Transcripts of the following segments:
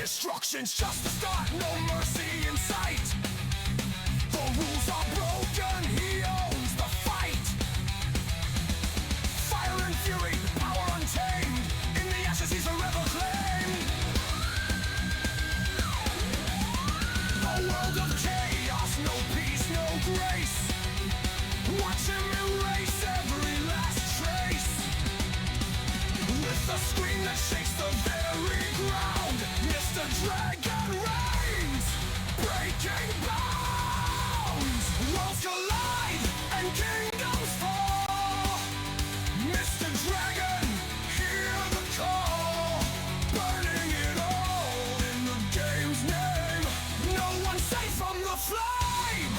Destruction's just the start, no mercy in sight. The rules are broken, he owns the fight. Fire and fury, power untamed. In the ashes he's forever claimed. A world of chaos, no peace, no grace. Watch him erase every last trace. With a scream that shakes the very ground, Mr. Dragon reigns, breaking bounds. Worlds collide and kingdoms fall. Mr. Dragon, hear the call. Burning it all in the game's name. No one's safe from the flame.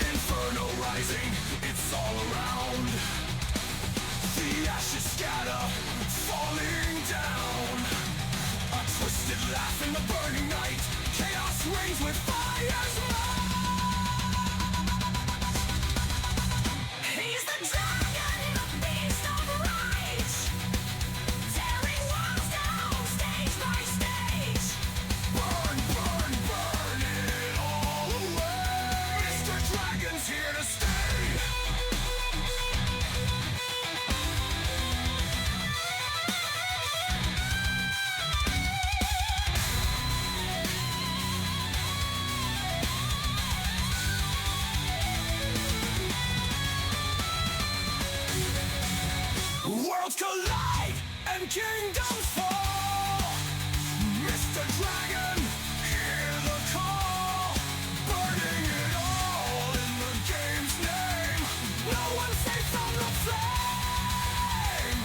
Inferno rising, it's all around. The ashes scatter, falling down. A twisted laugh in the burning night. Chaos reigns with fire's might. He's the dragon, the beast of rage. Tearing walls down, stage by stage. Burn, burn, burn it all away. Mr. Dragon's here to stay. Worlds collide and kingdoms fall. Mr. Dragon, hear the call. Burning it all in the game's name. No one's safe from the flame.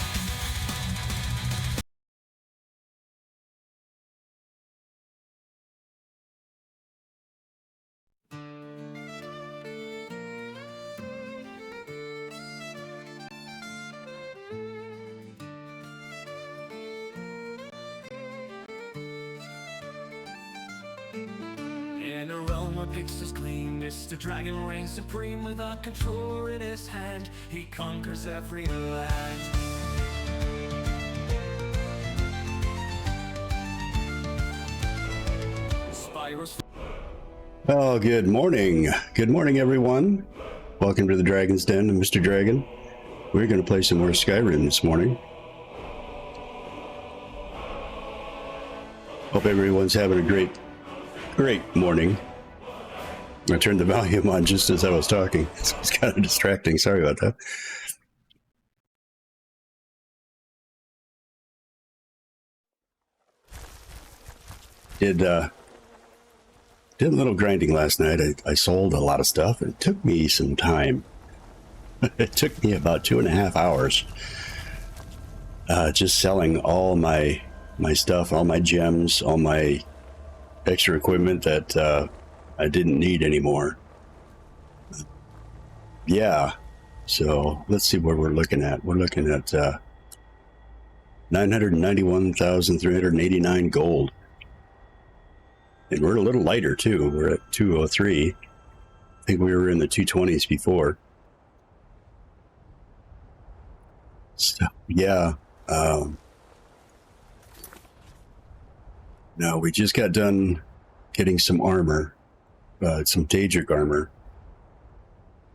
In a realm where pixels gleam, Mr. Dragon reigns supreme. With a controller in his hand, he conquers every land. Spyro's Oh, good morning. Good morning, everyone. Welcome to the Dragon's Den and Mr. Dragon. We're going to play some more Skyrim this morning. Hope everyone's having a great morning. I turned the volume on just as I was talking. It's kind of distracting. Sorry about that. Did a little grinding last night. I sold a lot of stuff. It took me some time. It took me about 2.5 hours just selling all my stuff, all my gems, all my extra equipment that I didn't need anymore. Yeah, so let's see what we're looking at. We're looking at 991,389 gold. And we're a little lighter too. We're at 203. I think we were in the 220s before. So, yeah. No, we just got done getting some armor, some Daedric armor.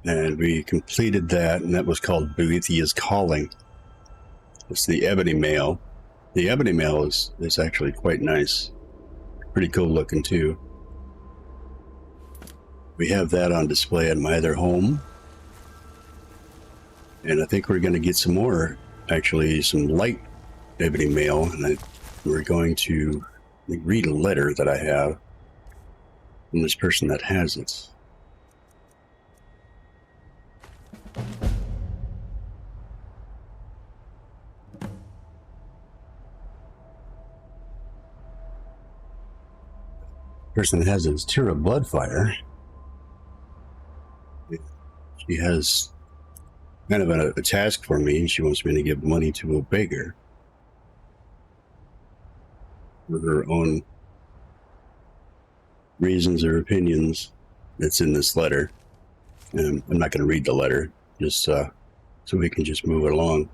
And we completed that, and that was called Boethiah's Calling. It's the ebony mail. The ebony mail is actually quite nice. Pretty cool looking too. We have that on display at my other home. And I think we're going to get some more, actually some light ebony mail. And we're going to read a letter that I have from this person that has it. Person that has it is Tira Bloodfire. She has kind of a task for me, and she wants me to give money to a beggar for her own reasons or opinions. That's in this letter. And I'm not going to read the letter, just so we can just move it along.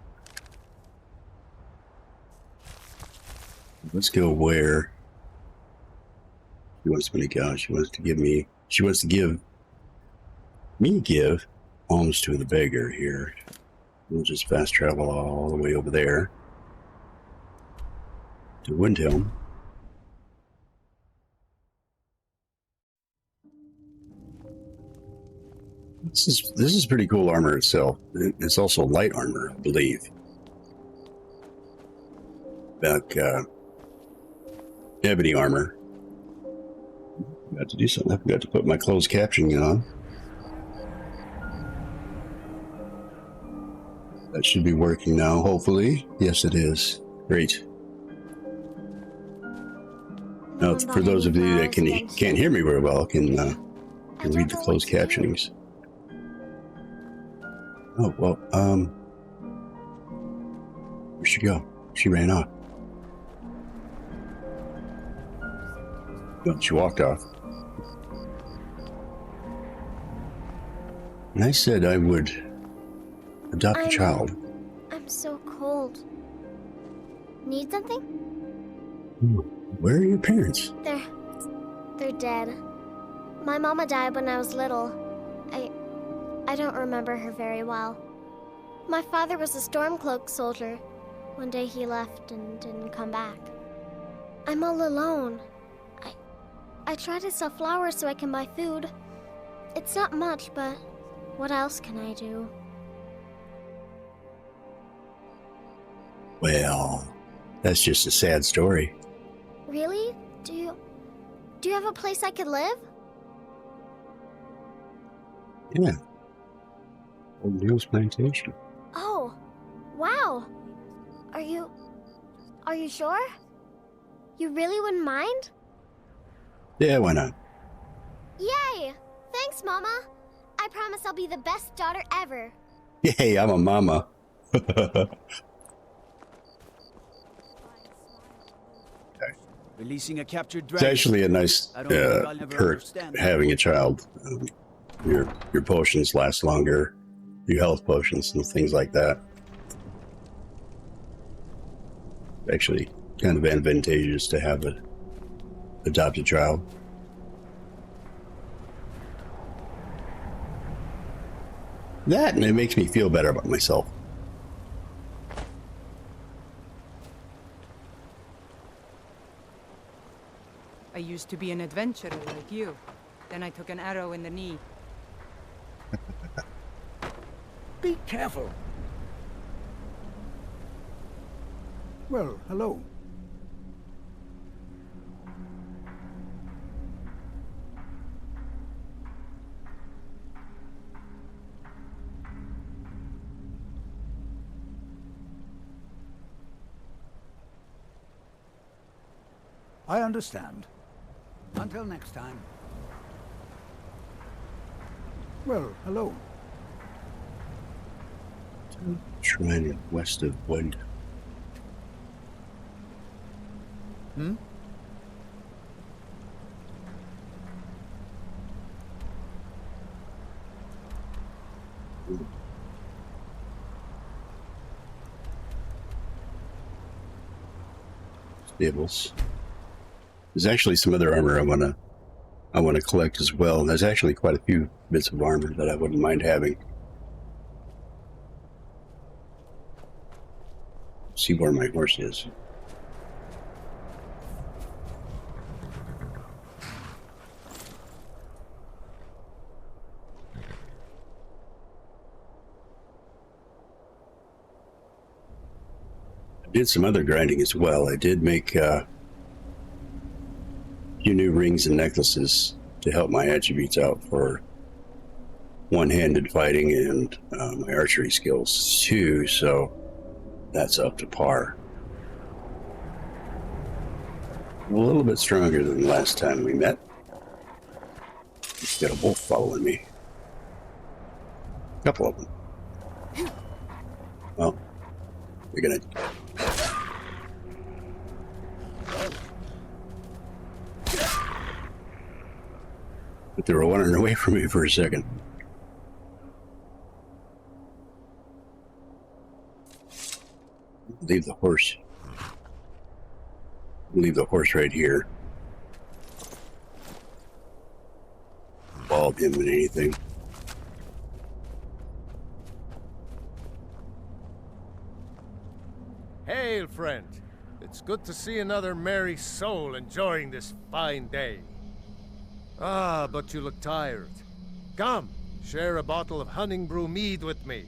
Let's go where she wants me to go. She wants to give me give alms to the beggar here. We'll just fast travel all the way over there to Windhelm. This is pretty cool armor itself. It's also light armor, I believe. Like ebony armor. I got to do something. I forgot to put my closed captioning on. That should be working now, hopefully. Yes, it is. Great. Now, for those of you that can't hear me very well, can read the closed captionings. Oh, well, where'd she go? She ran off. Well, she walked off. And I said I would adopt a child. I'm so cold. Need something? Where are your parents? They're dead. My mama died when I was little. I don't remember her very well. My father was a Stormcloak soldier. One day he left and didn't come back. I'm all alone. I try to sell flowers so I can buy food. It's not much, but what else can I do? Well, that's just a sad story. Really? Do you have a place I could live? Yeah. Old Neil's plantation. Oh, wow. Are you sure? You really wouldn't mind? Yeah, why not? Yay! Thanks, Mama. I promise I'll be the best daughter ever. Yay, I'm a mama. Releasing a captured It's dragon. actually a nice perk having a child. Your potions last longer, your health potions and things like that. Actually, kind of advantageous to have an adopted child. That, and it makes me feel better about myself. I used to be an adventurer like you. Then I took an arrow in the knee. Be careful. Well, hello. I understand. Until next time. Well, hello. Shrine west of Wind. Hmm? Stables. There's actually some other armor I want to collect as well. There's actually quite a few bits of armor that I wouldn't mind having. See where my horse is. I did some other grinding as well. I did make a few new rings and necklaces to help my attributes out for one-handed fighting and my archery skills too, so that's up to par. A little bit stronger than the last time we met. Just got a wolf following me. A couple of them. Well, we're gonna... But they were wandering away from me for a second. Leave the horse. Leave the horse right here. Involve him in anything. Hail, friend. It's good to see another merry soul enjoying this fine day. Ah, but you look tired. Come, share a bottle of Hunting Brew mead with me.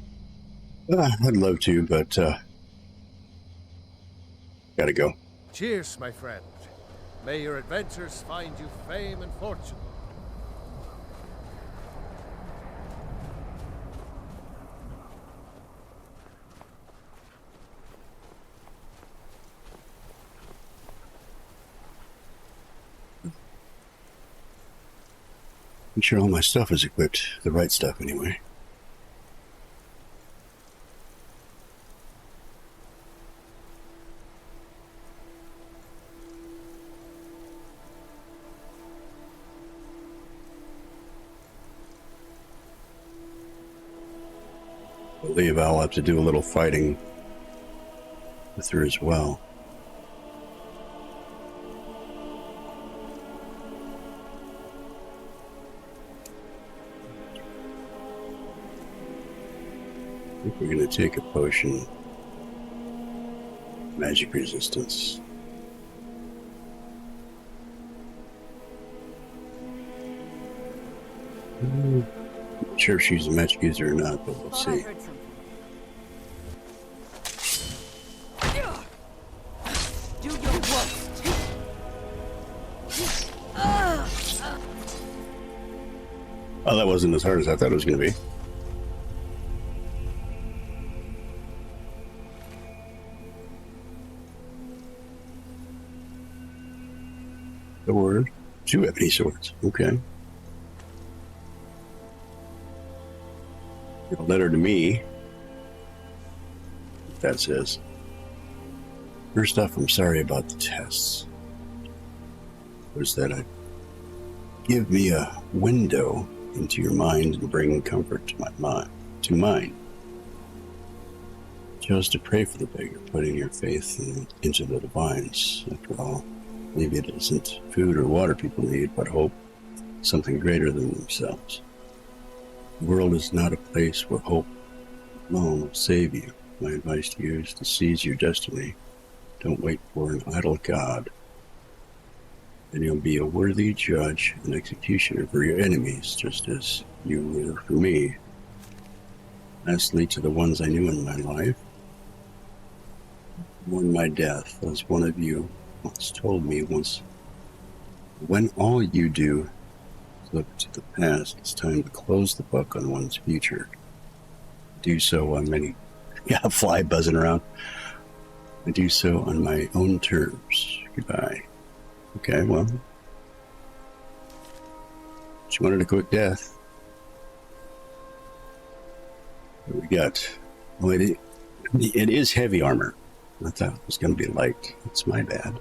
I'd love to, but gotta go. Cheers, my friend. May your adventures find you fame and fortune. I'm sure all my stuff is equipped. The right stuff, anyway. I believe I'll have to do a little fighting with her as well. I think we're going to take a potion. Magic resistance. Not sure if she's a magic user or not, but we'll see. Do your worst. Oh, that wasn't as hard as I thought it was going to be. Sword. 2 ebony swords. Okay. A letter to me. That says, first off, I'm sorry about the tests. Was that I give me a window into your mind and bring comfort to my mind, to mine. Chose to pray for the beggar, putting your faith into the divines. After all, maybe it isn't food or water people need, but hope, something greater than themselves. The world is not a place where hope alone will save you. My advice to you is to seize your destiny. Don't wait for an idle God. Then you'll be a worthy judge and executioner for your enemies, just as you were for me. Lastly, to the ones I knew in my life, mourn my death, as one of you once told me when all you do is look to the past, it's time to close the book on one's future. Do so on many, a fly buzzing around. I do so on my own terms. Goodbye. Okay, well, she wanted a quick death. What we got? Well, it is heavy armor. I thought it was going to be light. That's my bad.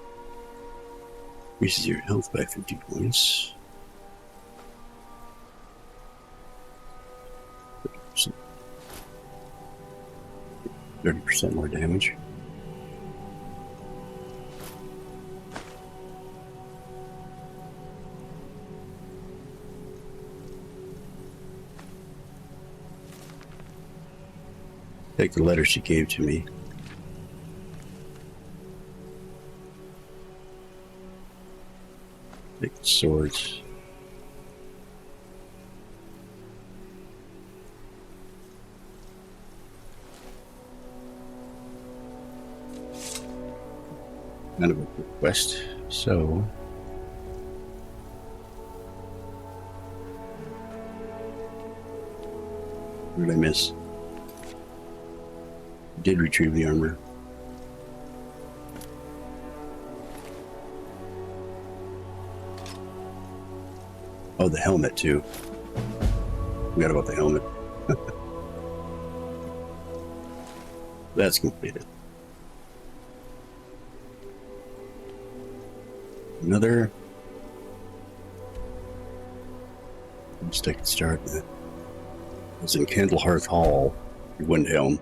Increases your health by 50 points. 30% more damage. Take the letter she gave to me. Take the swords. Kind of a quick quest, so what did I miss? Did retrieve the armor. Oh, the helmet too. Forgot about the helmet. That's completed. Another. Let's take a start. It was in Candlehearth Hall, Windhelm.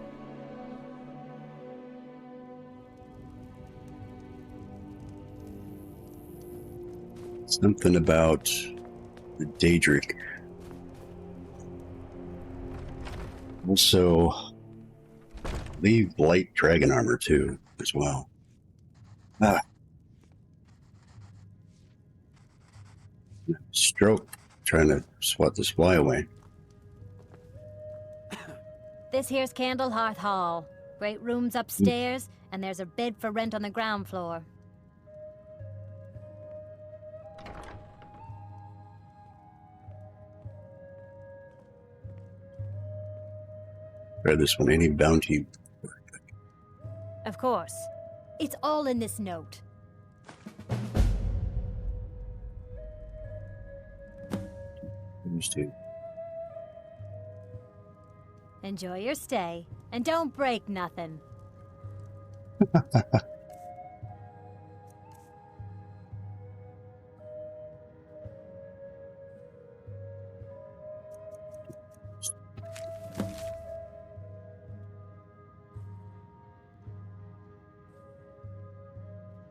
Something about the Daedric. Also, leave light dragon armor too, as well. Ah. Stroke trying to swat this fly away. This here's Candlehearth Hall. Great rooms upstairs, and there's a bed for rent on the ground floor. Try this one. Any bounty? Of course. It's all in this note. Used to. Enjoy your stay, and don't break nothing.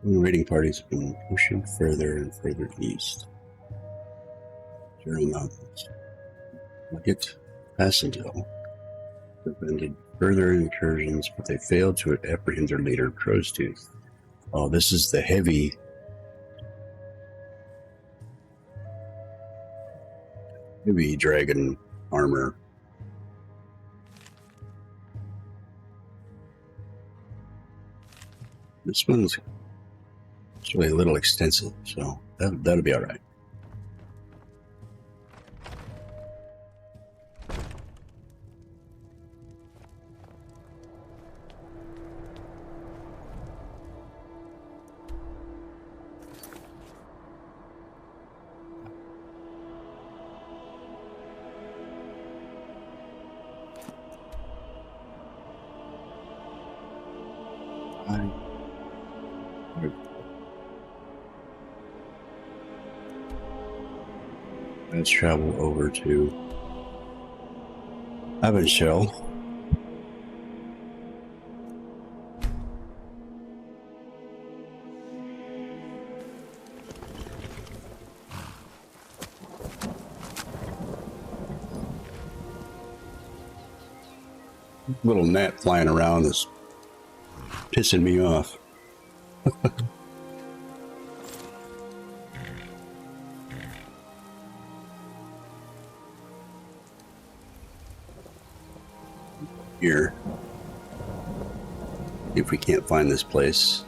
Raiding parties have been pushing further and further east. During mountains. Look at Passendale. Prevented further incursions, but they failed to apprehend their leader, Crow's Tooth. Oh, this is the heavy dragon armor. This one's really a little extensive, so that'll be all right. Let's travel over to Avonshell. Little gnat flying around is pissing me off. Here, if we can't find this place.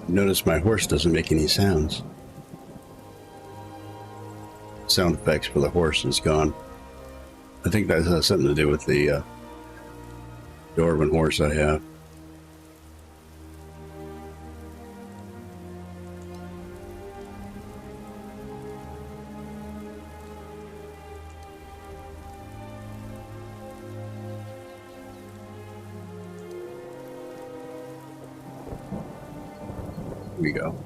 Notice my horse doesn't make any sounds. Sound effects for the horse is gone. I think that has something to do with the Dwarven horse I have. Here we go.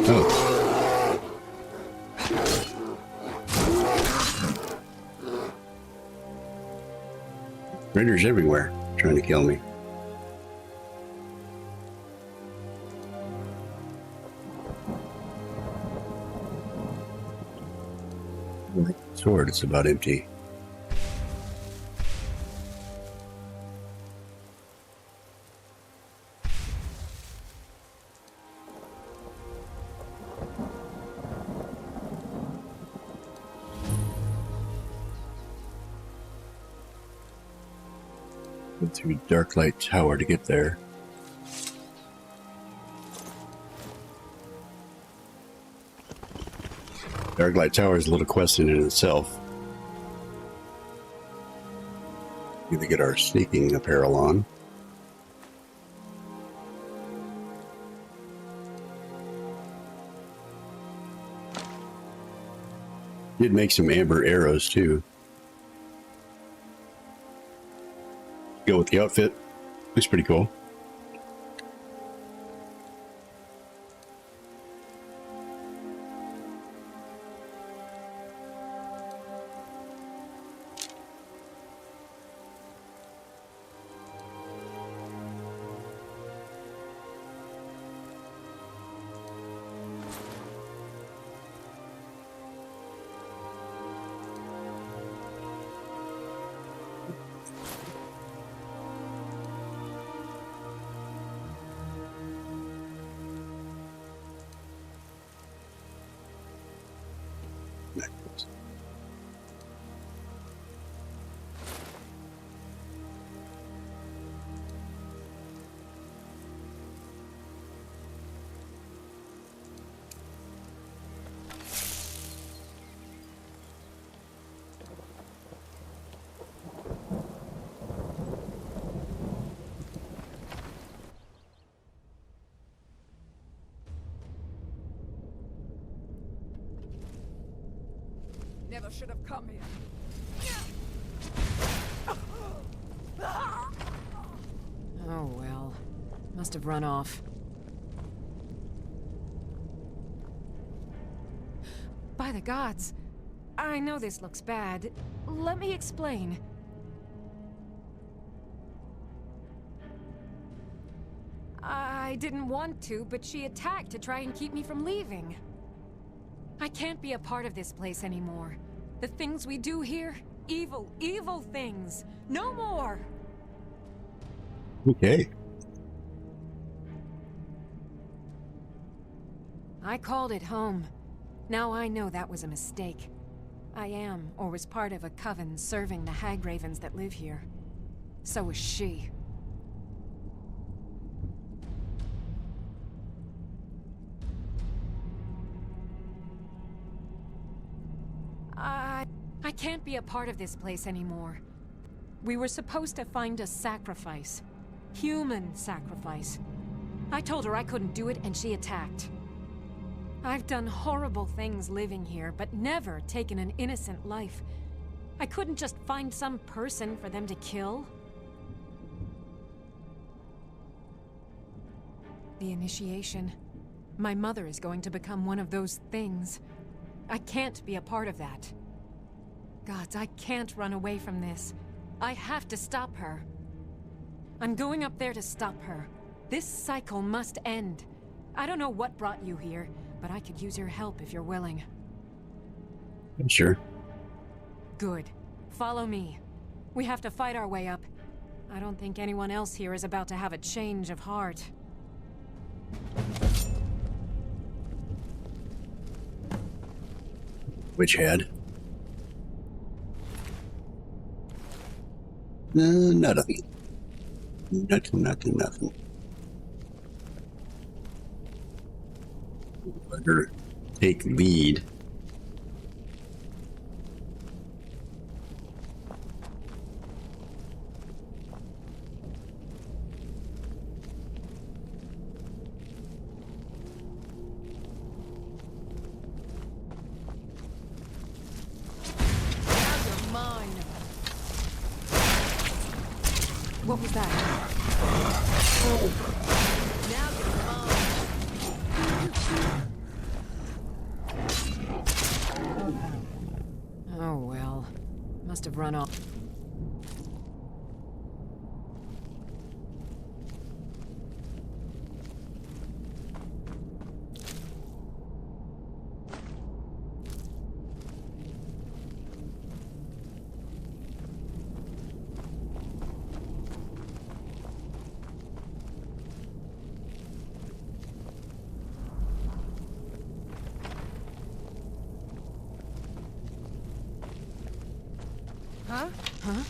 Oh. Raiders everywhere trying to kill me. Sword, it's about empty. Go through Darklight Tower to get there. Darklight Tower is a little question in itself. Need to get our sneaking apparel on. Did make some amber arrows too. Go with the outfit. Looks pretty cool. Never should have come here. Oh well. Must have run off. By the gods! I know this looks bad. Let me explain. I didn't want to, but she attacked to try and keep me from leaving. I can't be a part of this place anymore. The things we do here, evil, evil things. No more! Okay. I called it home. Now I know that was a mistake. I am, or was part of a coven serving the hag-ravens that live here. So was she. I can't be a part of this place anymore. We were supposed to find a sacrifice. Human sacrifice. I told her I couldn't do it and she attacked. I've done horrible things living here, but never taken an innocent life. I couldn't just find some person for them to kill. The initiation. My mother is going to become one of those things. I can't be a part of that. Gods, I can't run away from this. I have to stop her. I'm going up there to stop her. This cycle must end. I don't know what brought you here, but I could use your help if you're willing. Sure. Good. Follow me. We have to fight our way up. I don't think anyone else here is about to have a change of heart. Which head? Nothing. Nothing. Let her take lead. What was that? Now you're mine. Oh well. Must have run off. Huh? Huh?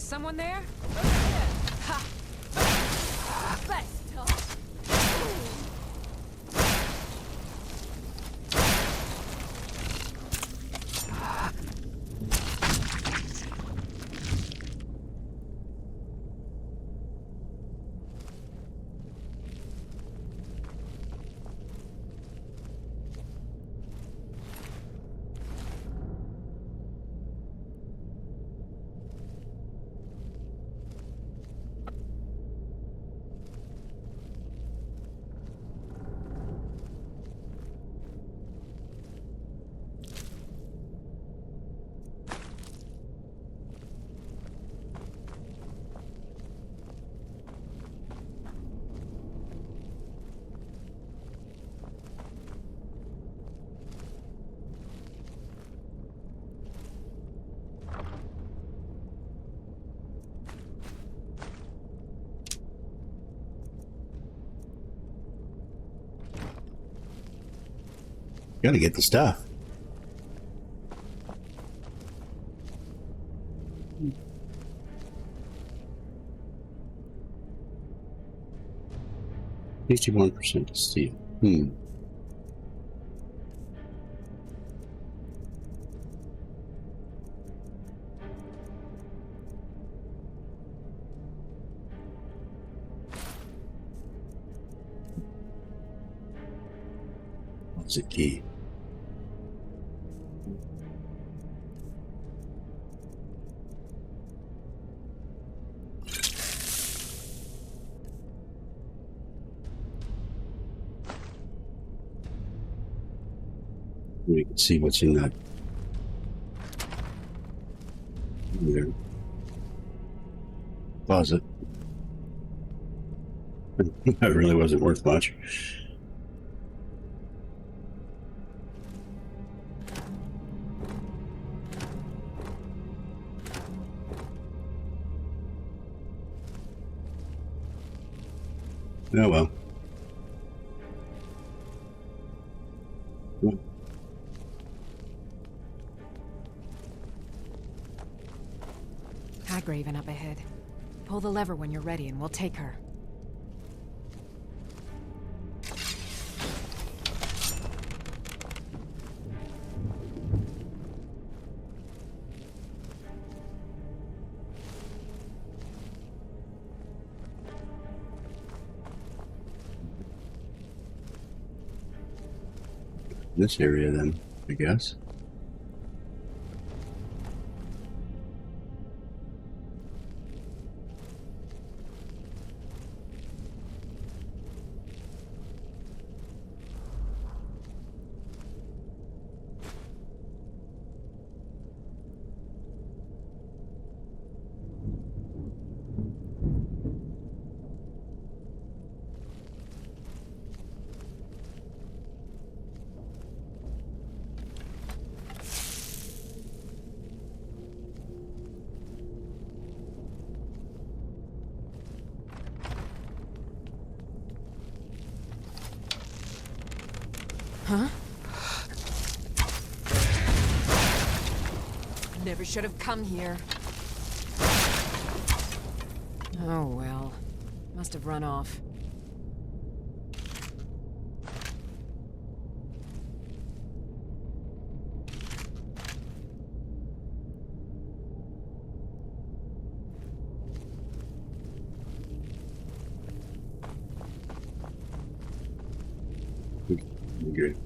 Is someone there? Over here. Ha! Best of. Gotta get the stuff. 61% steel. What's the key? We can see what's in that. There. Closet. That really wasn't worth much. Oh well. Graven up ahead. Pull the lever when you're ready and we'll take her. This area then, I guess. Huh? Never should have come here. Oh well. Must have run off. Good.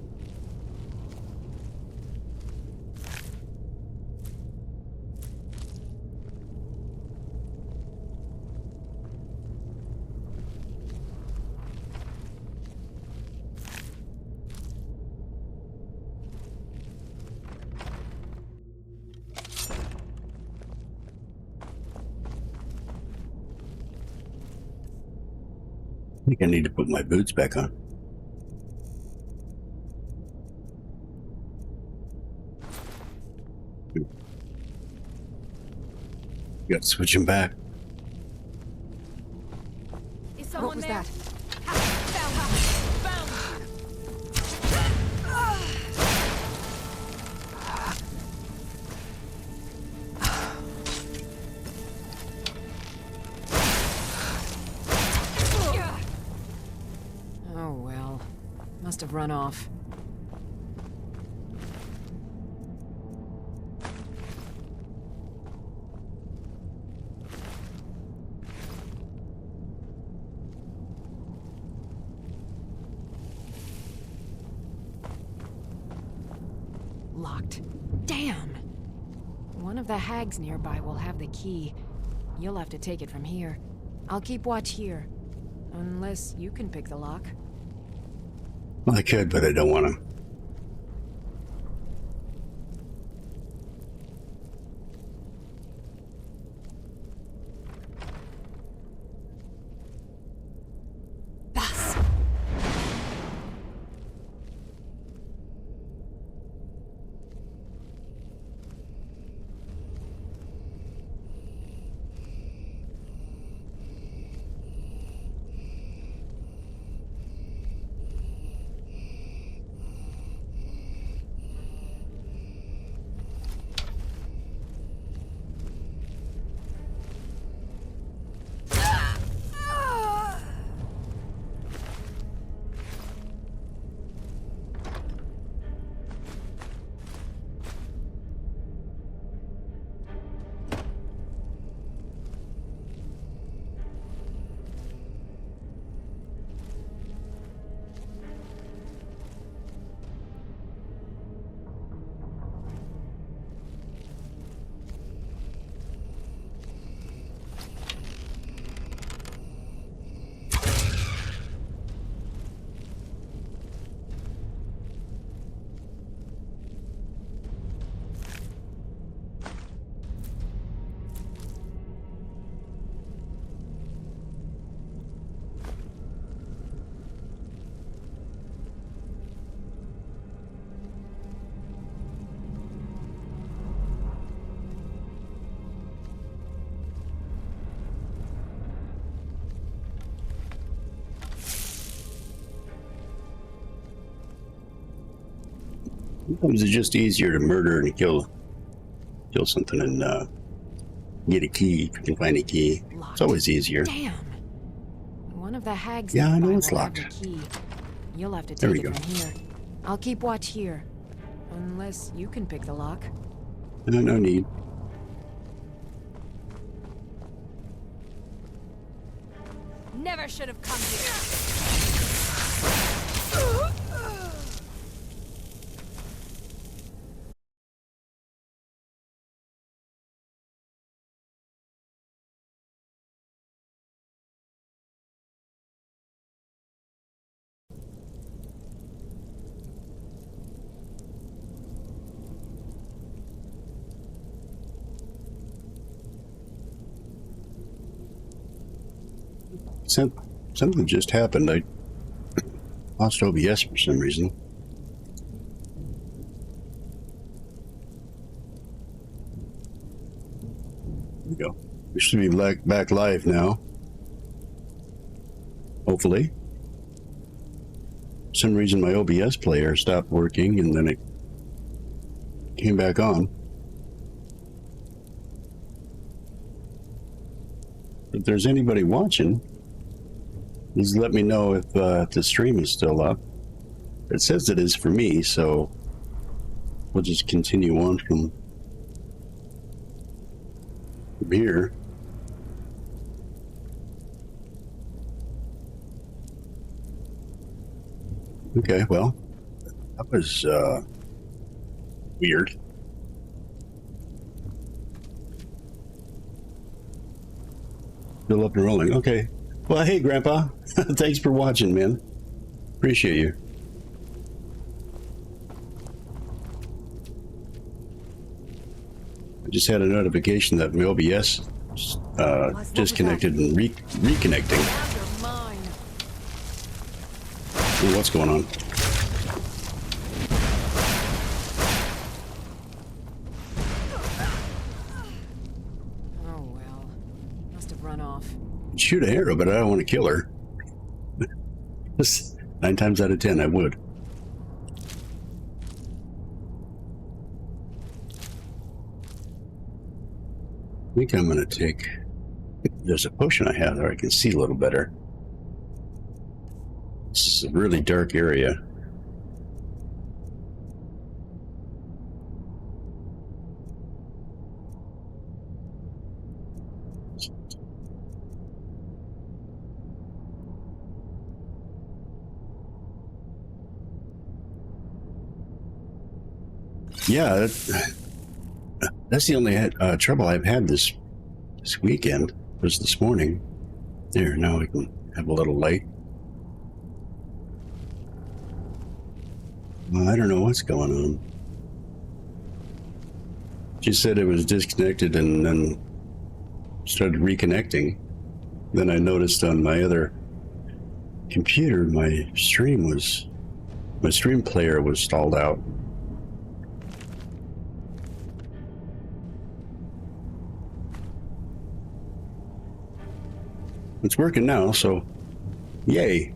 I think I need to put my boots back on. Got to switch them back. Is someone what was there? that? Oh well. Must have run off. Locked. Damn! One of the hags nearby will have the key. You'll have to take it from here. I'll keep watch here. Unless you can pick the lock. Well, I could, but I don't want to. Thus. Sometimes it's just easier to murder and kill something and get a key if you can find a key. Locked. It's always easier. Damn! One of the hags Yeah, I nearby know it's will have locked. the key. You'll have to There take we it go. from here. I'll keep watch here. Unless you can pick the lock. No need. Never should have come here. Something just happened. I lost OBS for some reason. There we go. We should be back live now. Hopefully. For some reason my OBS player stopped working and then it came back on. If there's anybody watching, please let me know if the stream is still up. It says it is for me, so we'll just continue on from here. Okay, well, that was weird. Still up and rolling. Okay. Well, hey, Grandpa. Thanks for watching, man. Appreciate you. I just had a notification that my OBS disconnected and reconnecting. Now you're mine. Ooh, what's going on? Oh well. Must have run off. I'd shoot a arrow, but I don't want to kill her. 9 times out of 10, I would. I think I'm going to take... There's a potion I have there I can see a little better. This is a really dark area. Yeah, that's the only trouble I've had this weekend, was this morning. There, now we can have a little light. Well, I don't know what's going on. She said it was disconnected and then started reconnecting. Then I noticed on my other computer, my stream player was stalled out. It's working now, so yay.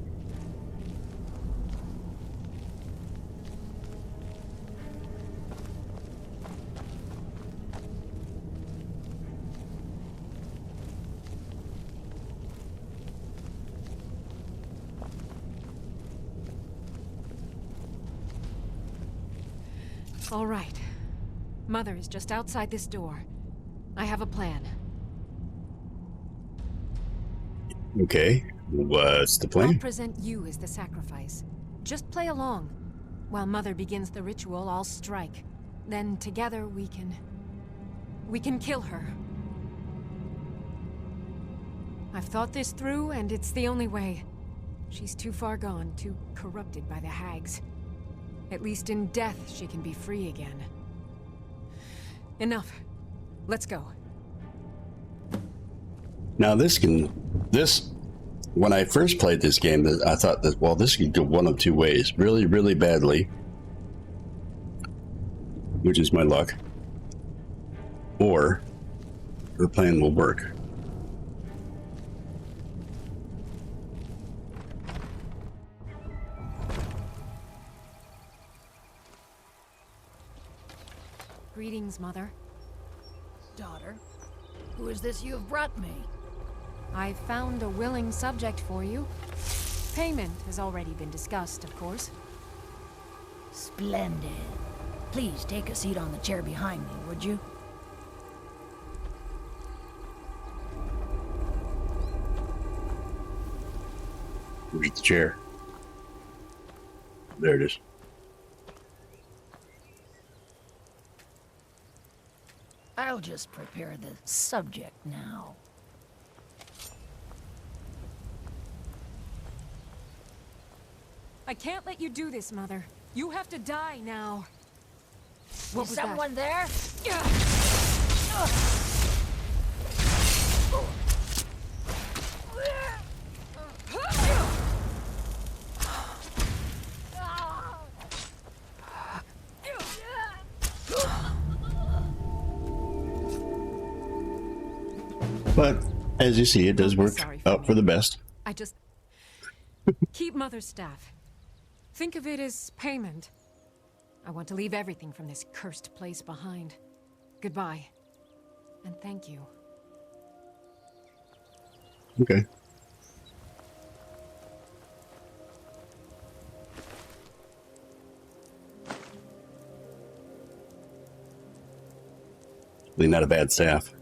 All right. Mother is just outside this door. I have a plan. Okay, what's the I'll plan? present you as the sacrifice. Just play along. While Mother begins the ritual, I'll strike. Then together we can kill her. I've thought this through, and it's the only way. She's too far gone, too corrupted by the hags. At least in death, she can be free again. Enough. Let's go. Now when I first played this game, I thought that, well, this could go one of two ways. Really, really badly, which is my luck, or her plan will work. Greetings, Mother. Daughter, who is this you have brought me? I've found a willing subject for you. Payment has already been discussed, of course. Splendid. Please take a seat on the chair behind me, would you? Where's the chair? There it is. I'll just prepare the subject now. I can't let you do this, Mother. You have to die now. What Is was someone there? But as you see, it does Don't be work sorry for out me. for the best. I just... Keep Mother's staff. Think of it as payment. I want to leave everything from this cursed place behind. Goodbye. And thank you. Okay. Really not a bad staff.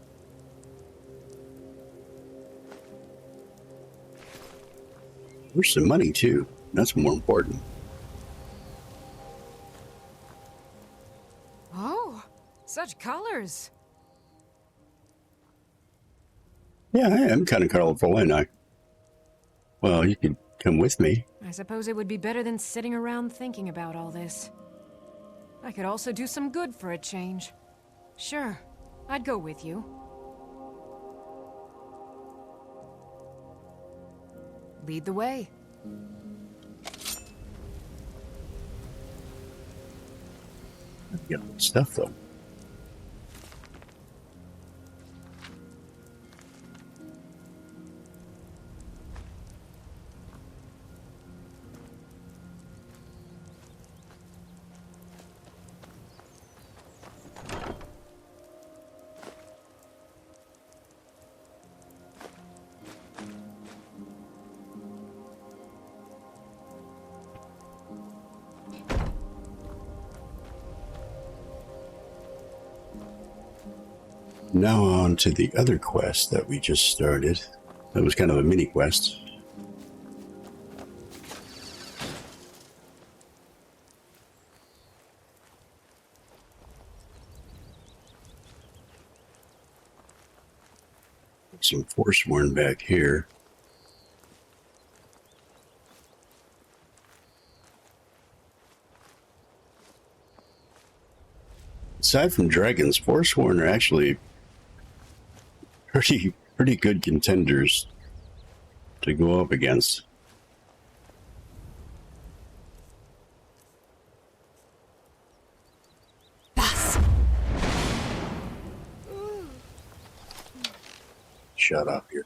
There's some money too. That's more important. Oh, such colors. Yeah, I am kind of colorful, ain't I? Well, you could come with me. I suppose it would be better than sitting around thinking about all this. I could also do some good for a change. Sure, I'd go with you. Lead the way. Get all the stuff though. Now on to the other quest that we just started. That was kind of a mini quest. Some Forsworn back here. Aside from dragons, Forsworn are actually pretty good contenders to go up against. Bus. Shut up here.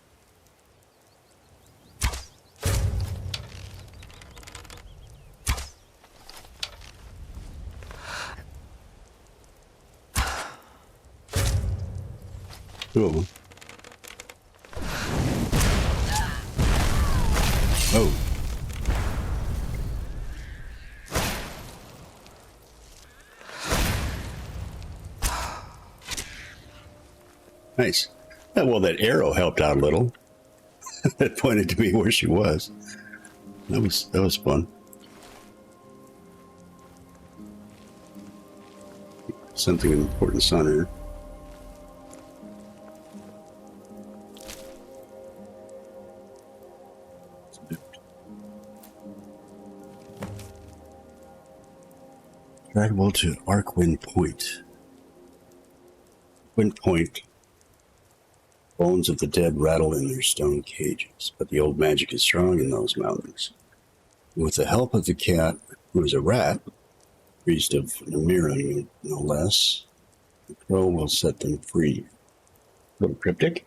Two of them. Oh. Nice. Yeah, well, that arrow helped out a little. It pointed to me where she was. That was fun. Something important on her. Trackable to Arcwind Point. Wind Point. Bones of the dead rattle in their stone cages, but the old magic is strong in those mountains. With the help of the cat, who is a rat, priest of Namira, no less, the crow will set them free. A little cryptic.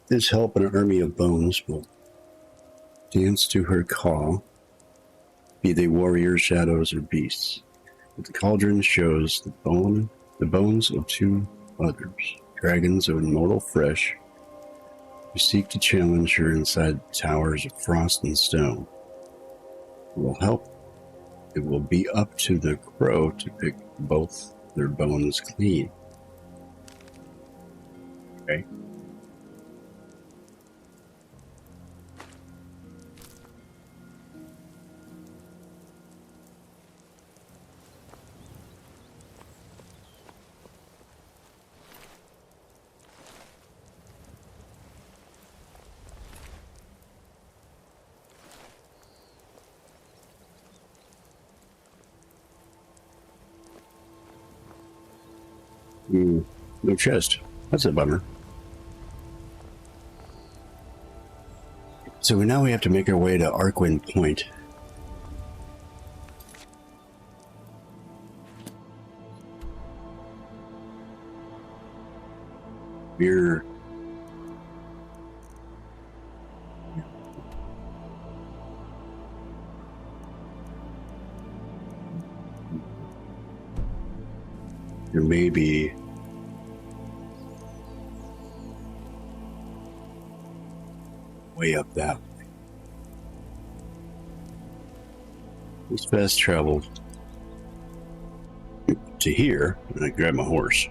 This help, an army of bones will dance to her call, be they warriors, shadows, or beasts. But the cauldron shows the bones of two others, dragons of immortal flesh, who seek to challenge her inside towers of frost and stone. It will help. It will be up to the crow to pick both their bones clean. Okay. No chest. That's a bummer. So now we have to make our way to Arcwind Point. We're there may be way up that way. It's fast travel to here, and I grab my horse.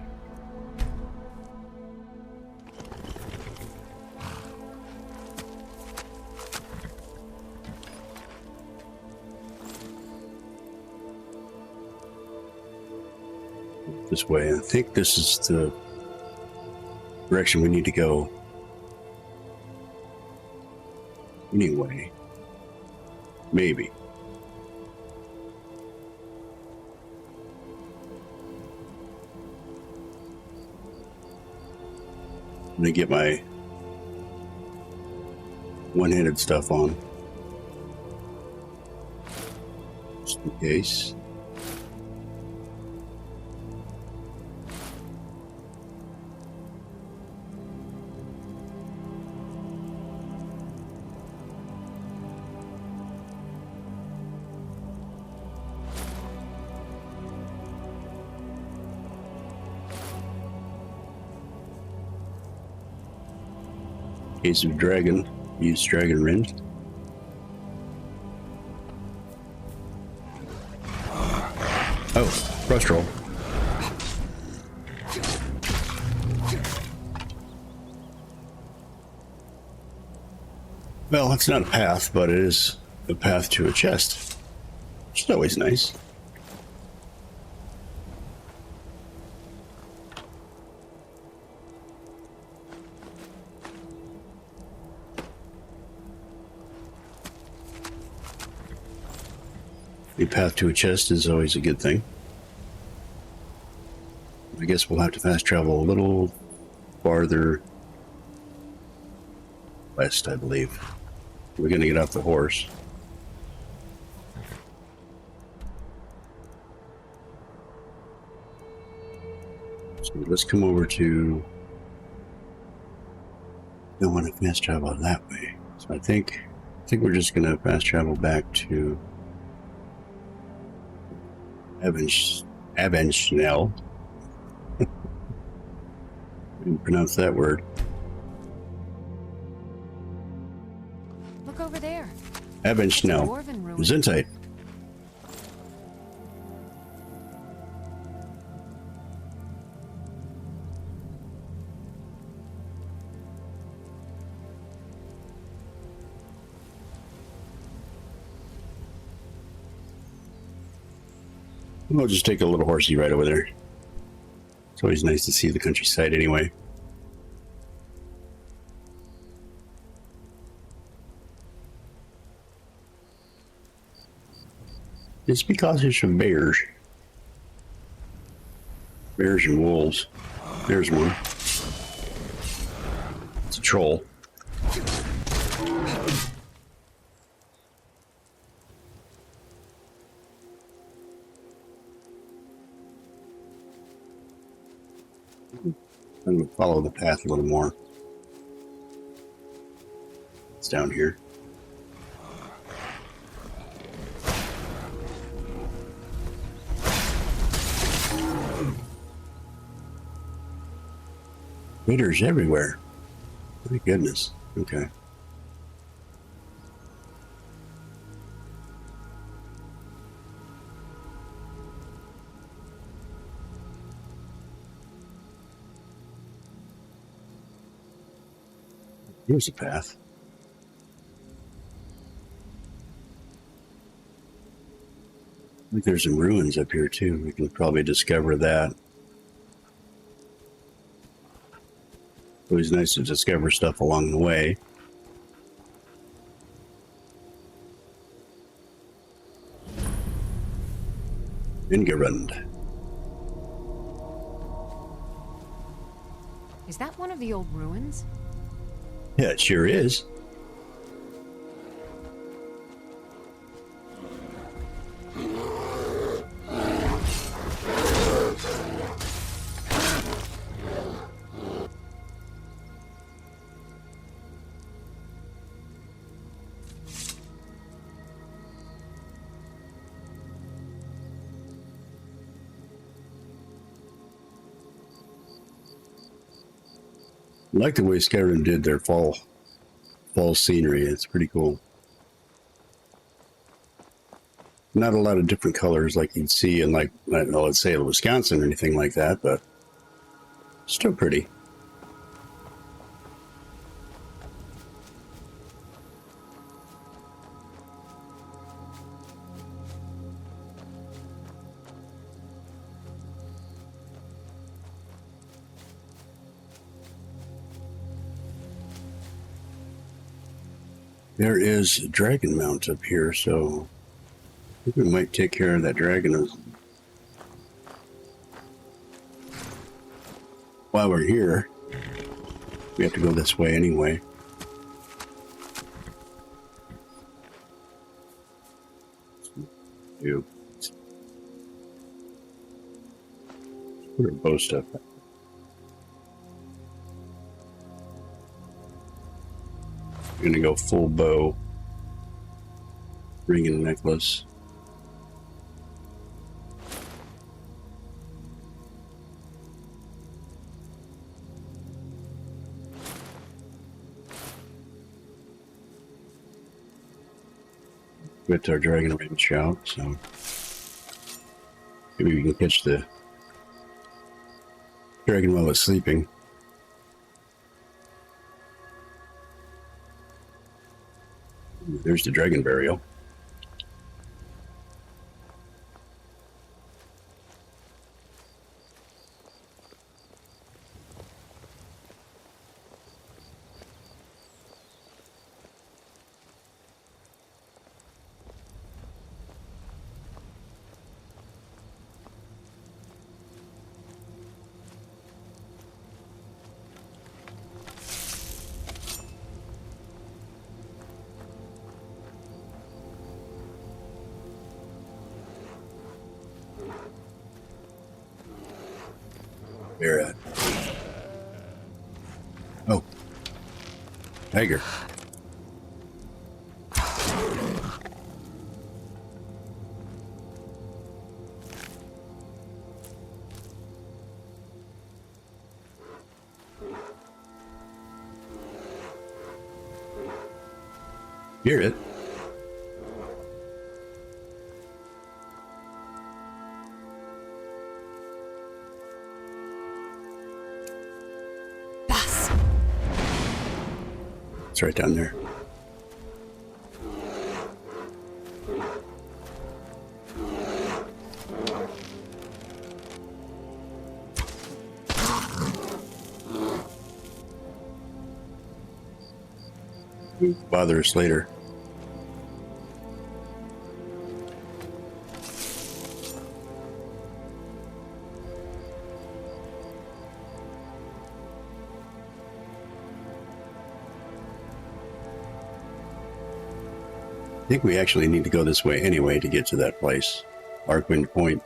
This way. I think this is the direction we need to go. Anyway, maybe. Let me get my one-handed stuff on, just in case. Case of dragon, use dragon rend. Oh, brush roll. Well, it's not a path, but it is a path to a chest. Which is always nice. A path to a chest is always a good thing. I guess we'll have to fast travel a little farther west, I believe. We're going to get off the horse. So let's come over to... Don't want to fast travel that way. So I think we're just going to fast travel back to Avenschnell. I didn't pronounce that word. Look over there. Avenschnell. Dwarven ruin. Gesundheit. We'll just take a little horsey right over there. It's always nice to see the countryside anyway. Just because there's some bears. Bears and wolves. There's one. It's a troll. I'm going to follow the path a little more. It's down here. Critters everywhere. My goodness. Okay. Here's a path. I think there's some ruins up here too. We can probably discover that. Always nice to discover stuff along the way. Ingerund. Is that one of the old ruins? Yeah, it sure is. I like the way Skyrim did their fall scenery. It's pretty cool. Not a lot of different colors like you'd see in, like, I don't know, let's say Wisconsin or anything like that, but still pretty. There is a dragon mount up here, so I think we might take care of that dragon while we're here. We have to go this way anyway. Put our bow stuff back. I'm gonna go full bow, ring and necklace. With our dragon raven shout, so maybe we can catch the dragon while it's sleeping. There's the dragon burial. There. Oh. Tiger. Hear it. It's right down there. Bother us later. I think we actually need to go this way anyway to get to that place. Arcwind Point.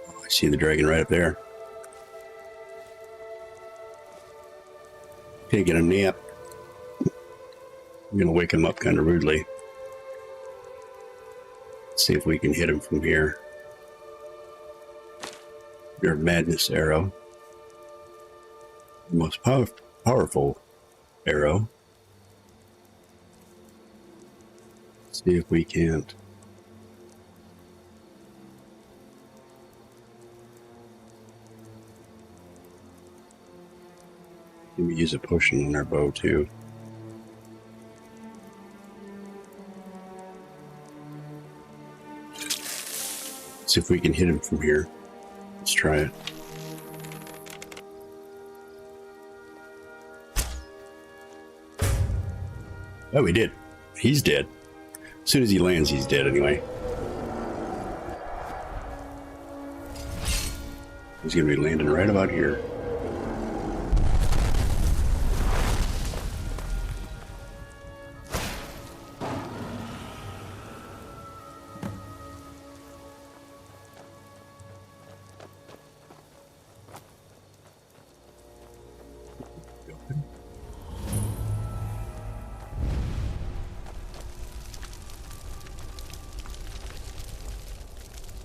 Oh, I see the dragon right up there. Taking a nap. I'm gonna wake him up kind of rudely. Let's see if we can hit him from here. Your madness arrow. The most powerful arrow. See if we can't. Maybe use a potion on our bow too. See if we can hit him from here. Let's try it. Oh, we did. He's dead. As soon as he lands, he's dead anyway. He's going to be landing right about here.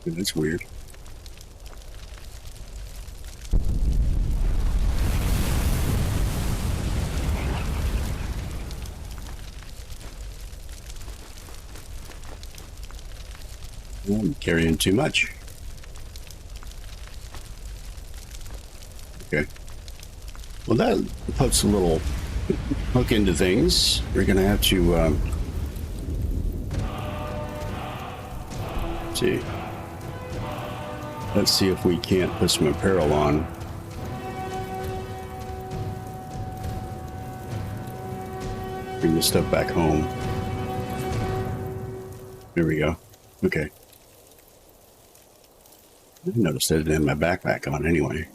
That's weird. I'm carrying too much. Okay. Well, that puts a little hook into things. We're going to have to see. Let's see if we can't put some apparel on. Bring this stuff back home. There we go. Okay. I noticed I didn't have my backpack on anyway.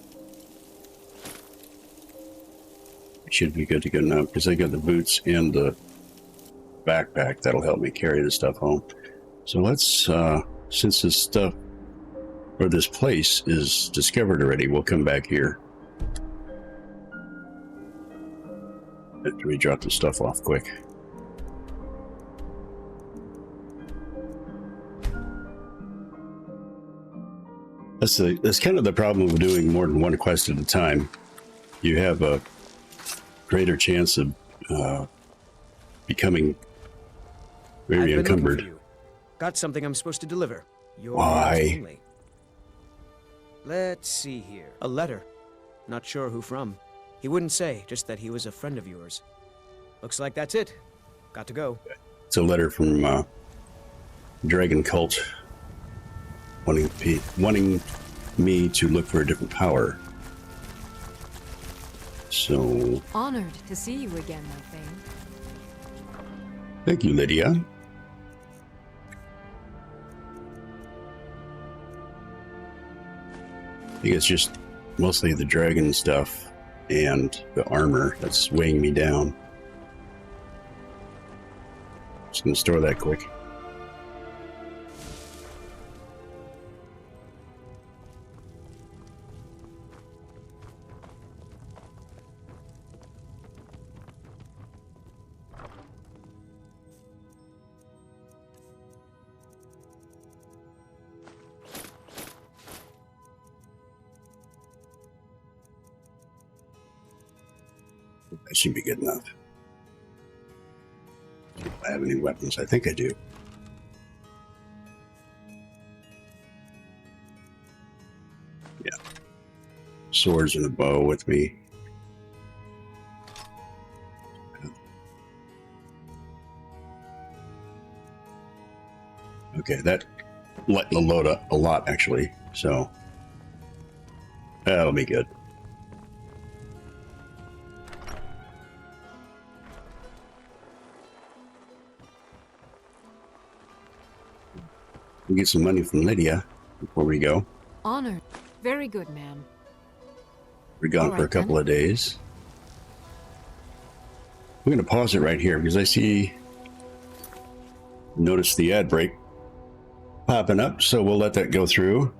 It should be good to go now because I got the boots and the backpack. That'll help me carry the stuff home. So let's, since this stuff, or this place is discovered already, we'll come back here. After we drop this stuff off quick. That's kind of the problem of doing more than one quest at a time. You have a greater chance of becoming very encumbered. Got something I'm supposed to deliver. Why? Let's see here. A letter. Not sure who from. He wouldn't say, just that he was a friend of yours. Looks like that's it. Got to go. It's a letter from Dragon Cult wanting me to look for a different power. So, Honored to see you again, my thing. thank you, Lydia. I think it's just mostly the dragon stuff and the armor that's weighing me down. Just gonna store that quick. That should be good enough. Do I have any weapons? I think I do. Yeah. Swords and a bow with me. Okay, that let the load up a lot actually, so that'll be good. We get some money from Lydia before we go. Honored. Very good, ma'am. We're gone All for a right, couple then. of days. We're going to pause it right here because I notice the ad break popping up, so we'll let that go through.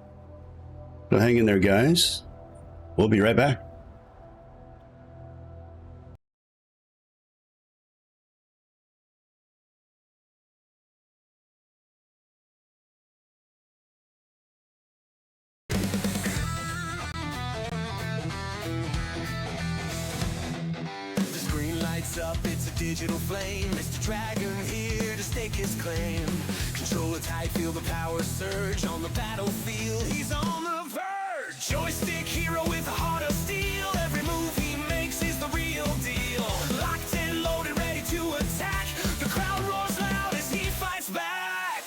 So hang in there, guys. We'll be right back. The screen lights up, it's a digital flame. Mr. Dragon here to stake his claim. Controller tight, feel the power surge on the battlefield. He's on the verge. Joystick hero with a heart of steel. Every move he makes is the real deal. Locked and loaded, ready to attack. The crowd roars loud as he fights back.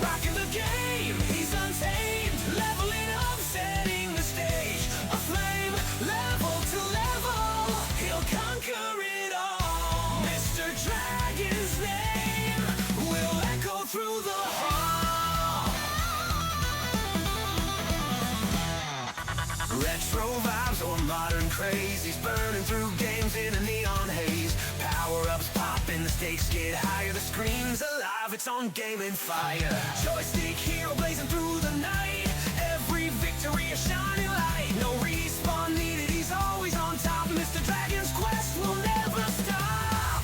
Rocking the game, he's untamed. Leveling up, setting the stage. A flame, level to level. He'll conquer it all. Mr. Dragon's name will echo through the hall. Retro vibes or modern craze. He's burning through games in a neon haze. Power-ups popping, the stakes get higher. The screen's alive, it's on gaming fire. Joystick hero blazing through the night. Every victory a shining light. No respawn needed, he's always on top. Mr. Dragon's quest will never stop.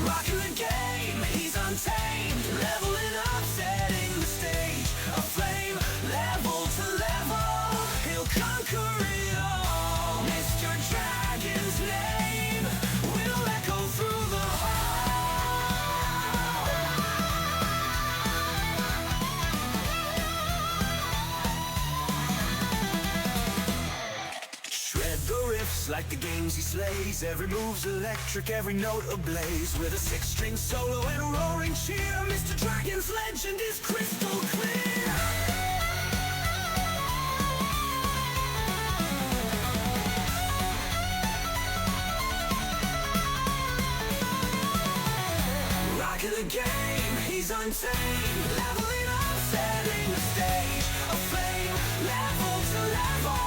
Rocking the game, he's untamed. Leveling up, setting the stage. A flame, level to level. He'll conquer it all. Mr. Dragon's name will echo through the Shred the riffs like the games he slays. Every move's electric, every note ablaze. With a 6-string solo and a roaring cheer, Mr. Dragon's legend is crystal clear. Rocking the game, he's untamed. Leveling up, setting the stage. A flame, level to level.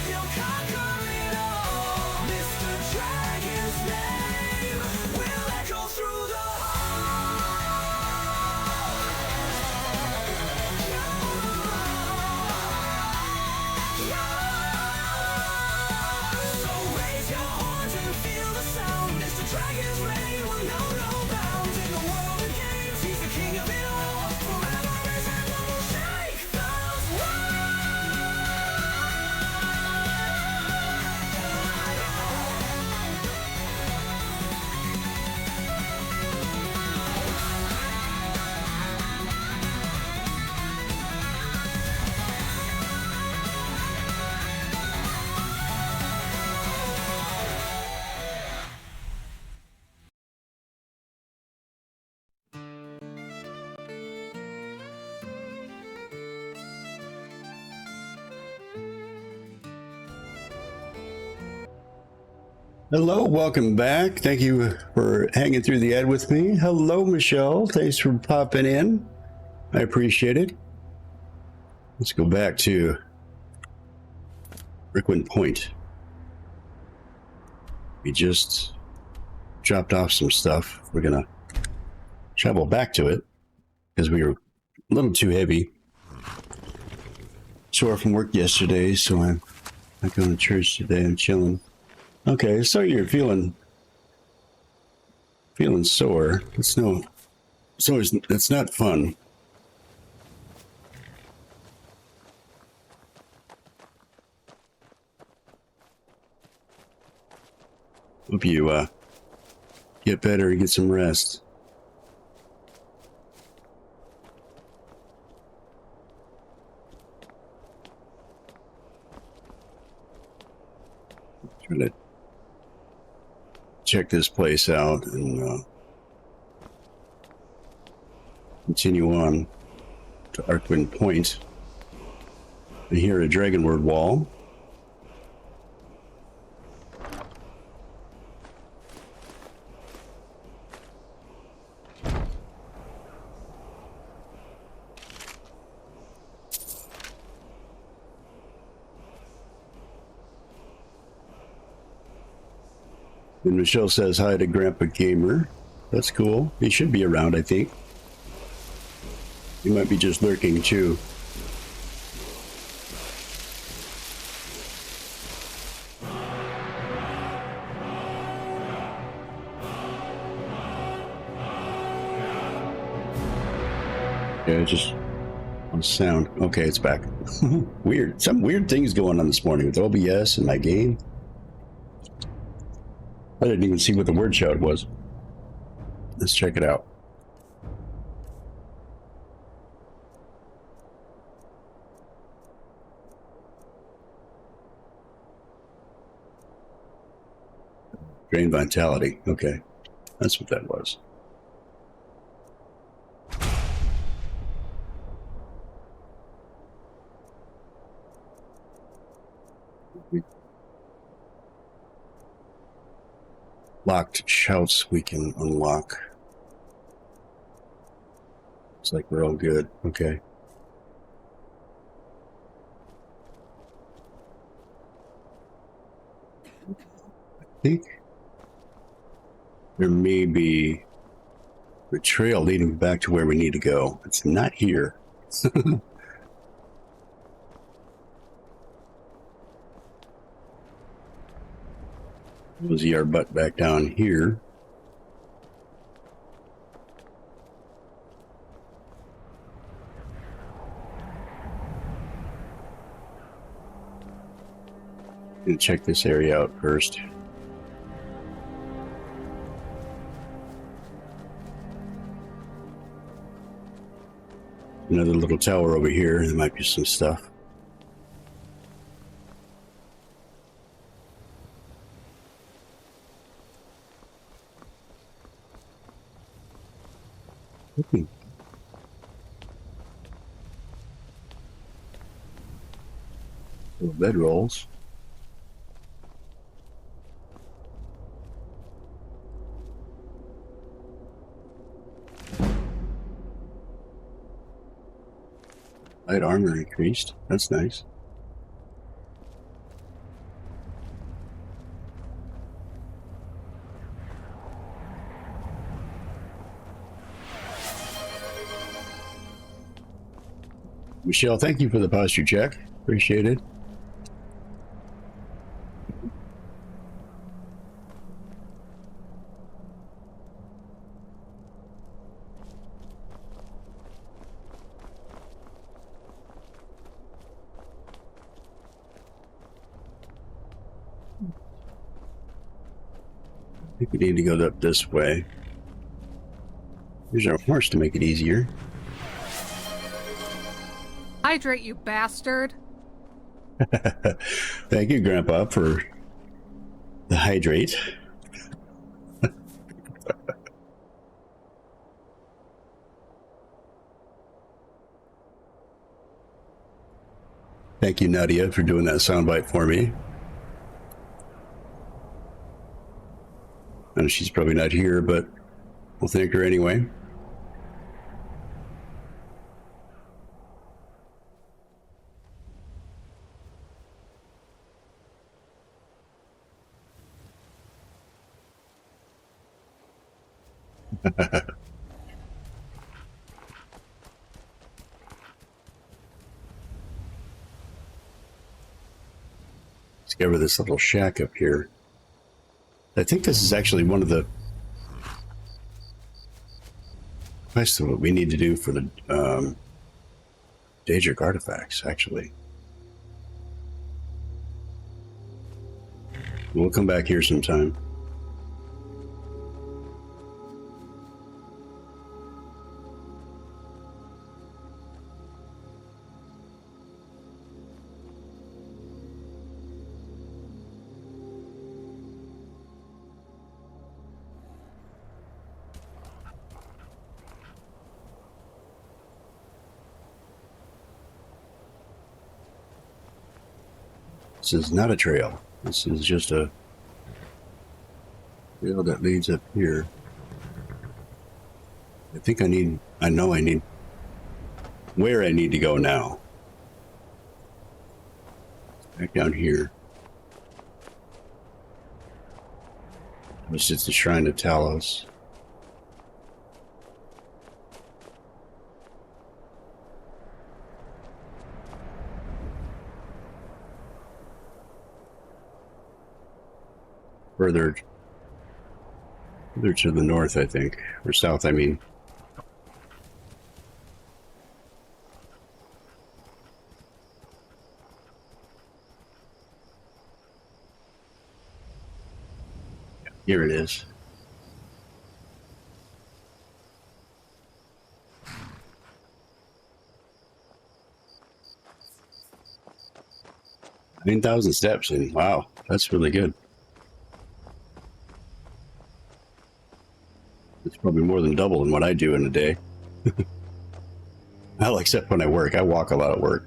He'll conquer it all. Mr. Dragon's name will echo through the So raise your horns and feel the sound. Mr. Dragon's reign will know no bounds. In the world of games, he's the king of it all. Forever his emblem will shine. Hello, welcome back. Thank you for hanging through the ad with me. Hello, Michelle. Thanks for popping in. I appreciate it. Let's go back to Brickwind Point. We just dropped off some stuff. We're going to travel back to it because we were a little too heavy. Sore from work yesterday, so I'm not going to church today. I'm chilling. Okay, so you're feeling sore. It's not fun. Hope you get better and get some rest. Try to check this place out and continue on to Arkwin Point. I hear a Dragonward wall. And Michelle says hi to Grandpa Gamer. That's cool. He should be around, I think. He might be just lurking too. Yeah, just on sound. Okay, it's back. Weird. Some weird things going on this morning with OBS and my game. I didn't even see what the word shout was. Let's check it out. Drain vitality. Okay. That's what that was. Locked shouts we can unlock. It's like we're all good. Okay. I think there may be a trail leading back to where we need to go. It's not here. We'll see our butt back down here. Gonna check this area out first. Another little tower over here. There might be some stuff. Little bedrolls. Light armor increased. That's nice. Michelle, thank you for the posture check. Appreciate it. I think we need to go up this way. Here's our horse to make it easier. Hydrate, you bastard! Thank you, Grandpa, for the hydrate. Thank you, Nadia, for doing that soundbite for me. And she's probably not here, but we'll thank her anyway. Discover this little shack up here. I think this is actually one of the quests of what we need to do for the Daedric artifacts, actually. We'll come back here sometime. This is not a trail. This is just a trail that leads up here. I know I need where I need to go now. Back down here. It's just the Shrine of Talos. Further to the north, I think. Or south, I mean. Here it is. $9,000 steps, and wow, that's really good. It's probably more than double than what I do in a day. Well, except when I work. I walk a lot at work.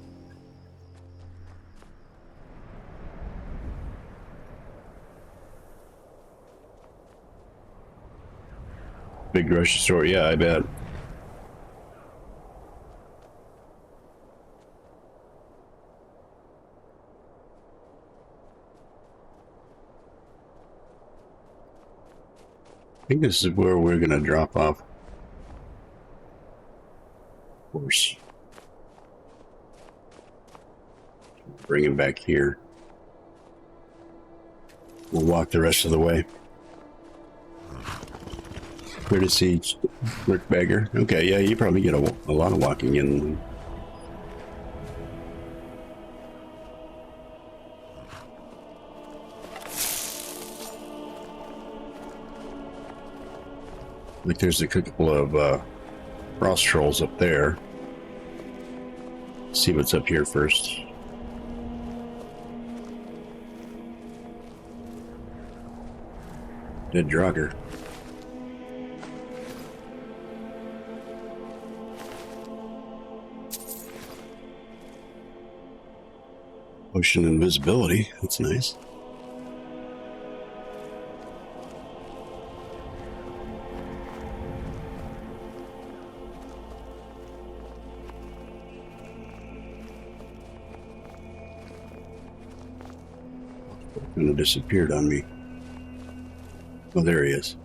Big grocery store, yeah, I bet. I think this is where we're gonna drop off. Of course. Bring him back here. We'll walk the rest of the way. Clear to see Rick Beggar. Okay, yeah, you probably get a lot of walking in. Like there's a couple of frost trolls up there. Let's see what's up here first. Dead Draugr. Ocean invisibility, that's nice. Kind of disappeared on me. Oh, there he is.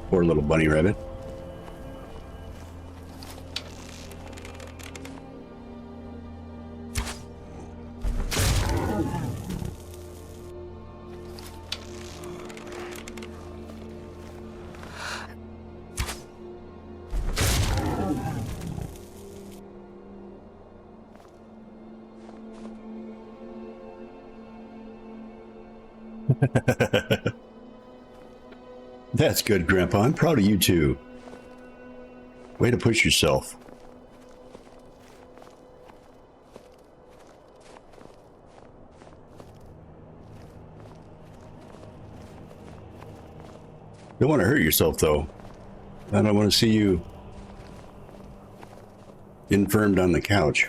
Poor little bunny rabbit. That's good, Grandpa. I'm proud of you too. Way to push yourself. Don't want to hurt yourself though. I don't want to see you infirmed on the couch.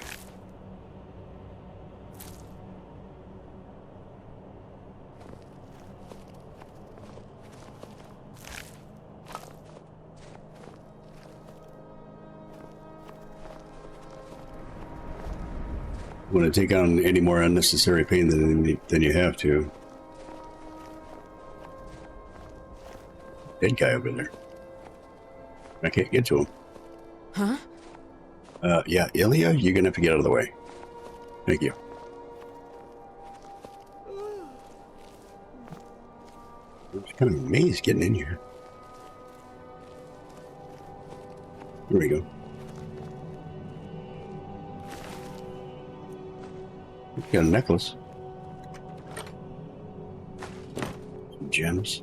want to take on any more unnecessary pain than you have to. Dead guy over there. I can't get to him. Huh? Yeah, Ilya, you're gonna have to get out of the way. Thank you. I'm just kind of amazed getting in here. Here we go. Got a necklace. Some gems.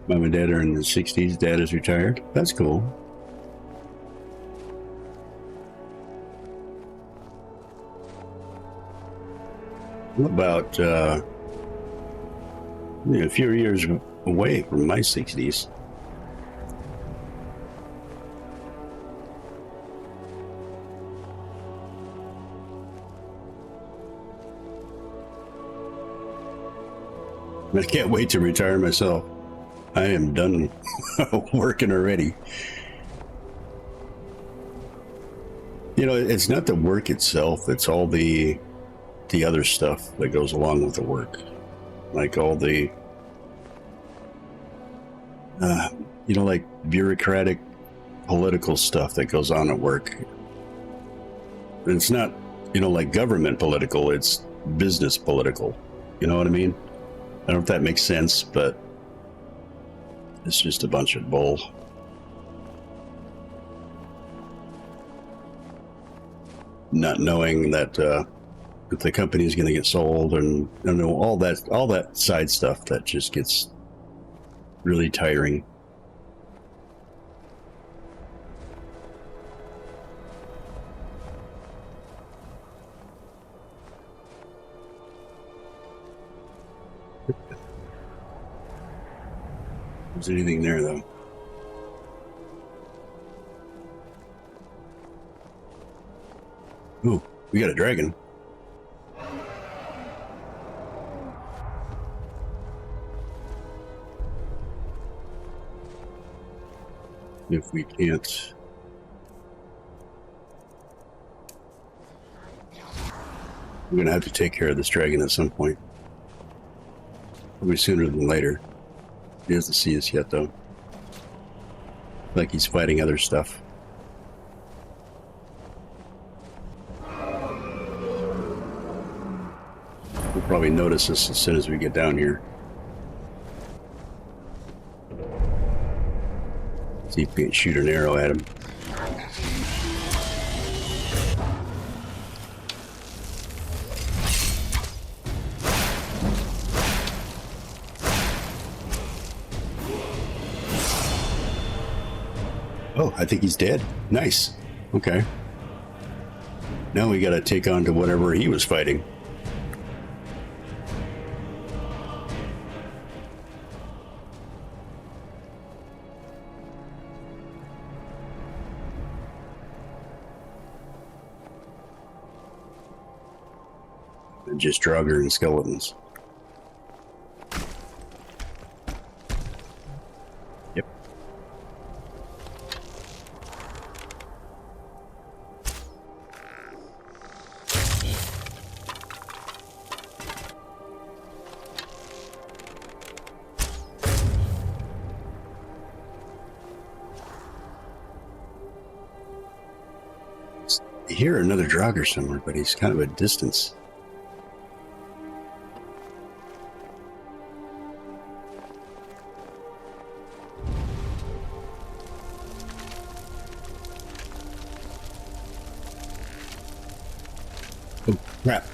Mom and Dad are in the 60s. Dad is retired. That's cool. I'm about a few years away from my 60s. I can't wait to retire myself. I am done working already. You know, it's not the work itself, it's all the other stuff that goes along with the work. Like all the, like bureaucratic political stuff that goes on at work. And it's not, like government political, it's business political. You know what I mean? I don't know if that makes sense, but it's just a bunch of bull. Not knowing that if the company is going to get sold, and all that side stuff that just gets really tiring. Is there anything there though? Ooh, we got a dragon. If we can't... We're going to have to take care of this dragon at some point. Probably sooner than later. He doesn't see us yet, though. Like he's fighting other stuff. We'll probably notice us as soon as we get down here. See if we can shoot an arrow at him. Oh, I think he's dead. Nice. Okay. Now we gotta take on to whatever he was fighting. Just Draugr and skeletons. Yep. I hear another Draugr somewhere, but he's kind of a distance. Oh, crap.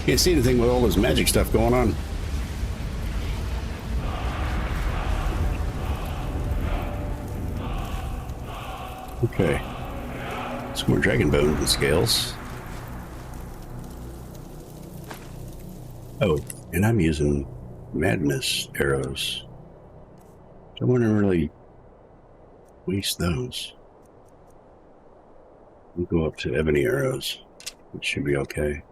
Can't see anything with all this magic stuff going on. Okay. Some more dragon bones and scales. Oh, and I'm using madness arrows. Don't want to really waste those. We'll go up to ebony arrows, which should be okay.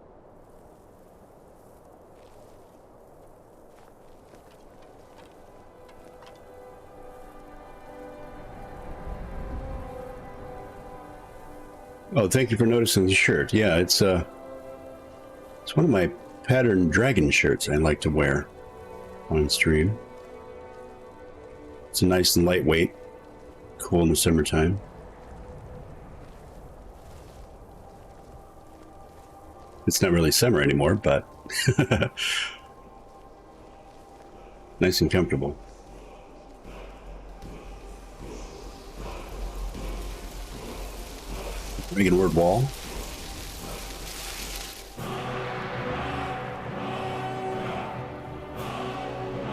Oh, thank you for noticing the shirt. Yeah, it's one of my patterned dragon shirts I like to wear on stream. It's nice and lightweight, cool in the summertime. It's not really summer anymore, but nice and comfortable. Dragon word wall.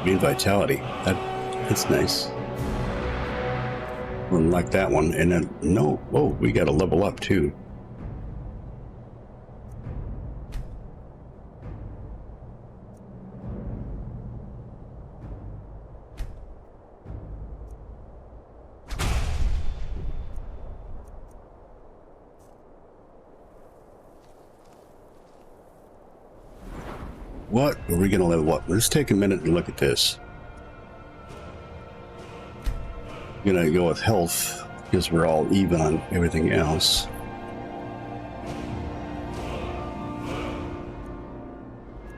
Main vitality. That's nice. We'll unlock that one, and then no. Whoa, we got to level up too. What are we going to level up? Let's take a minute and look at this. I'm going to go with health because we're all even on everything else.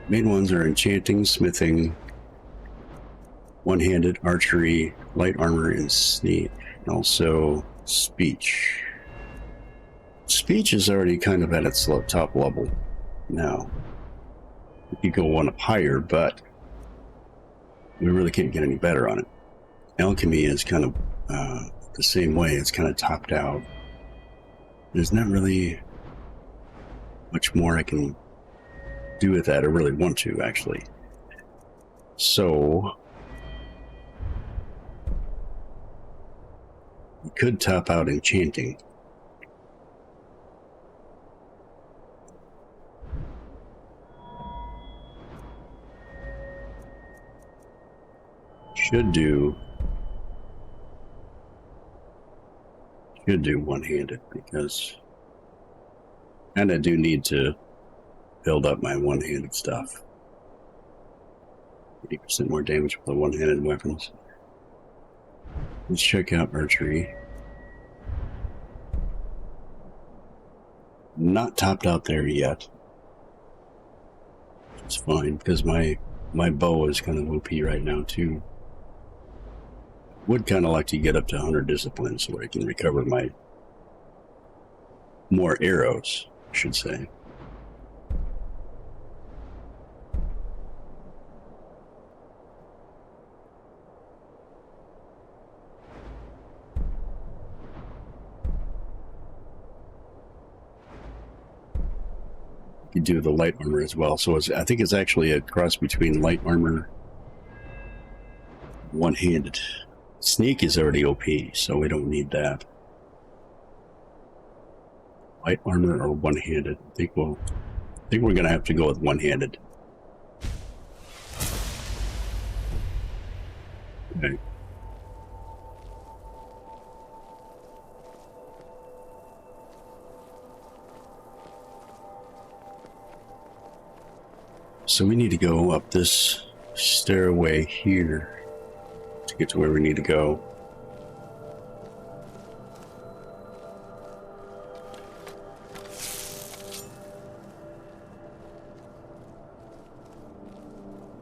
Main ones are enchanting, smithing, one-handed, archery, light armor, and sneak. And also speech. Speech is already kind of at its top level now. You go one up higher, but we really can't get any better on it. Alchemy is kind of the same way. It's kind of topped out. There's not really much more I can do with that. I really want to, actually. So we could top out enchanting. Should do one-handed because and I do need to build up my one-handed stuff. 80% more damage with the one-handed weapons. Let's check out archery. Not topped out there yet. It's fine because my bow is kind of OP right now too. Would kind of like to get up to 100 discipline so I can recover my more arrows, I should say. You could do the light armor as well. So I think it's actually a cross between light armor, one-handed. Sneak is already OP, so we don't need that. Light armor or one-handed? I think we're gonna have to go with one-handed. Okay. So we need to go up this stairway here to get to where we need to go.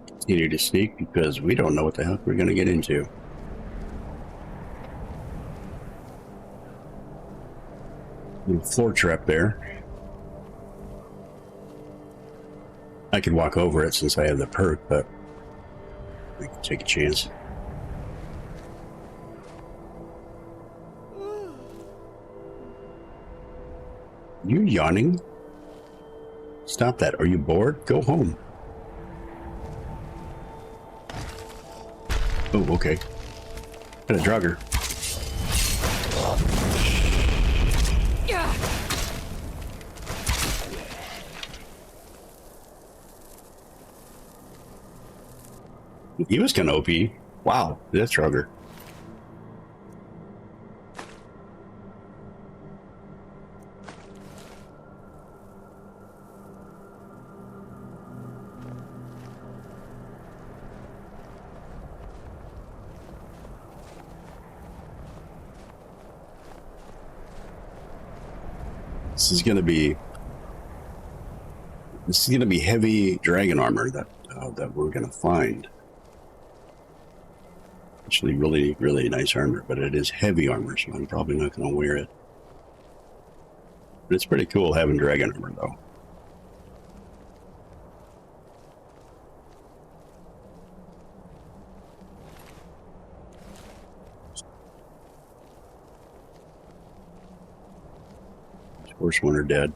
Continue to sneak because we don't know what the heck we're going to get into. Little floor trap there. I could walk over it since I have the perk, but I can take a chance. You yawning? Stop that. Are you bored? Go home. Oh, okay. Got a drugger. He was kind of OP. Wow, that's Trugger. This is gonna be heavy dragon armor that we're gonna find. Actually, really, really nice armor, but it is heavy armor, so I'm probably not gonna wear it. But it's pretty cool having dragon armor, though. First one are dead.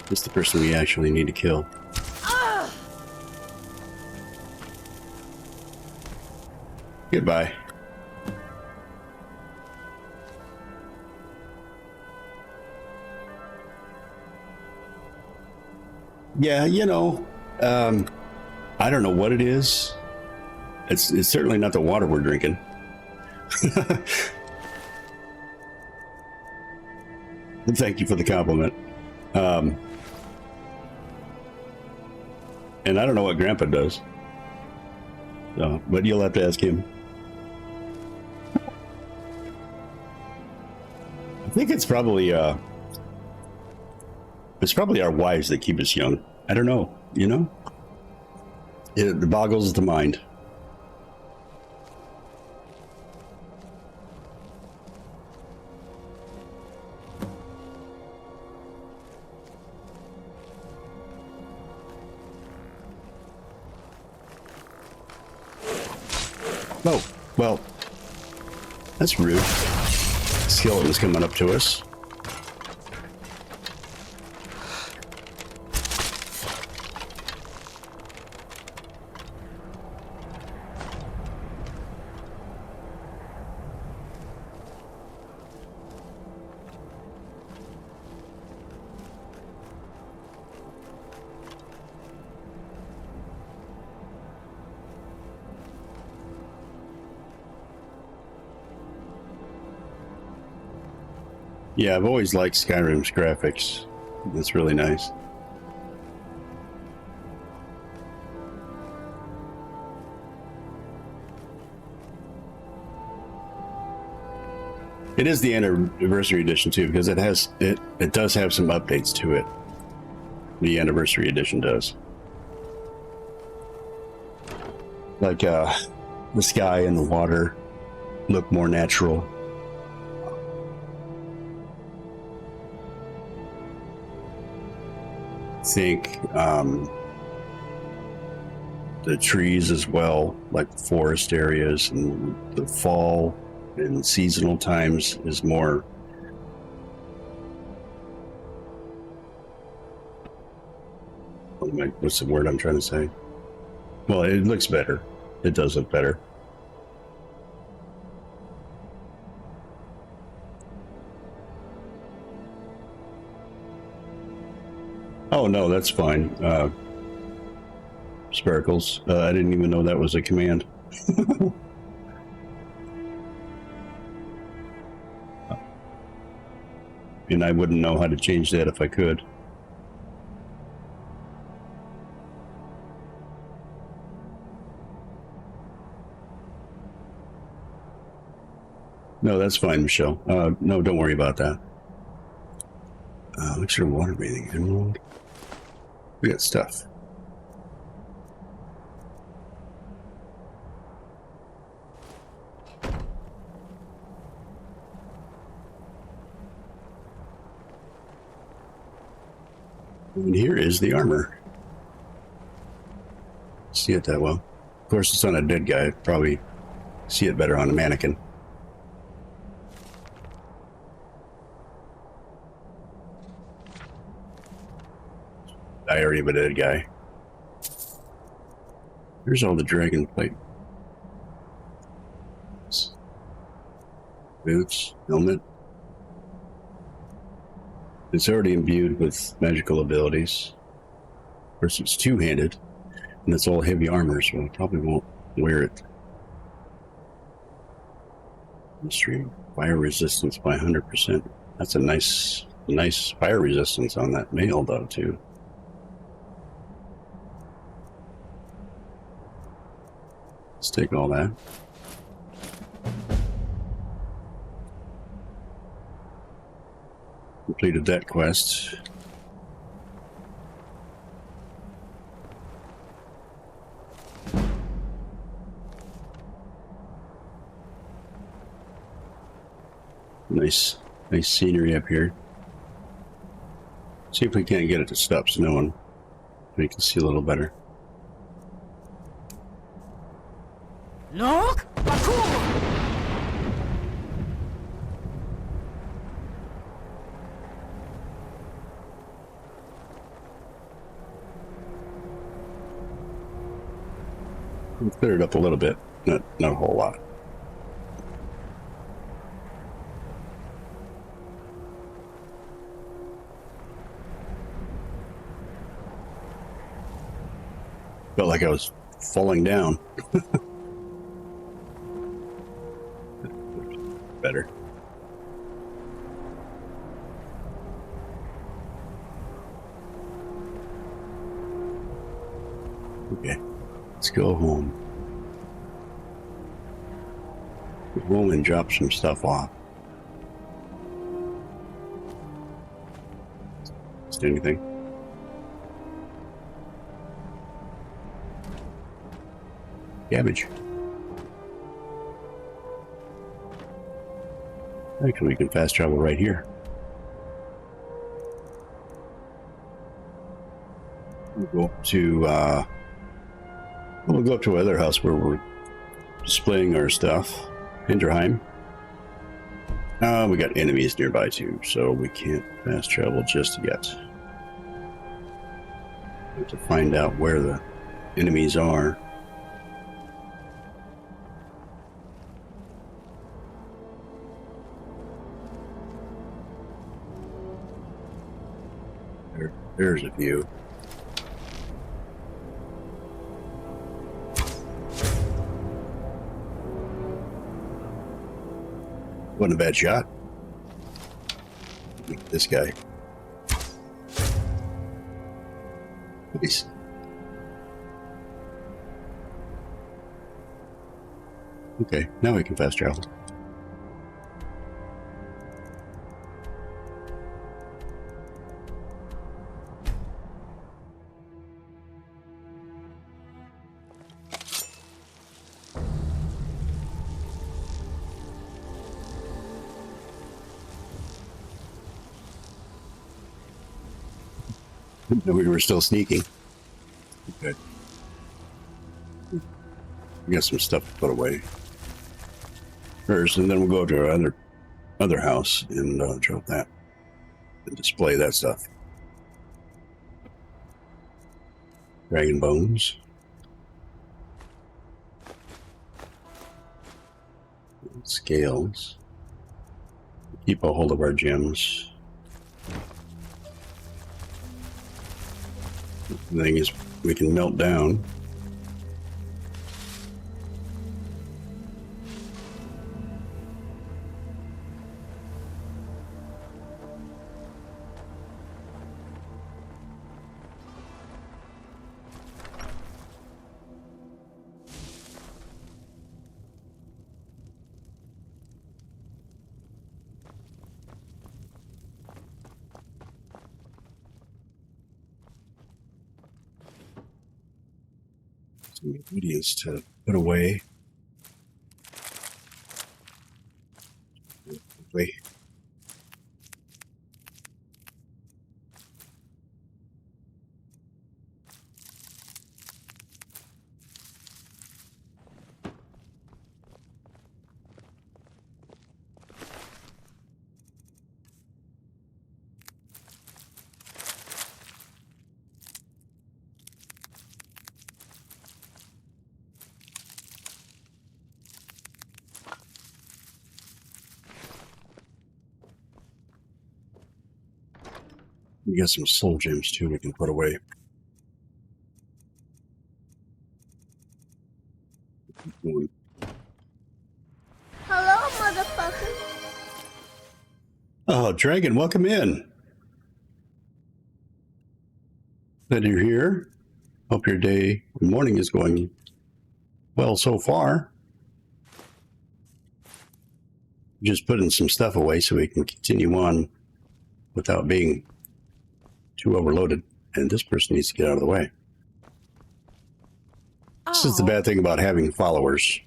This is the person we actually need to kill. Goodbye. Yeah, you know, I don't know what it is. It's certainly not the water we're drinking. Thank you for the compliment. And I don't know what Grandpa does. So, but you'll have to ask him. I think it's probably our wives that keep us young. I don't know, you know? It boggles the mind. Oh, well, that's rude. Skeleton's coming up to us. Yeah, I've always liked Skyrim's graphics. It's really nice. It is the anniversary edition too, because it does have some updates to it. The anniversary edition does. Like the sky and the water look more natural. Think the trees as well, like forest areas, and the fall and seasonal times is more what's the word I'm trying to say? Well, it looks better. It does look better. Oh no, that's fine. Sparkles. I didn't even know that was a command. And I wouldn't know how to change that if I could. No, that's fine, Michelle. No, don't worry about that. Elixir of water breathing, emerald. We got stuff. And here is the armor. See it that well. Of course, it's on a dead guy. Probably see it better on a mannequin. Diary of a dead guy. Here's all the dragon plate. Boots, helmet. It's already imbued with magical abilities. Of course, it's two-handed, and it's all heavy armor, so I probably won't wear it. Extreme fire resistance by 100%. That's a nice fire resistance on that mail, though, too. Let's take all that. Completed that quest. Nice scenery up here. See if we can't get it to stop snowing. We can see a little better. Look! We cleared it up a little bit, not a whole lot. Felt like I was falling down. Better. Okay, let's go home. Go home and drop some stuff off. Is there anything? Cabbage. Actually, we can fast travel right here. We'll go up to our other house where we're displaying our stuff. Hinterheim. We got enemies nearby too, so we can't fast travel just yet. We have to find out where the enemies are. There's a view. Wasn't a bad shot. This guy. Nice. Okay, now we can fast travel. We were still sneaking. Okay. We got some stuff to put away first, and then we'll go to our other house and drop that and display that stuff. Dragon bones. Scales. Keep a hold of our gems. The thing is, we can melt down. Some ingredients to put away. Wait. We got some soul gems too we can put away. Hello, motherfucker. Oh, Dragon, welcome in. Glad you're here. Hope your day and morning is going well so far. Just putting some stuff away so we can continue on without being too overloaded. And this person needs to get out of the way. This is the bad thing about having followers.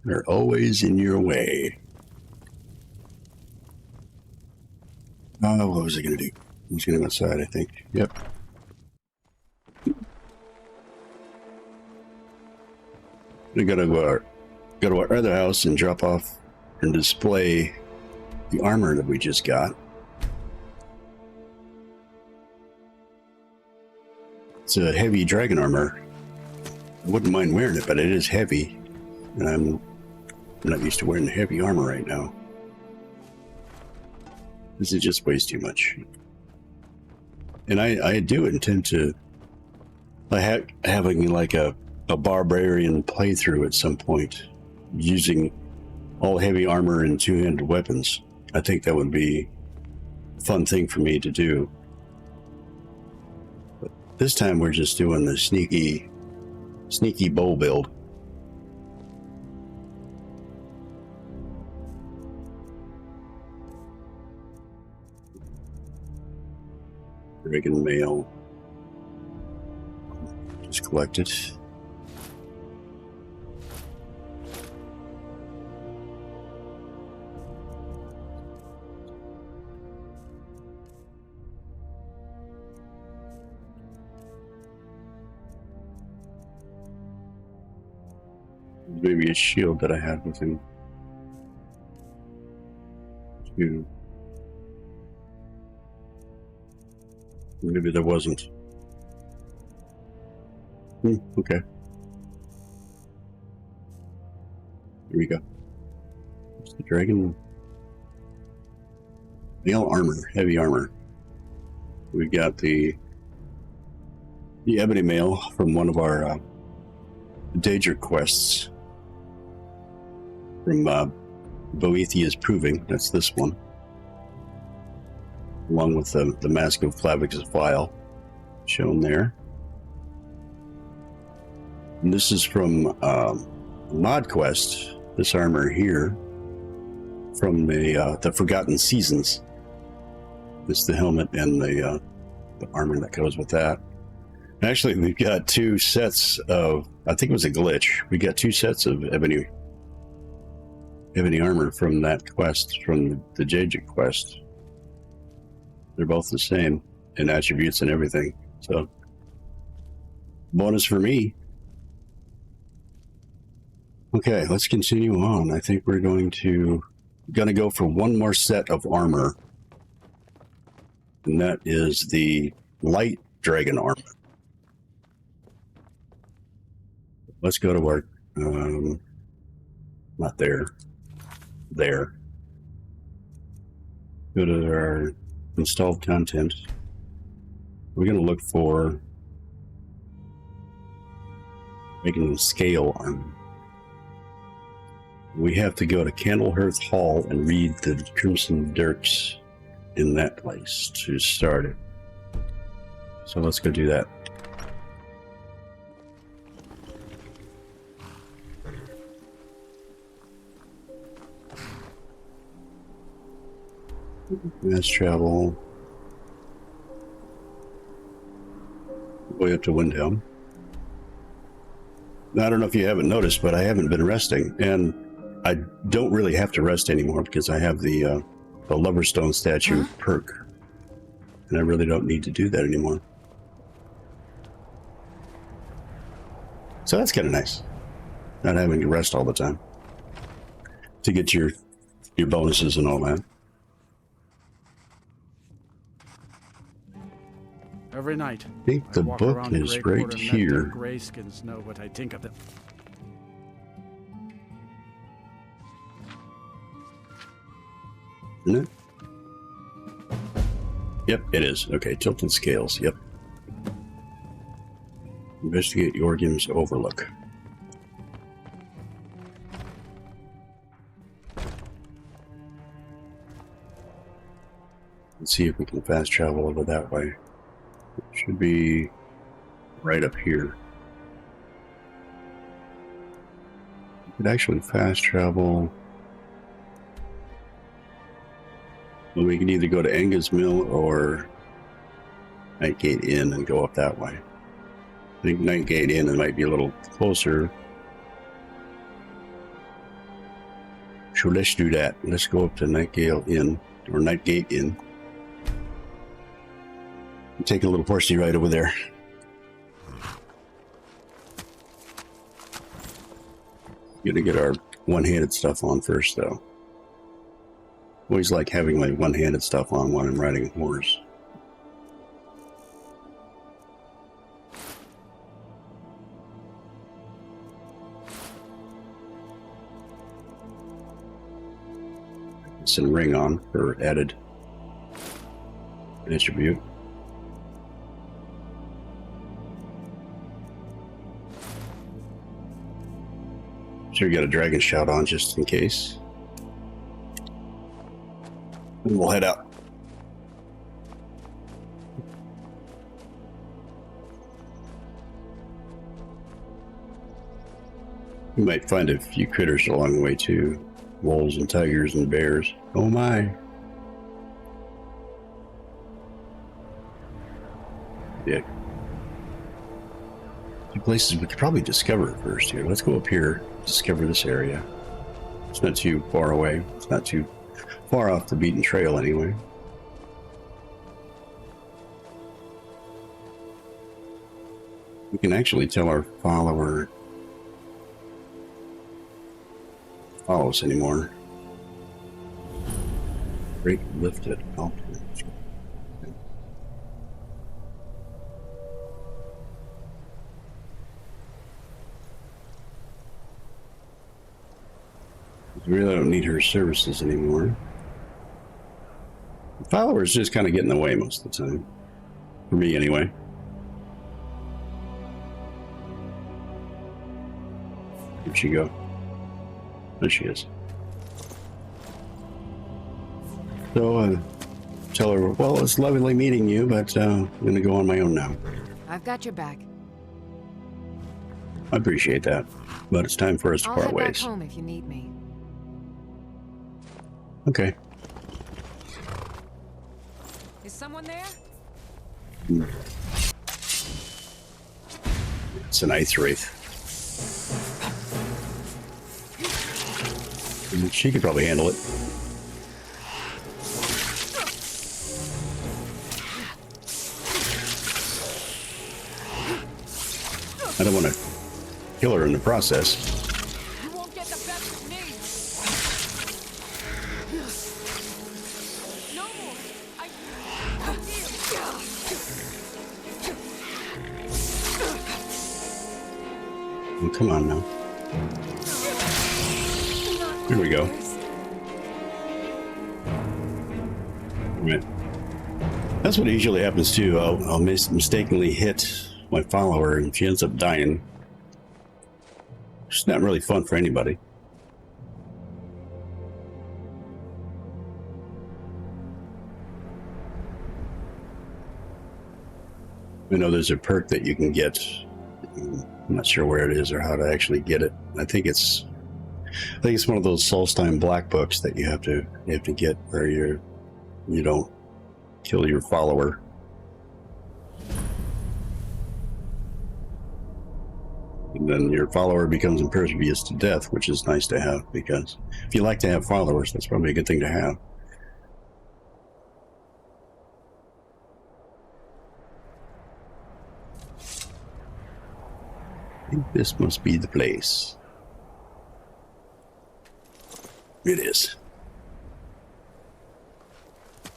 They're always in your way. Oh, what was I going to do? I was going to go outside, I think. Yep. We got to go to our other house and drop off and display the armor that we just got. It's a heavy dragon armor. I wouldn't mind wearing it, but it is heavy. And I'm not used to wearing heavy armor right now. This is just weighs too much. And I do intend to having like a barbarian playthrough at some point using all heavy armor and two-handed weapons. I think that would be a fun thing for me to do. But this time we're just doing the sneaky bow build. Dragon mail. Just collect it. Maybe a shield that I had with him. Maybe there wasn't. Okay. Here we go. It's the dragon mail armor, heavy armor. We got the ebony mail from one of our Daedric quests from Boethia's Proving. That's this one, along with the Mask of Flavix's Vial shown there. And this is from Mod Quest, this armor here from the Forgotten Seasons. This is the helmet and the armor that goes with that. Actually, we've got two sets of, I think it was a glitch. We got two sets of ebony armor from that quest, from the Daedric quest. They're both the same in attributes and everything. So, bonus for me. Okay, let's continue on. I think we're going to go for one more set of armor. And that is the light dragon armor. Let's go to our, not there, there. Go to our installed content. We're going to look for making a scale armor. We have to go to Candlehearth Hall and read the Crimson Dirks in that place to start it. So let's go do that. Let's travel way up to Windhelm. I don't know if you haven't noticed, but I haven't been resting, and I don't really have to rest anymore because I have the Loverstone statue perk, and I really don't need to do that anymore. So that's kind of nice, not having to rest all the time to get your bonuses and all that. Every night, I think the walk book around the is Grey right Quarter and let here. them Greyskins know what I think of them. Isn't it? Yep, it is. Okay, tilted scales. Yep. Investigate Yorgim's Overlook. Let's see if we can fast travel over that way. It should be right up here. We could actually fast travel. Well, we can either go to Enga's Mill or Nightgate Inn and go up that way. I think Nightgate Inn might be a little closer. So let's do that. Let's go up to Nightgate Inn, or Nightgate Inn. I'm taking a little horsey ride over there. Gonna get our one-handed stuff on first, though. Always like having my one-handed stuff on when I'm riding a horse. Send ring on for added attribute. Sure, you got a dragon shout on just in case. And we'll head out. You might find a few critters along the way too. Wolves and tigers and bears. Oh my. Yeah. Two places we could probably discover first here. Let's go up here, discover this area. It's not too far away. It's not too far off the beaten trail anyway. We can actually tell our follower follow us anymore. Break lifted. Oh. We really don't need her services anymore. The followers just kind of get in the way most of the time. For me, anyway. Where'd she go? There she is. So, tell her, well, it's lovely meeting you, but I'm going to go on my own now. I've got your back. I appreciate that, but it's time for us to I'll part head back ways. home if you need me. Okay. Is someone there? It's an ice wraith. She could probably handle it. I don't want to kill her in the process. You won't get the best of me. No more. Oh, come on now. Here we go. Right. That's what usually happens too. I'll mistakenly hit my follower and she ends up dying. It's not really fun for anybody. I know there's a perk that you can get. I'm not sure where it is or how to actually get it. I think it's one of those Solstein black books that you have to get where you don't kill your follower. And then your follower becomes impervious to death, which is nice to have, because if you like to have followers, that's probably a good thing to have. I think this must be the place. It is. I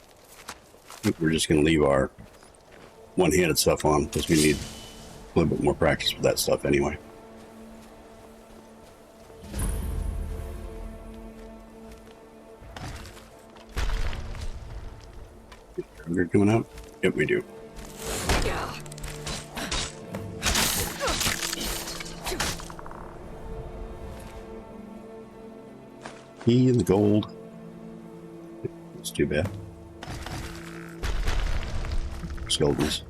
think we're just going to leave our one-handed stuff on because we need a little bit more practice with that stuff anyway. We're coming out? Yep, we do. Key and the gold. It's too bad. Skeletons.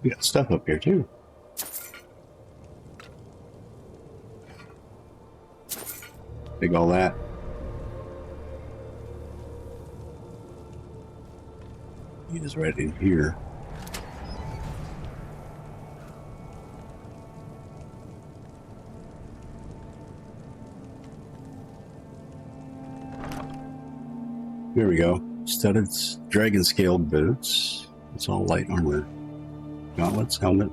We got stuff up here too. Take all that. He is right in here. Here we go. Studded dragon scale boots. It's all light armor. Gauntlets, helmet.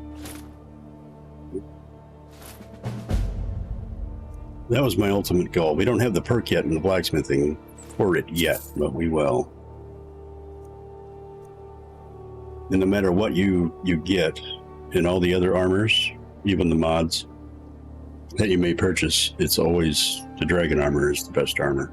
That was my ultimate goal. We don't have the perk yet in the blacksmithing for it yet, but we will. And no matter what you get in all the other armors, even the mods that you may purchase, it's always the dragon armor is the best armor.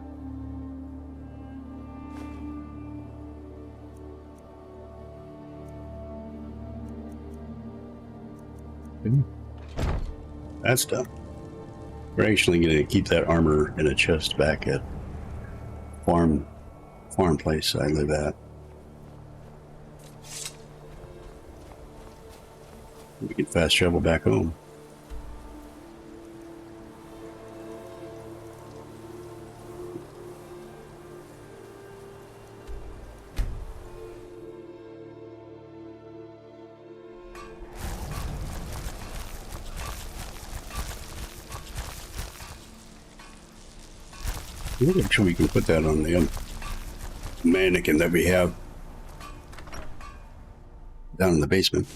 That's done. We're actually going to keep that armor in a chest back at farm place I live at. We can fast travel back home. I'm sure we can put that on the mannequin that we have down in the basement.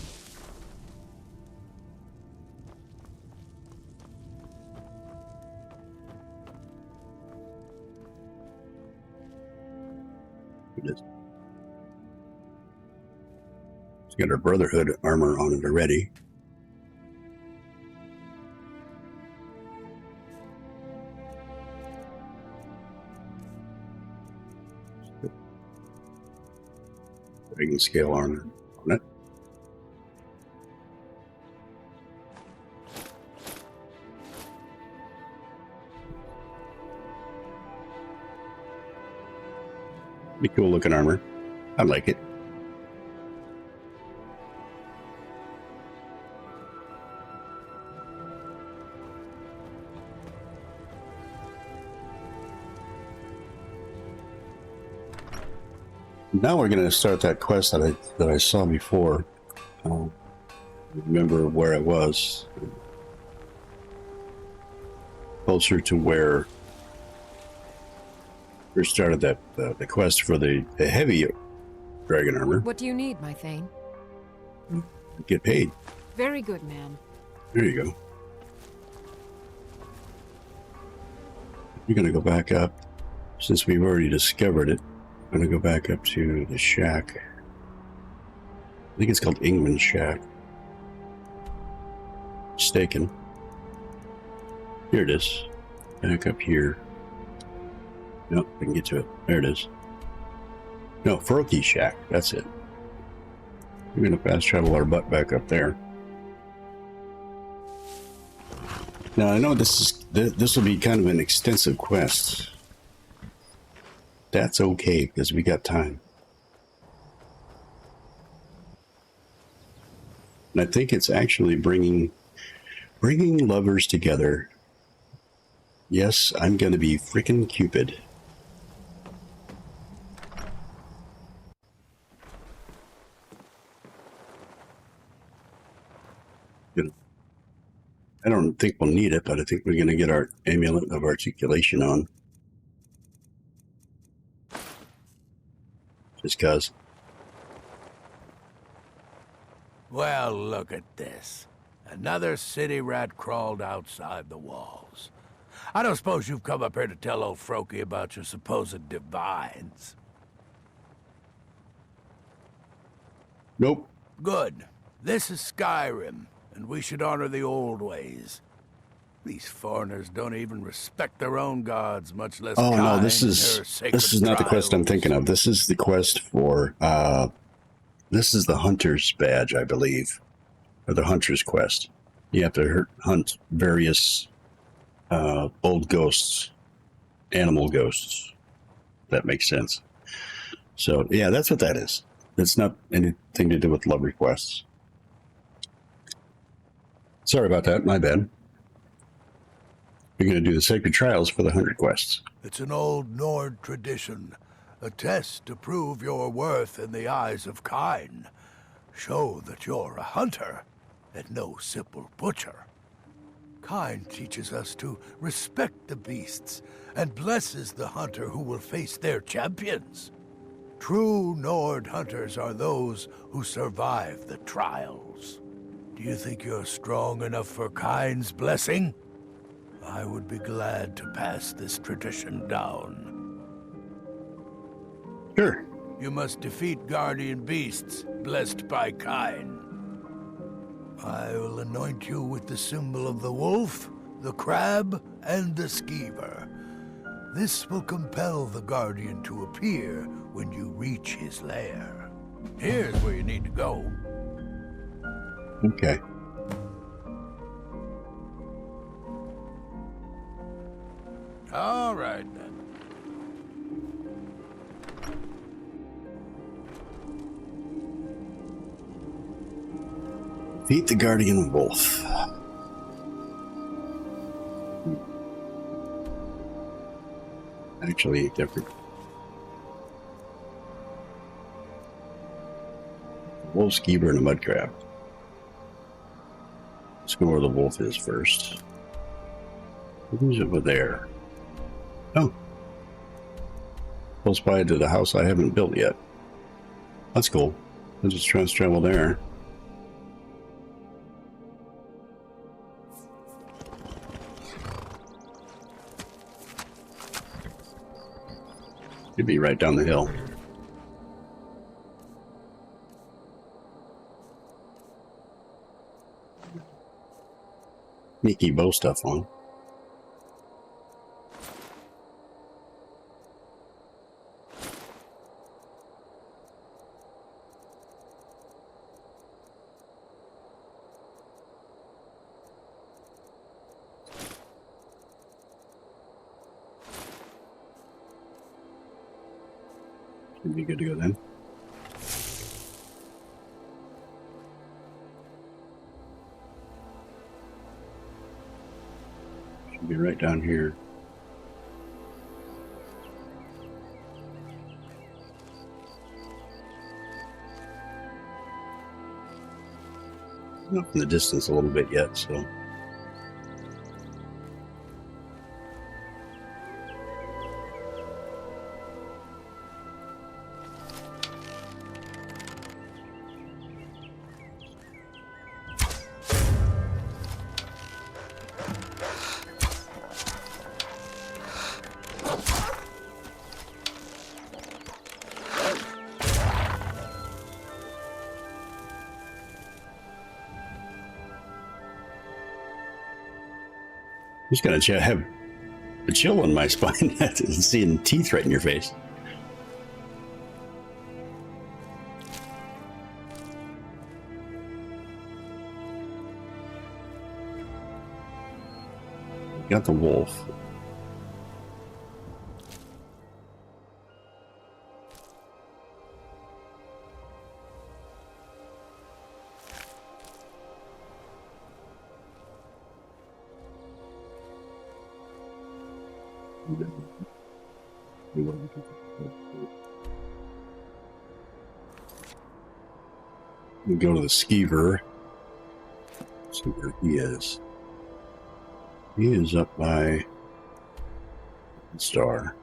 It is. It's got our Brotherhood armor on it already. Dragon scale armor on it. Be cool looking armor. I like it. Now we're going to start that quest that I saw before. Remember where I was. Closer to where we started that the quest for the heavy dragon armor. What do you need, my Thane? Get paid. Very good, ma'am. There you go. We're going to go back up. Since we've already discovered it, I'm going to go back up to the shack. I think it's called Ingman's Shack. Mistaken. Here it is. Back up here. Nope, I can get to it. There it is. No, Froki's Shack. That's it. We're going to fast travel our butt back up there. Now, I know this will be kind of an extensive quest. That's okay, because we got time. And I think it's actually bringing lovers together Yes, I'm going to be freaking Cupid. Good. I don't think we'll need it, but I think we're going to get our amulet of articulation on. Just cause. Well, look at this. Another city rat crawled outside the walls. I don't suppose you've come up here to tell old Froky about your supposed divines. Nope. Good. This is Skyrim, and we should honor the old ways. These foreigners don't even respect their own gods, much less Oh Kyne no, and this her is sacred not the quest I'm trials. thinking of. This is the quest for this is the hunter's badge, I believe, or the hunter's quest. You have to hunt various old ghosts, animal ghosts. That makes sense. So yeah, that's what that is. It's not anything to do with love requests. Sorry about that. My bad. We're going to do the sacred trials for the 100 quests. It's an old Nord tradition, a test to prove your worth in the eyes of Kyne. Show that you're a hunter and no simple butcher. Kyne teaches us to respect the beasts and blesses the hunter who will face their champions. True Nord hunters are those who survive the trials. Do you think you're strong enough for Kyne's blessing? I would be glad to pass this tradition down. Sure. You must defeat guardian beasts blessed by Kyne. I will anoint you with the symbol of the wolf, the crab, and the skeever. This will compel the guardian to appear when you reach his lair. Here's where you need to go. Okay. All right, then. Defeat the guardian wolf. Actually, different. Wolf, skeever, and a mud crab. Let's go where the wolf is first. Who's over there? Oh. Close by to the house I haven't built yet. That's cool. I'll just try to travel there. Should be right down the hill. Sneaky bow stuff on. Should be good to go then. Should be right down here. Up in the distance a little bit yet, so. I'm just gonna have a chill in my spine seeing teeth right in your face. Got the wolf. We go to the skeever. See where he is. He is up by the star.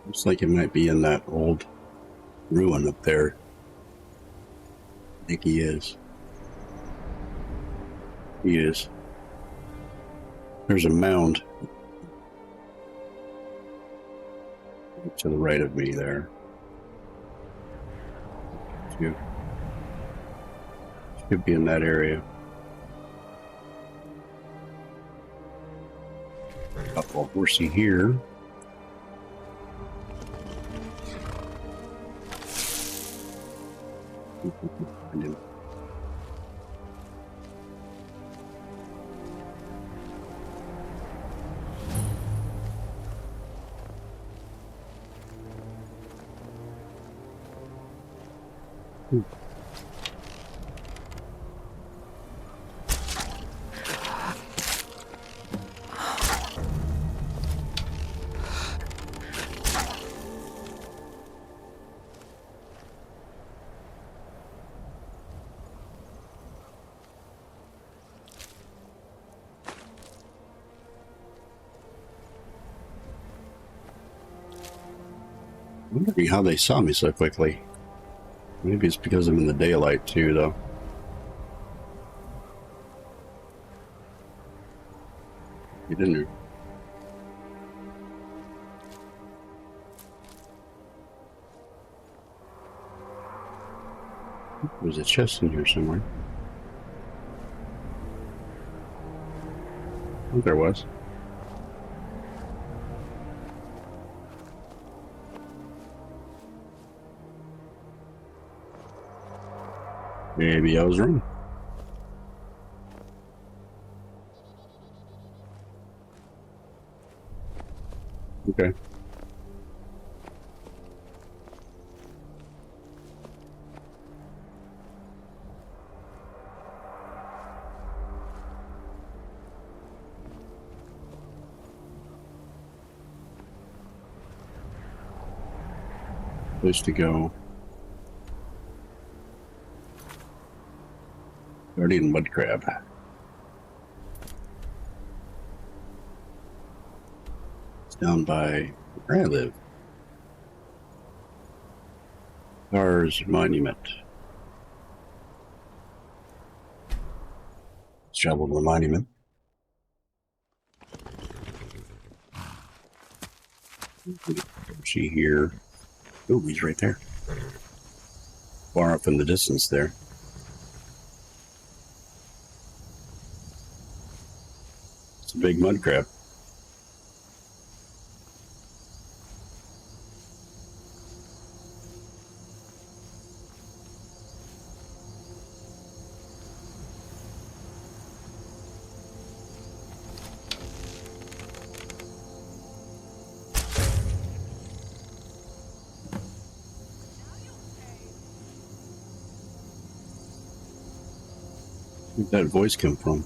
Looks like it might be in that old ruin up there. I think he is. He is. There's a mound to the right of me there. Should be in that area. Up a horsey here. Find him. I'm wondering how they saw me so quickly. Maybe it's because I'm in the daylight too, though. You didn't. There's a chest in here somewhere. I think there was. Maybe I was wrong. Okay. Place to go. Guardian mud crab. It's down by where I live. Stars Monument. Let's travel to the monument. She here. Oh, he's right there. Far up in the distance there. It's a big mud crab. Where'd that voice come from?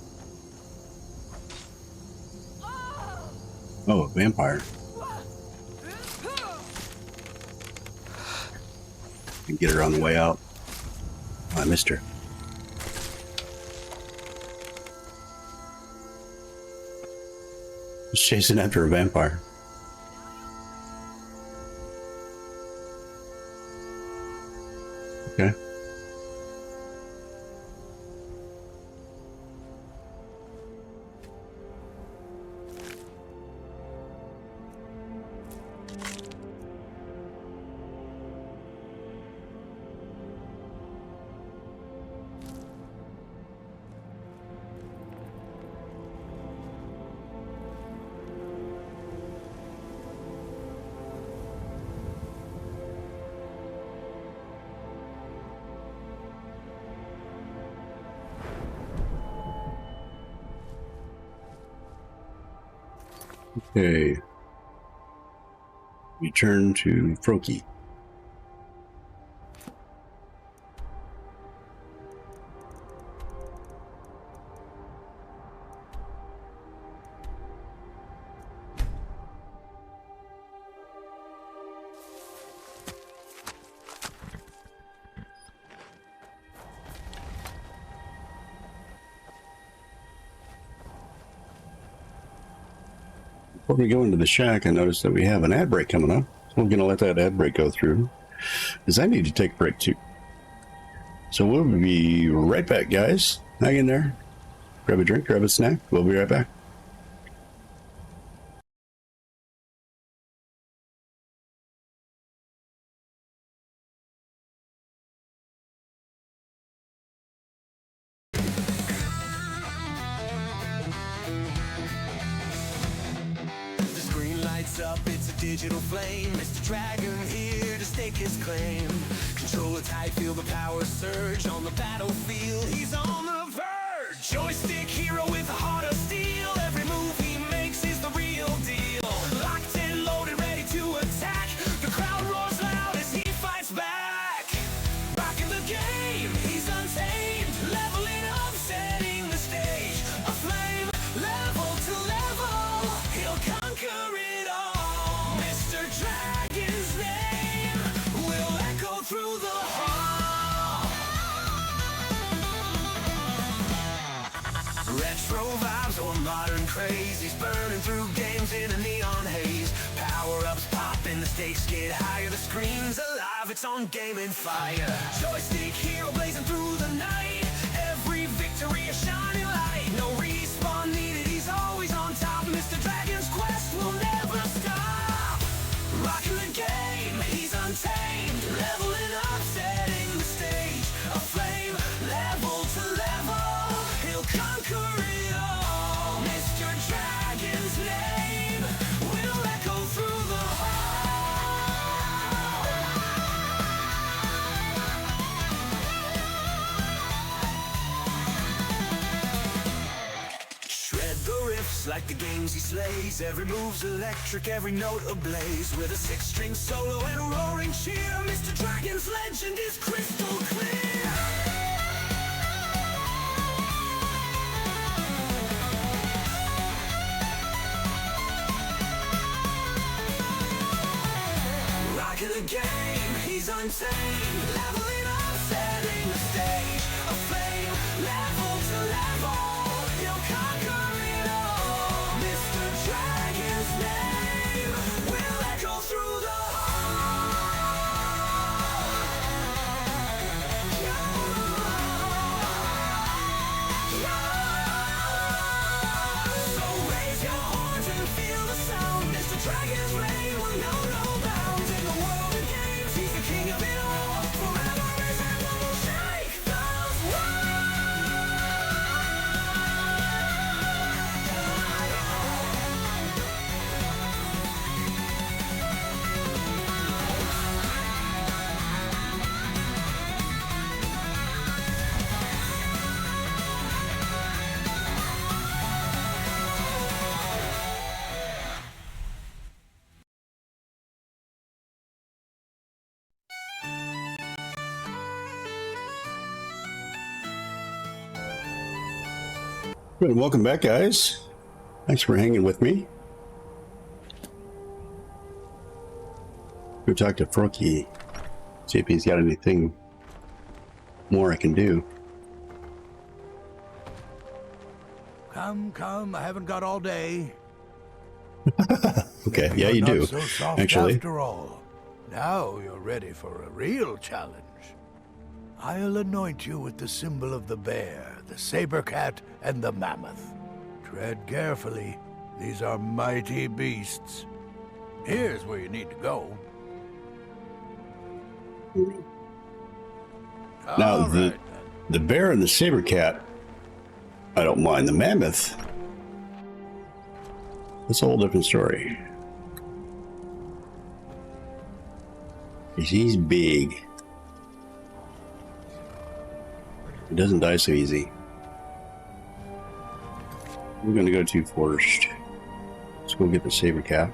Oh, a vampire. And get her on the way out. Oh, I missed her. Just chasing after a vampire. Okay. Okay. return to Froki. Before we go into the shack, I noticed that we have an ad break coming up. So we're going to let that ad break go through, because I need to take a break too. So we'll be right back, guys. Hang in there. Grab a drink, grab a snack. We'll be right back. The screen lights up, it's a digital flame. Mr. Dragon here to stake his claim. Control a tight, feel the power surge on the battlefield. He's on the verge. Joystick hero with a heart of steel. Every move he makes is the real deal. Locked and loaded, ready to attack. The crowd roars loud as he fights back. Rocking the game, he's untamed. Leveling up, setting the stage. A flame, level to level. He'll conquer it all. Mr. Dragon's name will echo through the hall. Retro vibes or modern craze. He's burning through games in a neon haze. Power-ups popping, the stakes get higher. The screen's alive, it's on game and fire. Joystick hero blazing through the night. Every victory a shining light. No respawn needed, he's always on top. Mr. Dragon's quest will never stop. Rocking the game, he's untamed. Leveling up, setting the stage. A flame, level to level. He'll conquer it all. Mr. Dragon's name will echo through the Shred the riffs like the games he slays. Every move's electric, every note ablaze. With a 6-string solo and a roaring cheer, Mr. Dragon's legend is crystal clear. Rocking the game, he's untamed. Leveling up, setting the stage. A flame, level to level. He'll conquer it all. Mr. Dragon's name will echo through the So raise your horns and feel the sound. Mr. Dragon's reign will know no bounds. In the world of games, he's the king of it all. Forever his emblem will shake the Good, welcome back, guys. Thanks for hanging with me. Go talk to Froki. See if he's got anything more I can do. Come, I haven't got all day. Okay, Maybe yeah, you're you not do. so soft Actually, after all. Now you're ready for a real challenge. I'll anoint you with the symbol of the bear, the saber cat, and the mammoth. Tread carefully. These are mighty beasts. Here's where you need to go. now All right, the bear and the saber cat, I don't mind. The mammoth, that's a whole different story. He's big. He doesn't die so easy. We're gonna go to first. Let's go get the saber cat.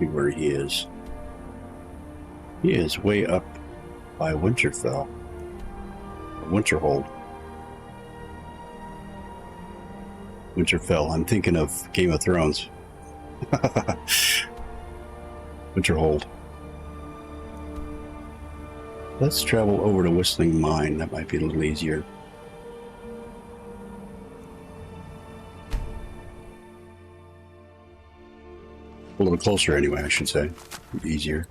See where he is. He is way up by Winterfell. Winterhold. Winterfell. I'm thinking of Game of Thrones. Winterhold. Let's travel over to Whistling Mine. That might be a little easier. A little closer anyway, I should say. Easier.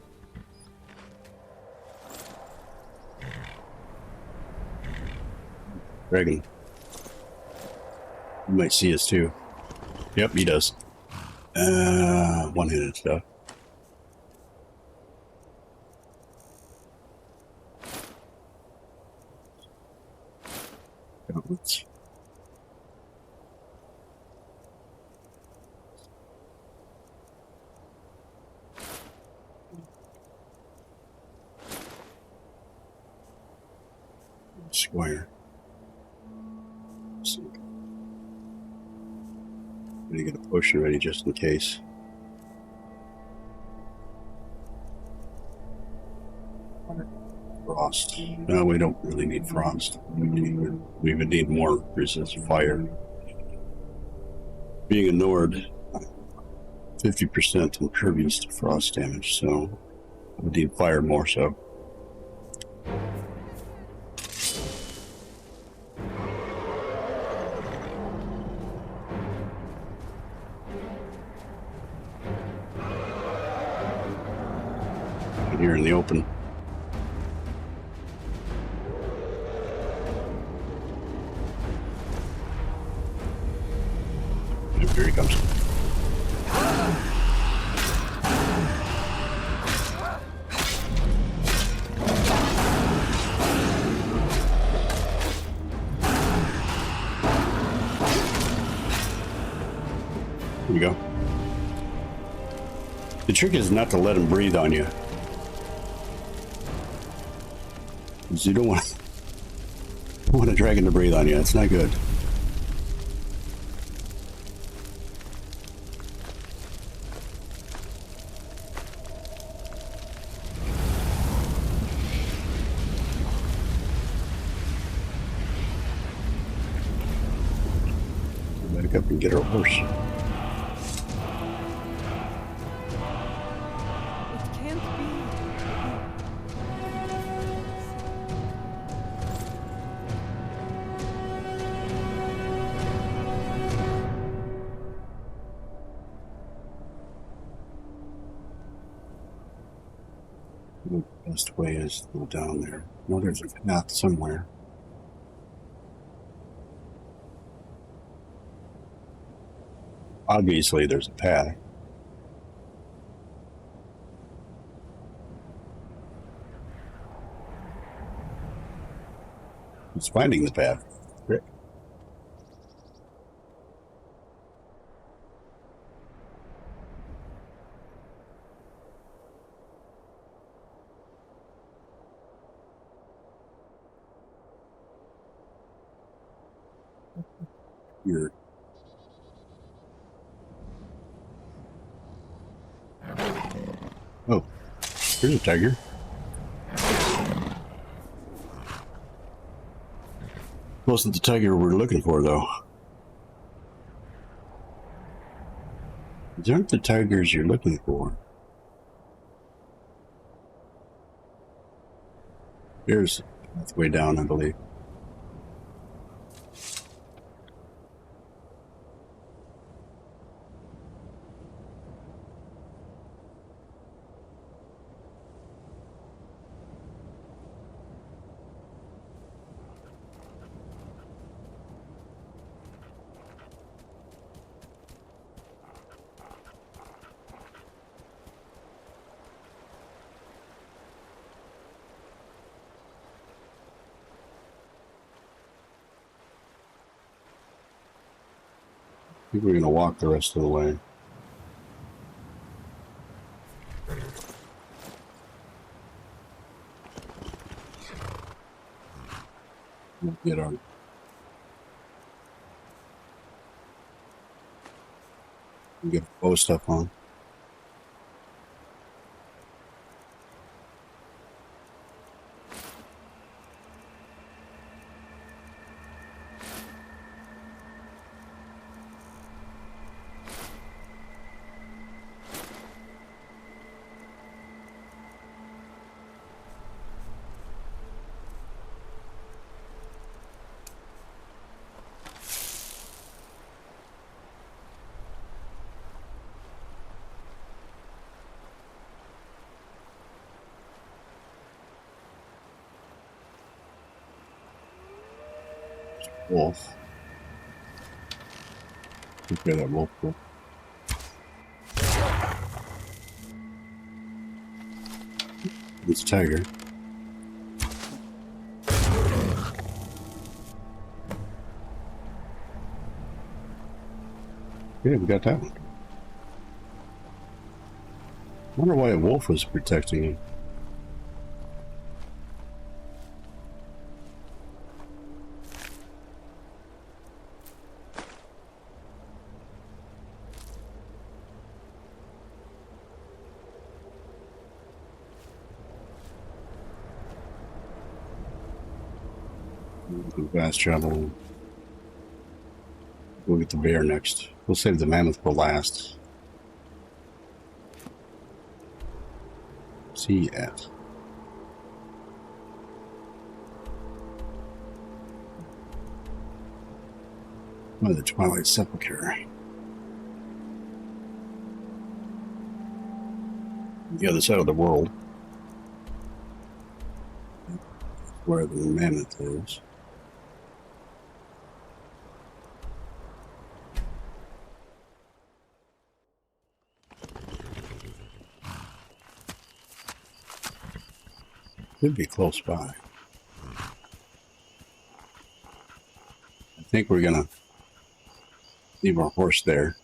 Dragon. You might see us too. Yep, he does. One-handed stuff. Gauntlets. Square. I'm gonna get a potion ready just in case. Frost. No, we don't really need frost. We would need more resist fire. Being a Nord, 50% impervious to frost damage, so I would need fire more so. Here in the open. Yep, here he comes. Here you go. The trick is not to let him breathe on you. You don't want a dragon to breathe on you. It's not good. Back up and get our horse. The best way is to go down there. No, there's a path somewhere. Obviously, there's a path. It's finding the path. Great. Here. Oh, here's a tiger. Wasn't the tiger we're looking for, though. These aren't the tigers you're looking for. Here's the pathway down, I believe. I think we're going to walk the rest of the way. We'll get our get bow stuff on. wolf. Compare that wolf. It's a tiger. Yeah, we got that one. I wonder why a wolf was protecting him. Fast travel. We'll get the bear next. We'll save the mammoth for last. CF. Oh, the Twilight Sepulchre. The other side of the world. Where the mammoth is. Could be close by. I think we're gonna leave our horse there.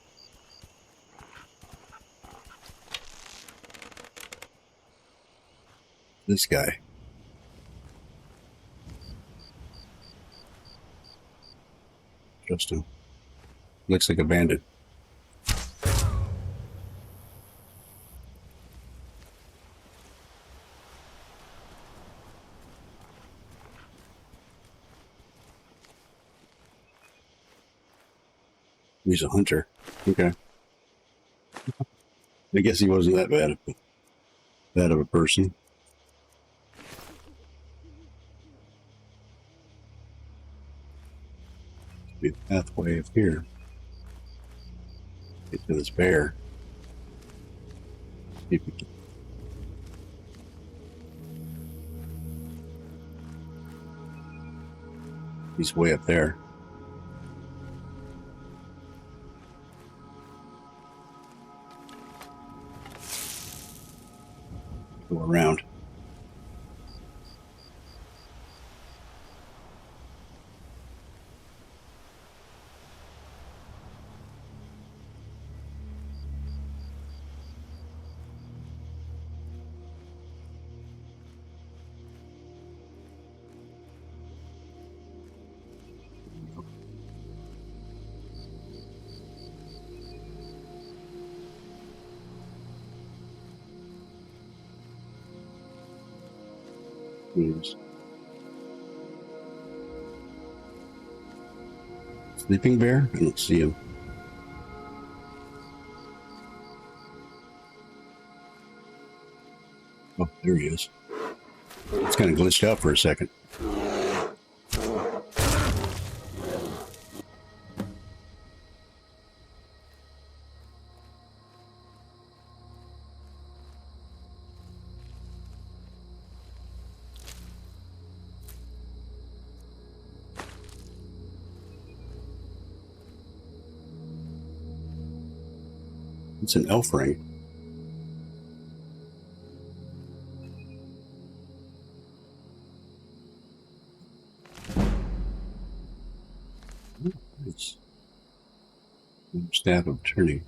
This guy. Justin. Looks like a bandit. He's a hunter. Okay. I guess he wasn't that bad of a person. Be a pathway up here. Get to this bear. See if we can. He's way up there. Go around. Sleeping bear? I don't see him. Oh, there he is. It's kind of glitched out for a second. It's an elf ring. Nice. Staff of Turning.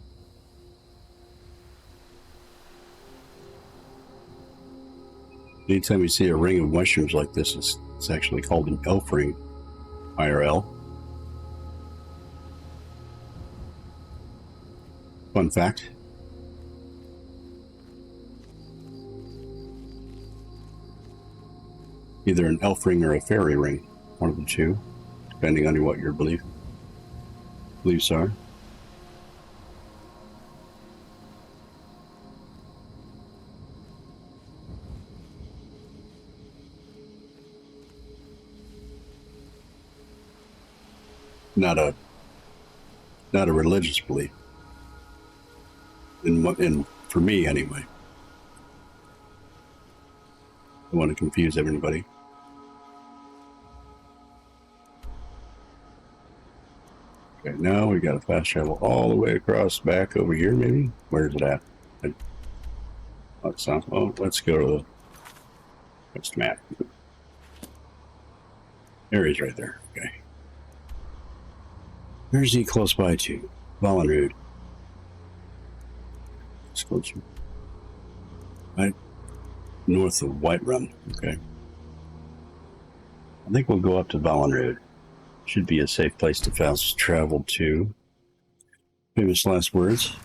Anytime you see a ring of mushrooms like this, it's actually called an elf ring. IRL. Fun fact. Either an elf ring or a fairy ring. One of the two, depending on what your beliefs are. Not a religious belief. In for me anyway. I don't want to confuse everybody. Okay, now we got to fast travel all the way across back over here, maybe? Where's it at? Oh, let's go to the next map. There he is right there. Okay. Where's he close by to? Vollenrood. It's closer. Right north of Whiterun. Okay. I think we'll go up to Vollenrood. Should be a safe place to fast travel to. Famous last words.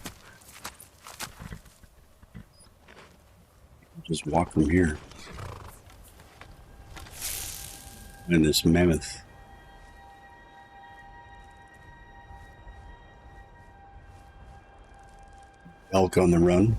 Just walk from here. And this mammoth. Elk on the run.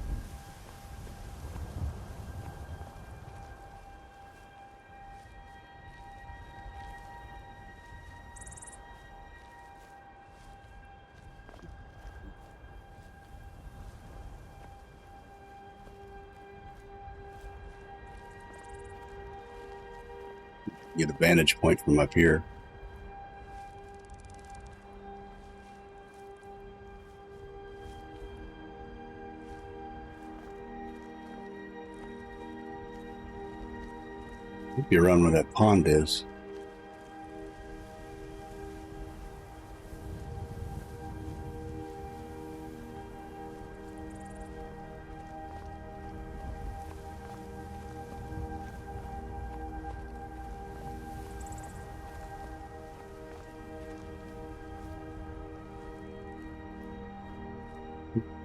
Get a vantage point from up here. Could be around where that pond is.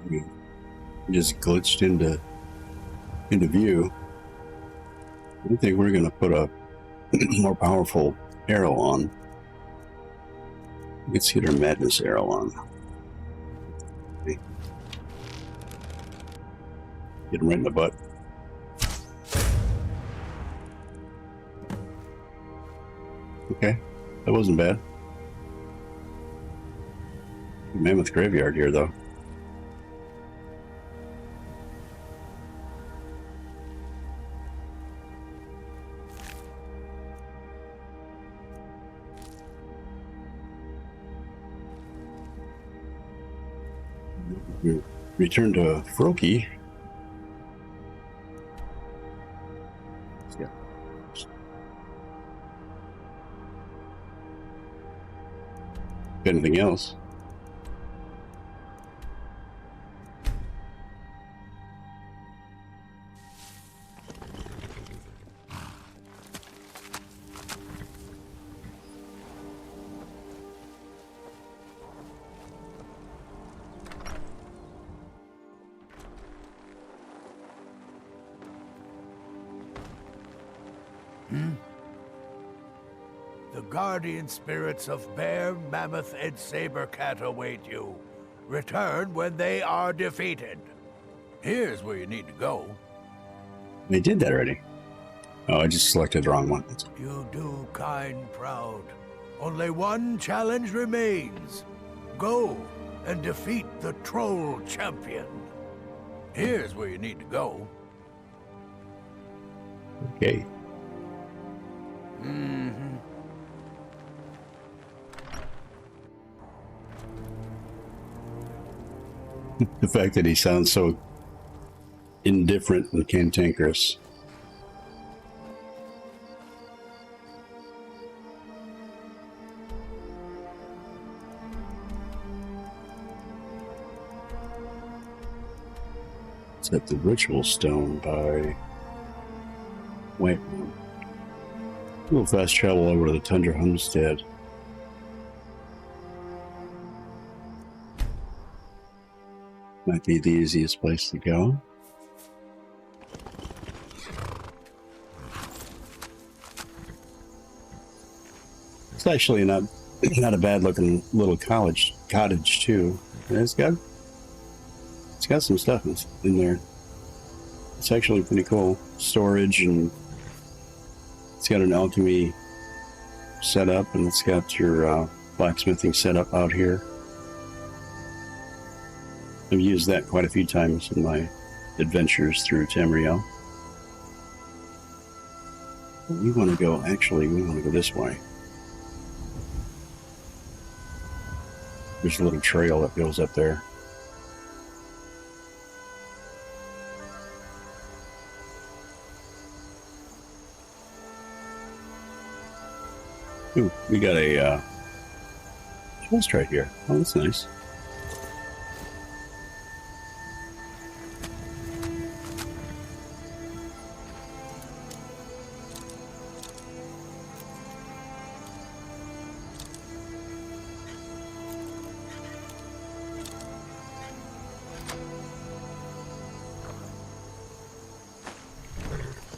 We just glitched into view. I think we're going to put a more powerful arrow on. Let's get our madness arrow on. Okay. Get him right in the butt. Okay, that wasn't bad. Mammoth graveyard here, though. We return to Froki. Yeah. Anything else? The guardian spirits of Bear, Mammoth, and Sabercat await you. Return when they are defeated. Here's where you need to go. They did that already. Oh, I just selected the wrong one. You do Kyne proud. Only one challenge remains. Go and defeat the Troll Champion. Here's where you need to go. Okay. The fact that he sounds so indifferent and cantankerous. It's at the Ritual Stone by Whiterun. We'll fast travel over to the Tundra Homestead. Might be the easiest place to go. It's actually not a bad looking little cottage too. And it's got some stuff in there. It's actually pretty cool. Storage, and it's got an alchemy setup, and it's got your blacksmithing setup out here. I've used that quite a few times in my adventures through Tamriel. We want to go, actually, we want to go this way. There's a little trail that goes up there. Ooh, we got a chest right here. Oh, that's nice.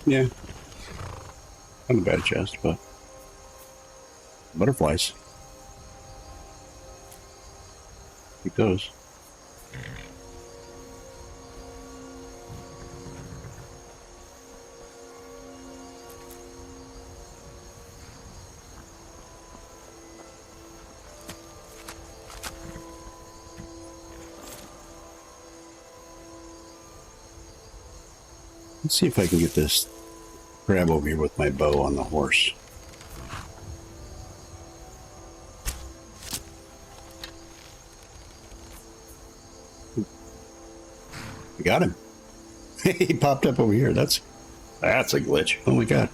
Yeah. Not a bad chest, but butterflies. Take those. Let's see if I can get this crab over here with my bow on the horse. We got him. He popped up over here. That's a glitch. Oh my god.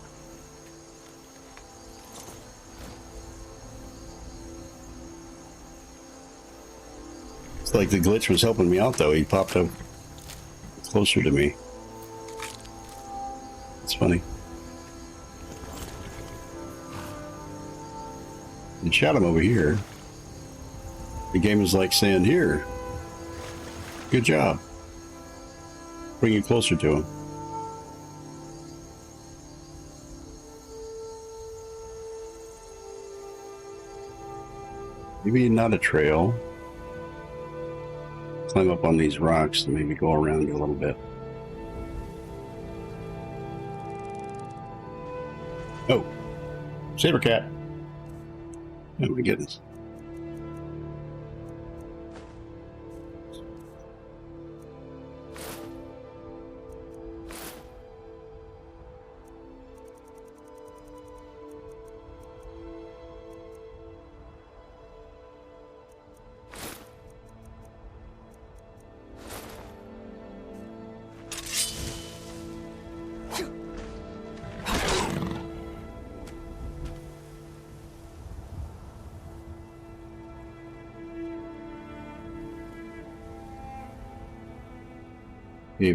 It's like the glitch was helping me out though. He popped up closer to me. It's funny. And shot him over here. The game is like saying, here, good job. Bring you closer to him. Maybe not a trail. Climb up on these rocks and maybe go around a little bit. Oh, saber cat. Oh my goodness.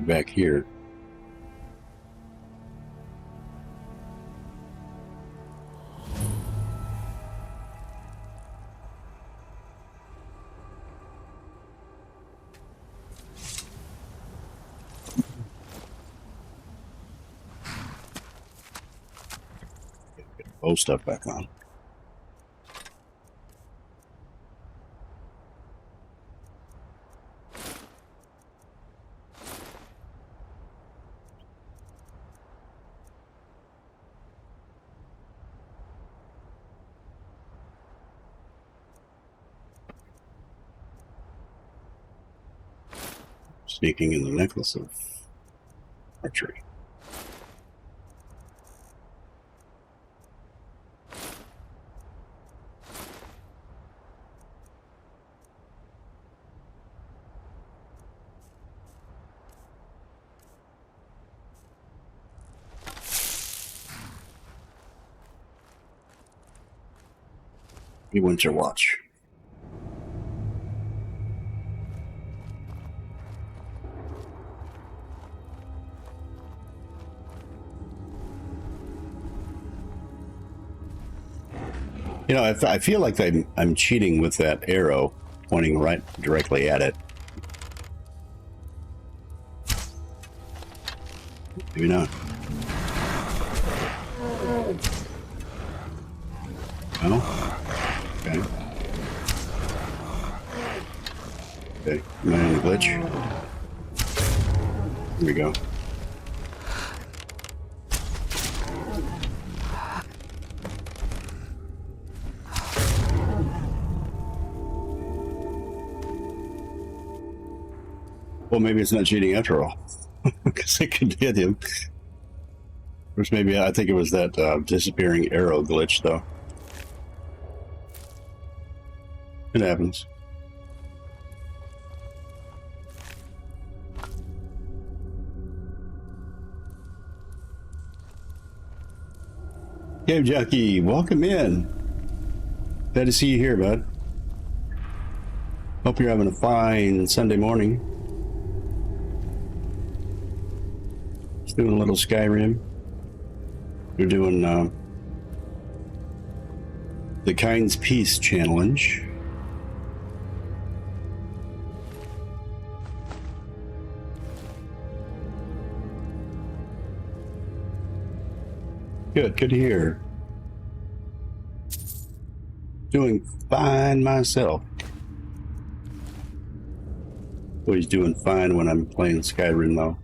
Back here. Get the bow stuff back on. Sneaking in the necklace of archery. The Winter Watch. You know, I feel like I'm cheating with that arrow pointing right directly at it. Maybe not. Oh? Okay. Okay, am I in a glitch? Here we go. Well, maybe it's not cheating after all, because it could hit him. Which maybe, I think it was that disappearing arrow glitch, though. It happens. Cave Jockey, welcome in. Glad to see you here, bud. Hope you're having a fine Sunday morning. Just doing a little Skyrim. We're doing the Kind's Peace challenge. Good to hear. Doing fine myself. Always doing fine when I'm playing Skyrim though.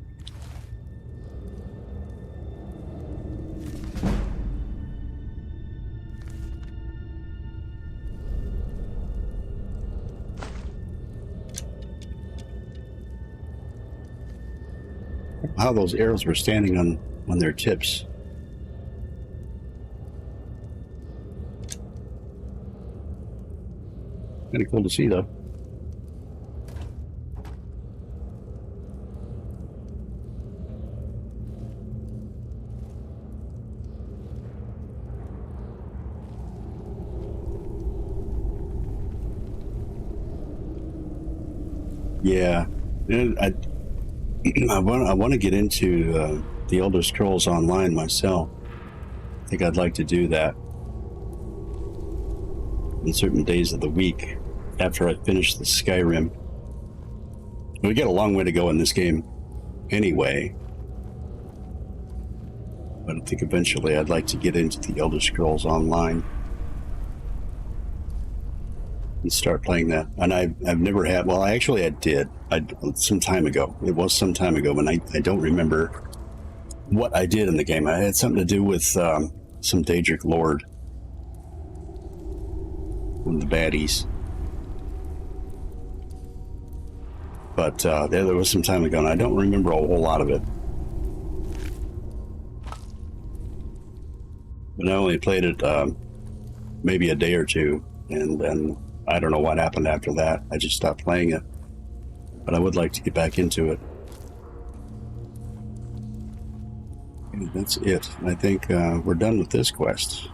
How those arrows were standing on their tips. Kind of cool to see though. Yeah, I want to get into the Elder Scrolls Online myself. I think I'd like to do that on certain days of the week after I finish the Skyrim. We got a long way to go in this game anyway, but I think eventually I'd like to get into the Elder Scrolls Online and start playing that. And I've never had, well, I did some time ago. It was some time ago, and I don't remember what I did in the game. I had something to do with some Daedric Lord, one of the baddies. But there was some time ago, and I don't remember a whole lot of it. But I only played it maybe a day or two, and then I don't know what happened after that. I just stopped playing it. But I would like to get back into it. And that's it. I think we're done with this quest.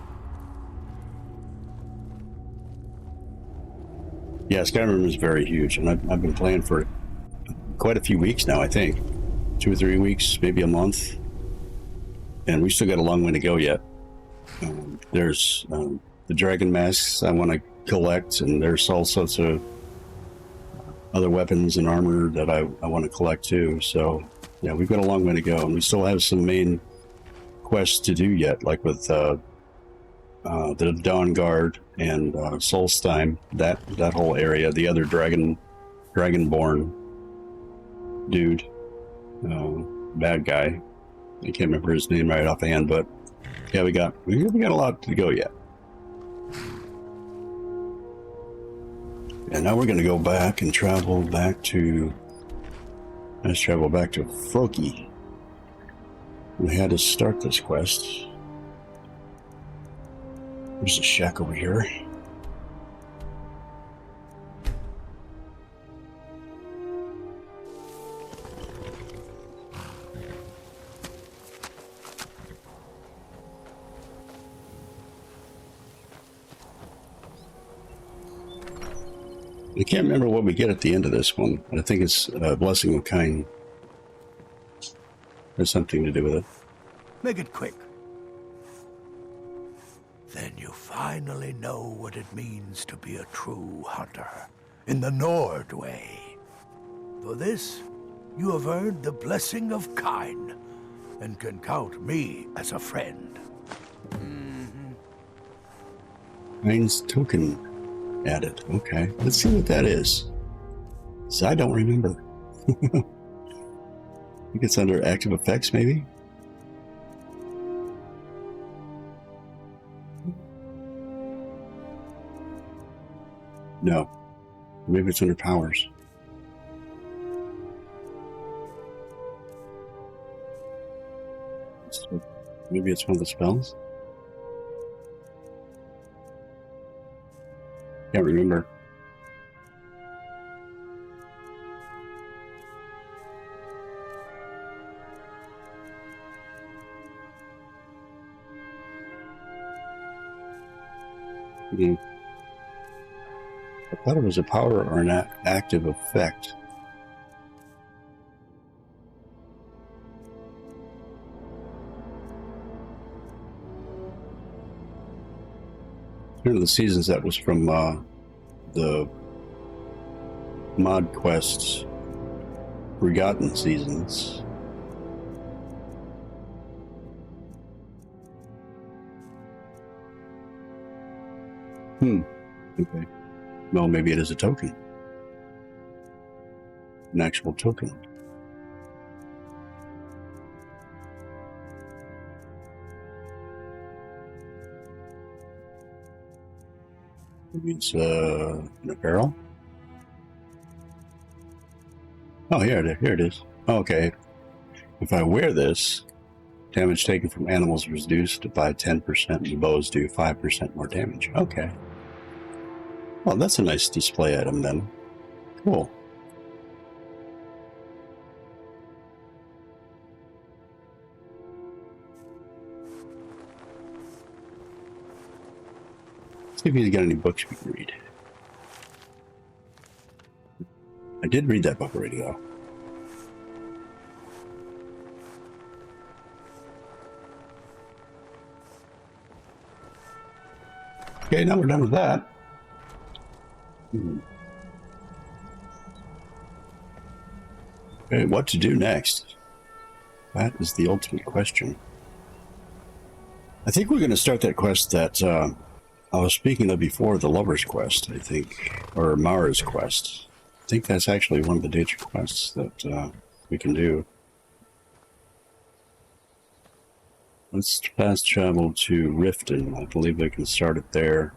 Yeah, Skyrim is very huge, and I've been playing for quite a few weeks now, I think. 2 or 3 weeks, maybe a month. And we still got a long way to go yet. There's the dragon masks I want to collect, and there's all sorts of other weapons and armor that I want to collect too. So yeah, we've got a long way to go, and we still have some main quests to do yet, like with the Dawn Guard and Solstheim, that whole area, the other dragonborn dude, bad guy. I can't remember his name right offhand, but yeah, we got a lot to go yet. And now we're going to go back and travel back to. Let's travel back to Froki. We had to start this quest. There's a shack over here. I can't remember what we get at the end of this one. I think it's Blessing of Kind. There's something to do with it. Make it quick. Then you finally know what it means to be a true hunter, in the Nord way. For this, you have earned the Blessing of Kind, and can count me as a friend. Kind's token added. Okay, let's see what that is. So I don't remember. I think it's under active effects, maybe? No. Maybe it's under powers. Maybe it's one of the spells? Can't remember. I thought it was a power or an active effect. One of the seasons that was from the mod quests Forgotten Seasons. Okay. Well, maybe it is a token. An actual token. Maybe it's an apparel. Oh, here it is. Okay. If I wear this, damage taken from animals is reduced by 10%, and bows do 5% more damage. Okay. Well, that's a nice display item then. Cool. See if he's got any books we can read. I did read that book already, though. Okay, now we're done with that. Okay, what to do next? That is the ultimate question. I think we're going to start that quest that I was speaking of before, the Lover's Quest, I think, or Mara's Quest. I think that's actually one of the danger quests that we can do. Let's fast travel to Riften. I believe we can start it there.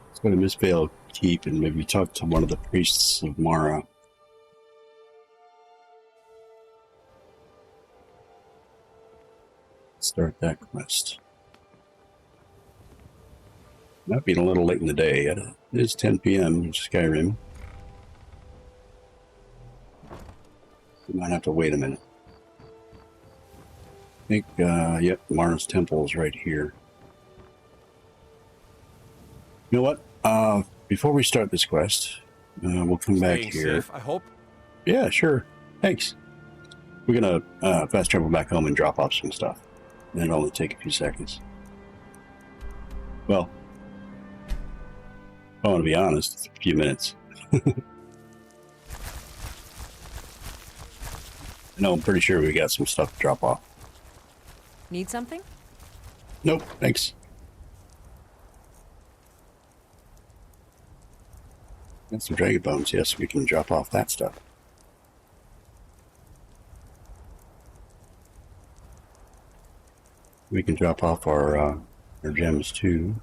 Let's go to Mistvale Keep and maybe talk to one of the priests of Mara. Start that quest. Might be a little late in the day. It is 10 p.m. in Skyrim. We might have to wait a minute. I think, yep, Mara's Temple is right here. You know what? Before we start this quest, we'll come back here. Safe, I hope. Yeah, sure. Thanks. We're gonna fast travel back home and drop off some stuff. And it'll only take a few seconds. Well, I want to be honest, it's a few minutes. No, I'm pretty sure we got some stuff to drop off. Need something? Nope, thanks. Got some dragon bones, yes, we can drop off that stuff. We can drop off our gems too.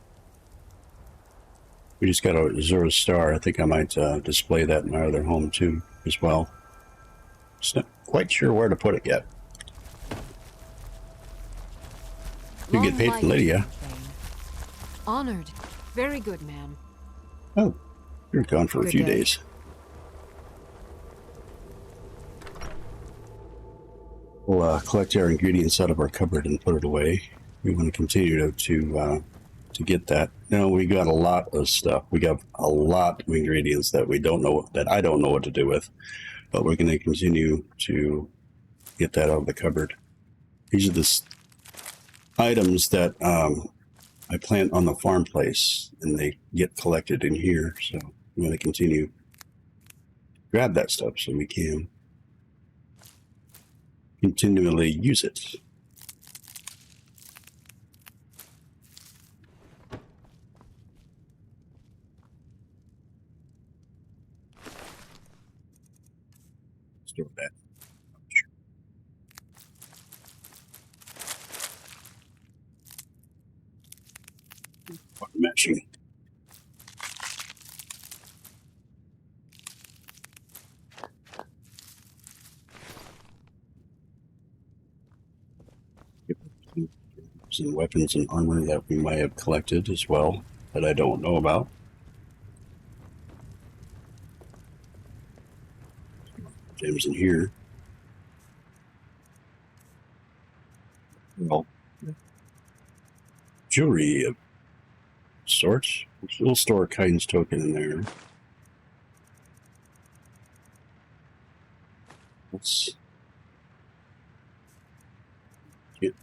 We just got a Azura Star. I think I might display that in my other home too, as well. Just not quite sure where to put it yet. You get paid from Lydia. Honored. Very good, ma'am. Oh, you're gone for a few days. We'll collect our ingredients out of our cupboard and put it away. We want to continue to get that. Now we got a lot of stuff. We got a lot of ingredients that we don't know, that I don't know what to do with, but we're going to continue to get that out of the cupboard. These are the items that I plant on the farm place, and they get collected in here. So I'm going to continue to grab that stuff so we can continually use it. Store that. Matching. And weapons and armor that we might have collected as well that I don't know about. Gems in here. Jewelry of sorts. We'll store a kindness token in there. Let's get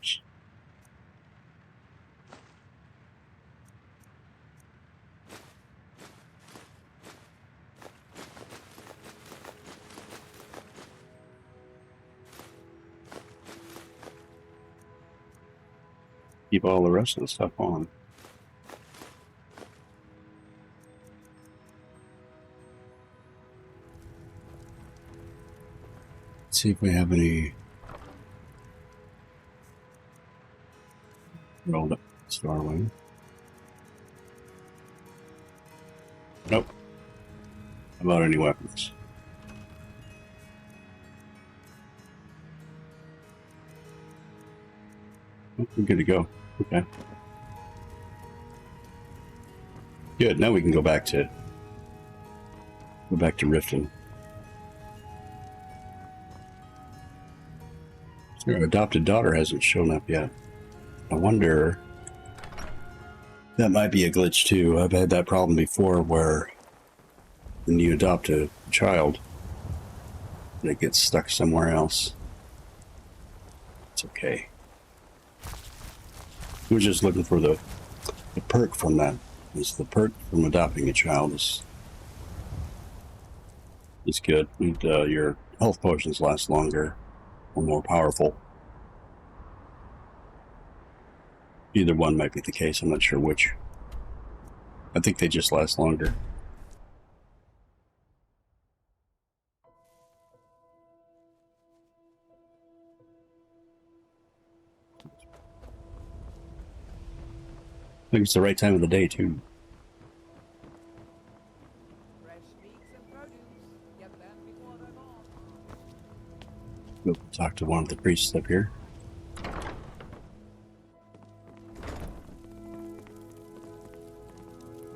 keep all the rest of the stuff on. Let's see if we have any rolled up Starwing. Nope. How about any weapons? Oh, we're good to go. Okay. Good. Now we can go back to Riften. Your adopted daughter hasn't shown up yet. I wonder. That might be a glitch too. I've had that problem before where when you adopt a child, it gets stuck somewhere else. It's okay. We're just looking for the perk from that. It's the perk from adopting a child is good. And, your health potions last longer or more powerful. Either one might be the case. I'm not sure which. I think they just last longer. I think it's the right time of the day, too. Go talk to one of the priests up here.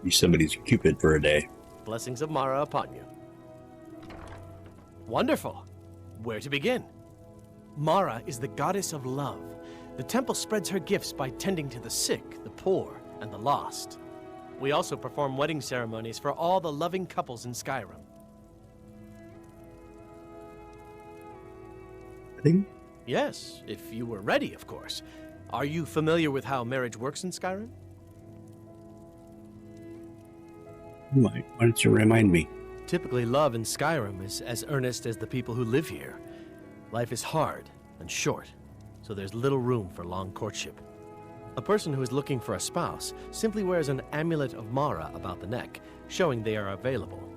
Be somebody's Cupid for a day. Blessings of Mara upon you. Wonderful. Where to begin? Mara is the goddess of love. The temple spreads her gifts by tending to the sick, the poor, and the lost. We also perform wedding ceremonies for all the loving couples in Skyrim. Yes, if you were ready, of course. Are you familiar with how marriage works in Skyrim? Why don't you remind me? Typically, love in Skyrim is as earnest as the people who live here. Life is hard and short, so there's little room for long courtship. A person who is looking for a spouse simply wears an amulet of Mara about the neck, showing they are available.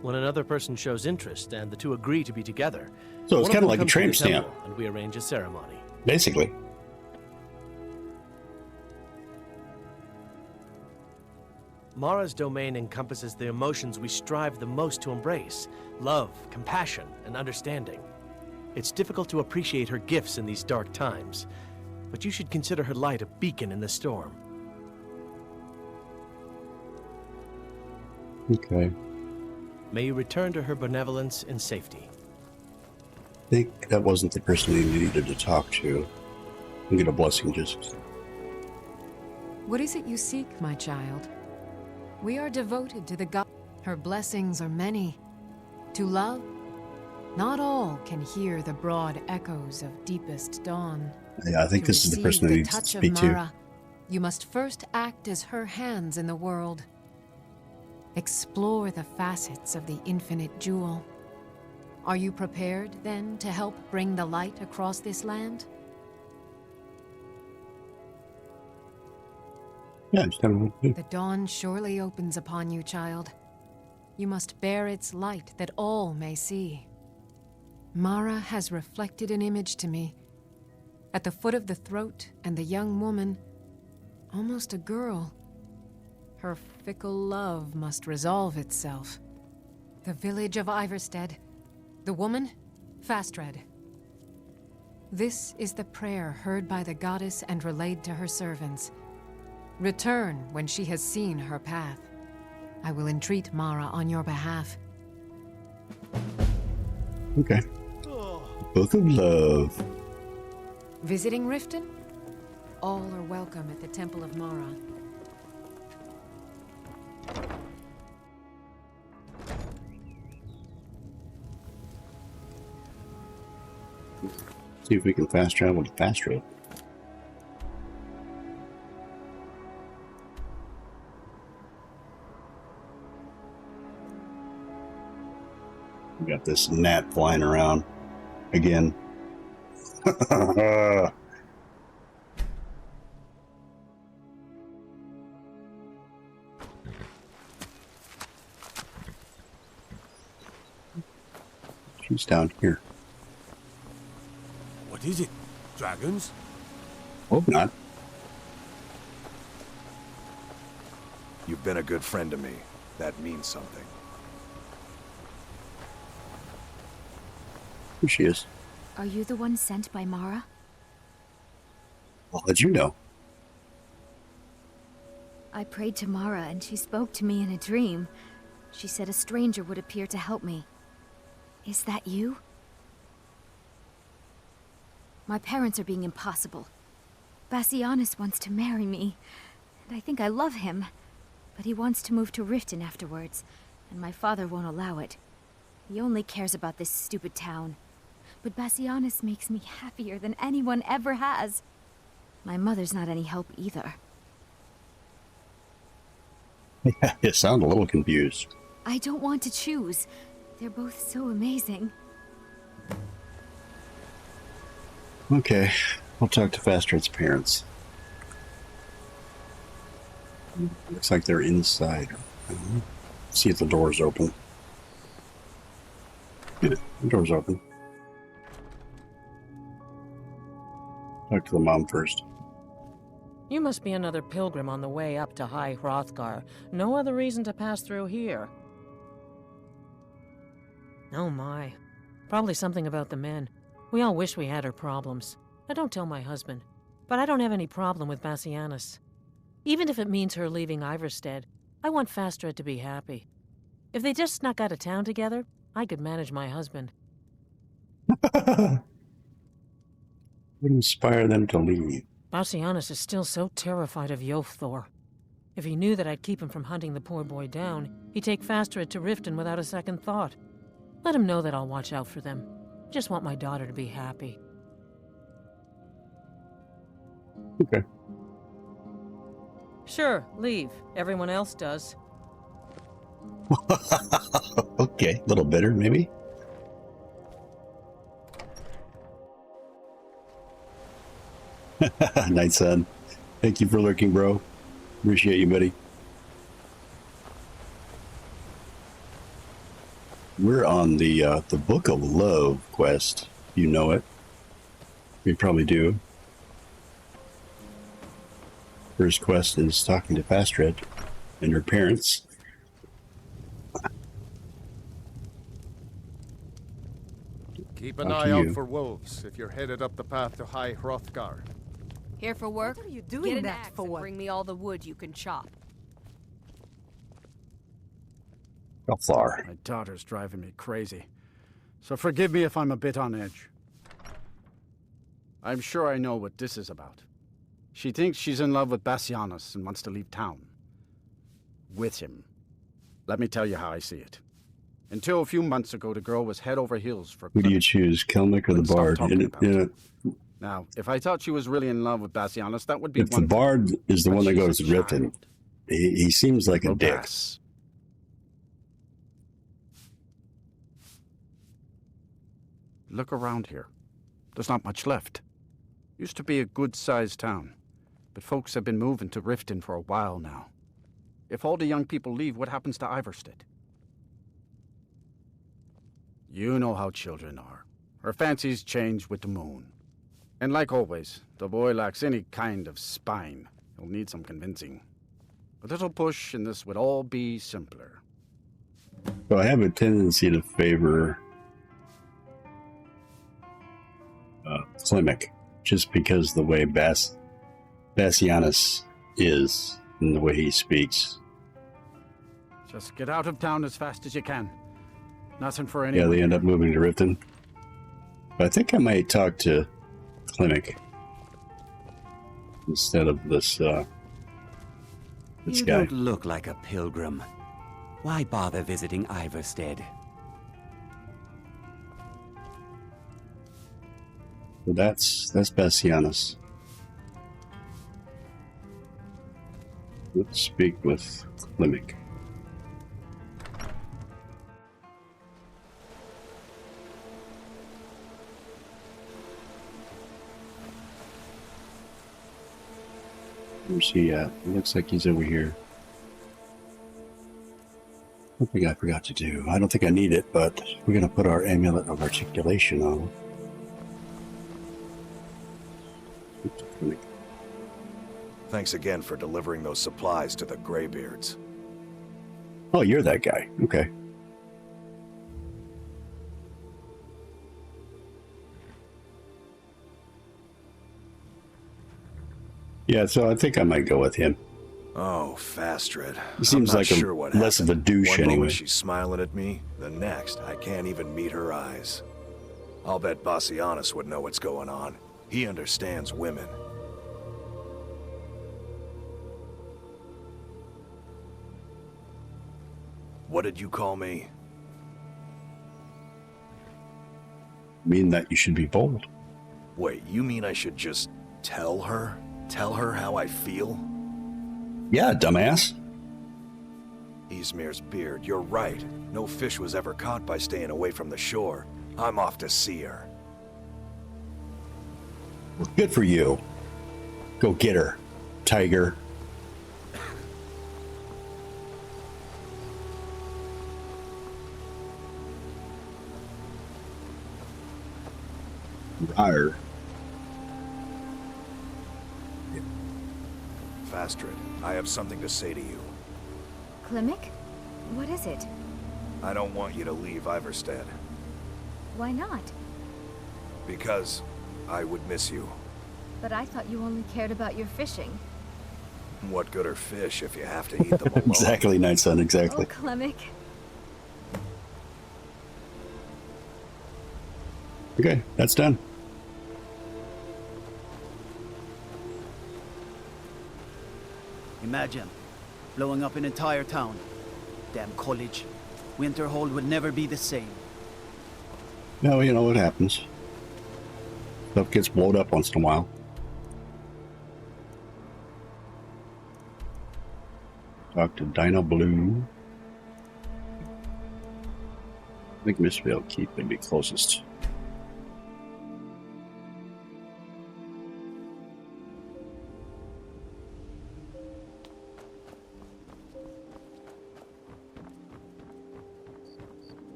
When another person shows interest and the two agree to be together, so it's kind of like a tramp stamp, and we arrange a ceremony. Basically. Mara's domain encompasses the emotions we strive the most to embrace: love, compassion, and understanding. It's difficult to appreciate her gifts in these dark times, but you should consider her light a beacon in the storm. Okay. May you return to her benevolence in safety. I think that wasn't the person you needed to talk to. I'll get a blessing just. What is it you seek, my child? We are devoted to the God. Her blessings are many. To love, not all can hear the broad echoes of deepest dawn. Yeah, I think this is the person I need to speak to. You must first act as her hands in the world. Explore the facets of the infinite jewel. Are you prepared, then, to help bring the light across this land? Yeah, it's kind of. The dawn surely opens upon you, child. You must bear its light that all may see. Mara has reflected an image to me. At the foot of the throat and the young woman, almost a girl. Her fickle love must resolve itself. The village of Iverstead. The woman, Fastred. This is the prayer heard by the goddess and relayed to her servants. Return when she has seen her path. I will entreat Mara on your behalf. Okay. Book of Love. Visiting Riften? All are welcome at the Temple of Mara. See if we can fast travel to Fast Road. We got this gnat flying around again. She's down here. What is it? Dragons? Hope not. You've been a good friend to me. That means something. Here she is. Are you the one sent by Mara? How did you know? I prayed to Mara and she spoke to me in a dream. She said a stranger would appear to help me. Is that you? My parents are being impossible. Bassianus wants to marry me, and I think I love him. But he wants to move to Riften afterwards, and my father won't allow it. He only cares about this stupid town. But Bassianus makes me happier than anyone ever has. My mother's not any help either. Yeah, you sound a little confused. I don't want to choose. They're both so amazing. Okay, I'll talk to Fastred's parents. Looks like they're inside. See if the door's open. Yeah, the door's open. Talk to the mom first. You must be another pilgrim on the way up to High Hrothgar. No other reason to pass through here. Oh my. Probably something about the men. We all wish we had her problems. I don't tell my husband, but I don't have any problem with Bassianus. Even if it means her leaving Iverstead, I want Fastred to be happy. If they just snuck out of town together, I could manage my husband. Would inspire them to leave. Bassianus is still so terrified of Yofthor. If he knew that I'd keep him from hunting the poor boy down, he'd take Fastred to Riften without a second thought. Let him know that I'll watch out for them. Just want my daughter to be happy. Okay. Sure, leave. Everyone else does. Okay, a little bitter, maybe? Night Sun. Thank you for lurking, bro. Appreciate you, buddy. We're on the Book of Love quest. You know it. You probably do. First quest is talking to Fastred and her parents. Keep an eye out for wolves if you're headed up the path to High Hrothgar. Here for work? What are you doing Get an that axe for? and bring me all the wood you can chop. How far? My daughter's driving me crazy, so forgive me if I'm a bit on edge. I'm sure I know what this is about. She thinks she's in love with Bassianus and wants to leave town. With him. Let me tell you how I see it. Until a few months ago, the girl was head over heels for... Who do you choose, Kelmick or the Bard? Now, if I thought she was really in love with Bassianus, that would be If the Bard is the one that goes to Riften, he seems like a dick. Look around here. There's not much left. Used to be a good-sized town, but folks have been moving to Riften for a while now. If all the young people leave, what happens to Iverstead? You know how children are. Her fancies change with the moon. And like always, the boy lacks any kind of spine. He'll need some convincing. A little push and this would all be simpler. So I have a tendency to favor Klimek, just because the way Bassianus is and the way he speaks. Just get out of town as fast as you can. Nothing for Yeah, anyone. they end up moving to Riften. But I think I might talk to Klimek. instead of this You guy. don't look like a pilgrim. Why bother visiting Iverstead? So that's Bassianus. Let's speak with Klimic. Where's he at? It looks like he's over here. One thing I forgot to do. I don't think I need it, but we're going to put our amulet of articulation on. Thanks again for delivering those supplies to the Greybeards. Oh, you're that guy. Okay. Yeah, so I think I might go with him. Oh, Fastred. He seems I'm not like sure a what less of a happened. douche One anyway. moment she's smiling at me, the next I can't even meet her eyes. I'll bet Bassianus would know what's going on. He understands women. What did you call me? Mean that you should be bold. Wait, you mean I should just tell her? Tell her how I feel? Yeah, dumbass. Izmir's beard, you're right. No fish was ever caught by staying away from the shore. I'm off to see her. Good for you. Go get her, tiger. Rawr. Fastred, I have something to say to you. Klimic? What is it? I don't want you to leave Iverstead. Why not? Because I would miss you. But I thought you only cared about your fishing. What good are fish if you have to eat them alone? Exactly, Night Sun, exactly. Oh, Klimic. Okay, that's done. Imagine blowing up an entire town. Damn college. Winterhold would never be the same. No, you know what happens. Stuff gets blown up once in a while. Talk to Dino Blue. I think Mistveil Keep would be closest.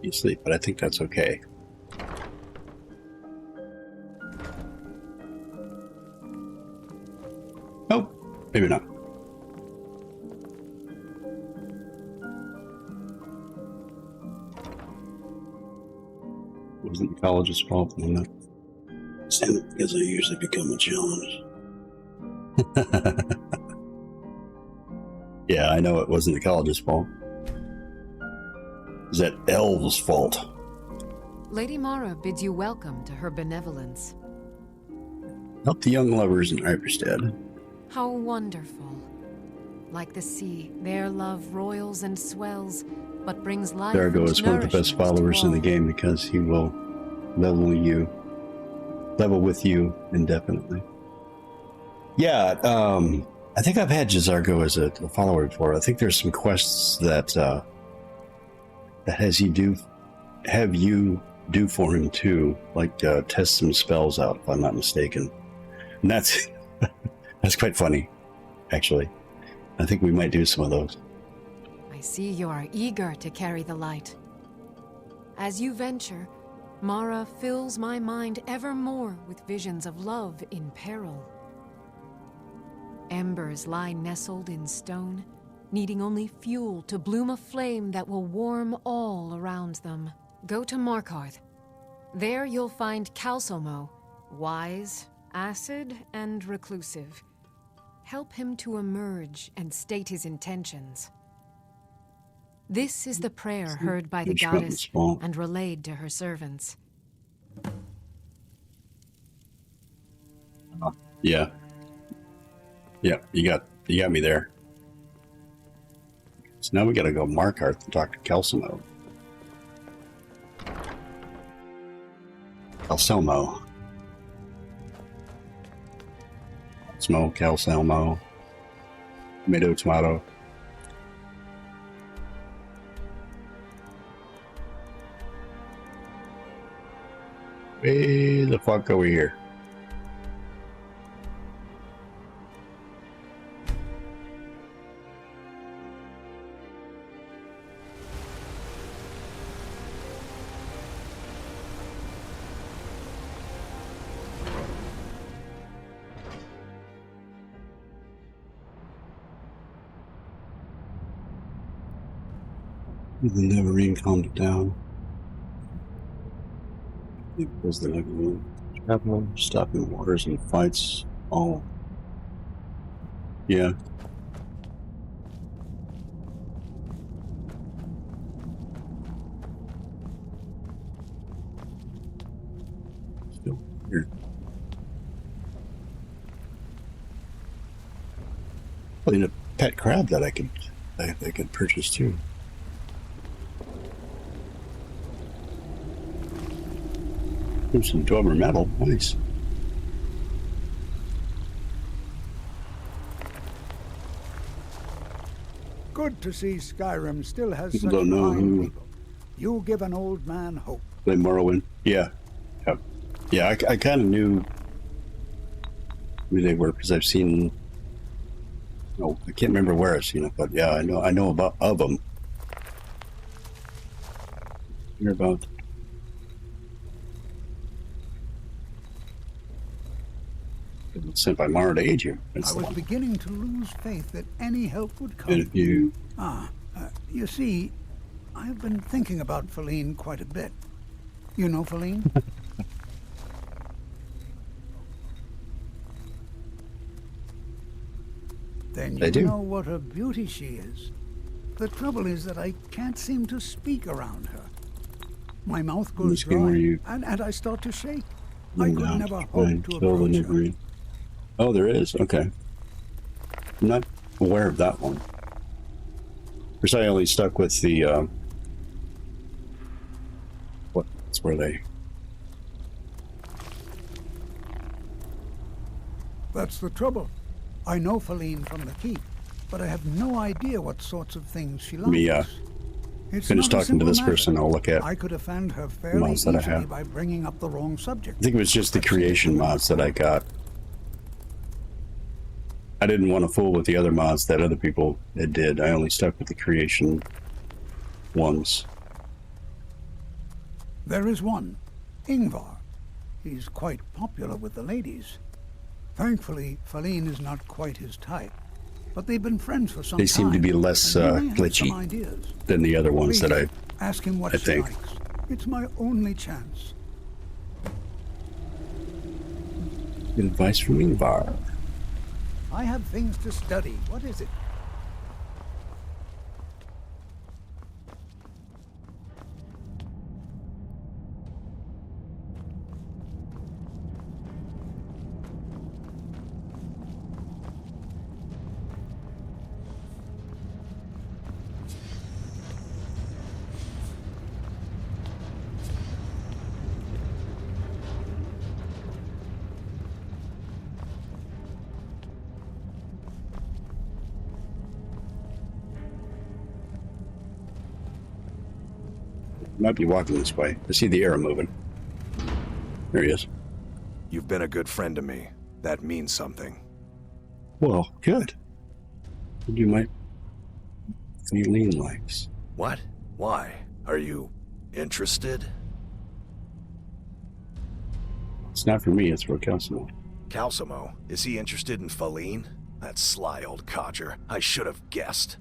You sleep, but I think that's okay. Oh, maybe not. Wasn't the college's fault, wasn't it? Same, because I usually become a challenge. Yeah, I know it wasn't the college's fault. It was that elves' fault. Lady Mara bids you welcome to her benevolence. Help the young lovers in Iverstead. How wonderful. Like the sea, their love roils and swells, but brings life Dargo and is one of the best nourishment to followers in the all. game because he will level with you indefinitely. Yeah, I think I've had Jazargo as a follower before. I think there's some quests that have you do for him too, like test some spells out, if I'm not mistaken. And that's that's quite funny, actually. I think we might do some of those. I see you are eager to carry the light. As you venture, Mara fills my mind ever more with visions of love in peril. Embers lie nestled in stone, needing only fuel to bloom a flame that will warm all around them. Go to Markarth. There you'll find Calsomo, wise, acid, and reclusive. Help him to emerge and state his intentions. This is the prayer heard by the goddess and relayed to her servants. Yeah. Yeah, you got me there. So now we gotta go Markarth and talk to Kelselmo. Kelselmo. Kelselmo. Tomato. Way the fuck over here. The Neverine calmed it down. It was the Neverine. Traveling, stopping wars and fights. Oh. Yeah. Still here. I need a pet crab that I could purchase too. There's some Dwemer metal. Nice. Good to see Skyrim still has People such don't know fine who. people. You give an old man hope. Play Morrowind. Yeah. Yep. Yeah, I kind of knew who they were because I've seen. No, I can't remember where I've seen it, but yeah, I know about of them. Hear about. Sent by Mara to aid you. I was beginning to lose faith that any help would come. And if you. You see, I've been thinking about Feline quite a bit. You know Feline? Then you know what a beauty she is. The trouble is that I can't seem to speak around her. My mouth goes dry, and I start to shake. I could never hope to approach her. Oh, there is. Okay. I'm not aware of that one. First, I only stuck with the. What's where they? That's the trouble. I know Feline from the keep, but I have no idea what sorts of things she likes. Me, finish talking to this person. I'll look at. I could offend her fairly easily by bringing up the wrong subject. I think it was just the creation mods that I got. I didn't want to fool with the other mods that other people did. I only stuck with the creation ones. There is one, Ingvar. He's quite popular with the ladies. Thankfully, Feline is not quite his type, but they've been friends for some time. They seem to be less glitchy than the other ones that I ask him what she likes. It's my only chance. Good advice from Ingvar. I have things to study. What is it? Might be walking this way. I see the arrow moving. There he is. You've been a good friend to me. That means something. Well, good. You might. Feline likes. What? Why? Are you interested? It's not for me. It's for Calcimo. Calcimo? Is he interested in Feline? That sly old codger. I should have guessed.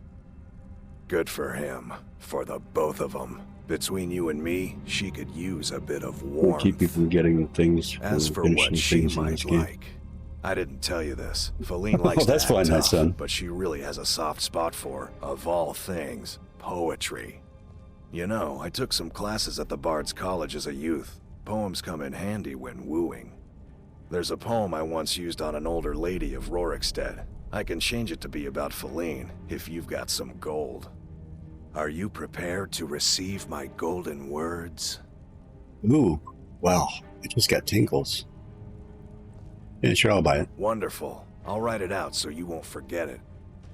Good for him. For the both of them. Between you and me, she could use a bit of warmth. We'll keep you from getting things. As for what she might like, I didn't tell you this. Feline likes that's to act fine, tough, son. but she really has a soft spot for, of all things, poetry. You know, I took some classes at the Bard's College as a youth. Poems come in handy when wooing. There's a poem I once used on an older lady of Rorikstead. I can change it to be about Feline, if you've got some gold. Are you prepared to receive my golden words? Ooh, wow. I just got tingles. Yeah, sure, I'll buy it. Wonderful. I'll write it out so you won't forget it.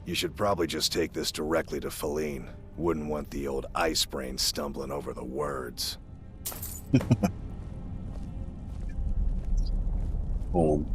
You should probably just take this directly to Feline. Wouldn't want the old ice brain stumbling over the words. Poem.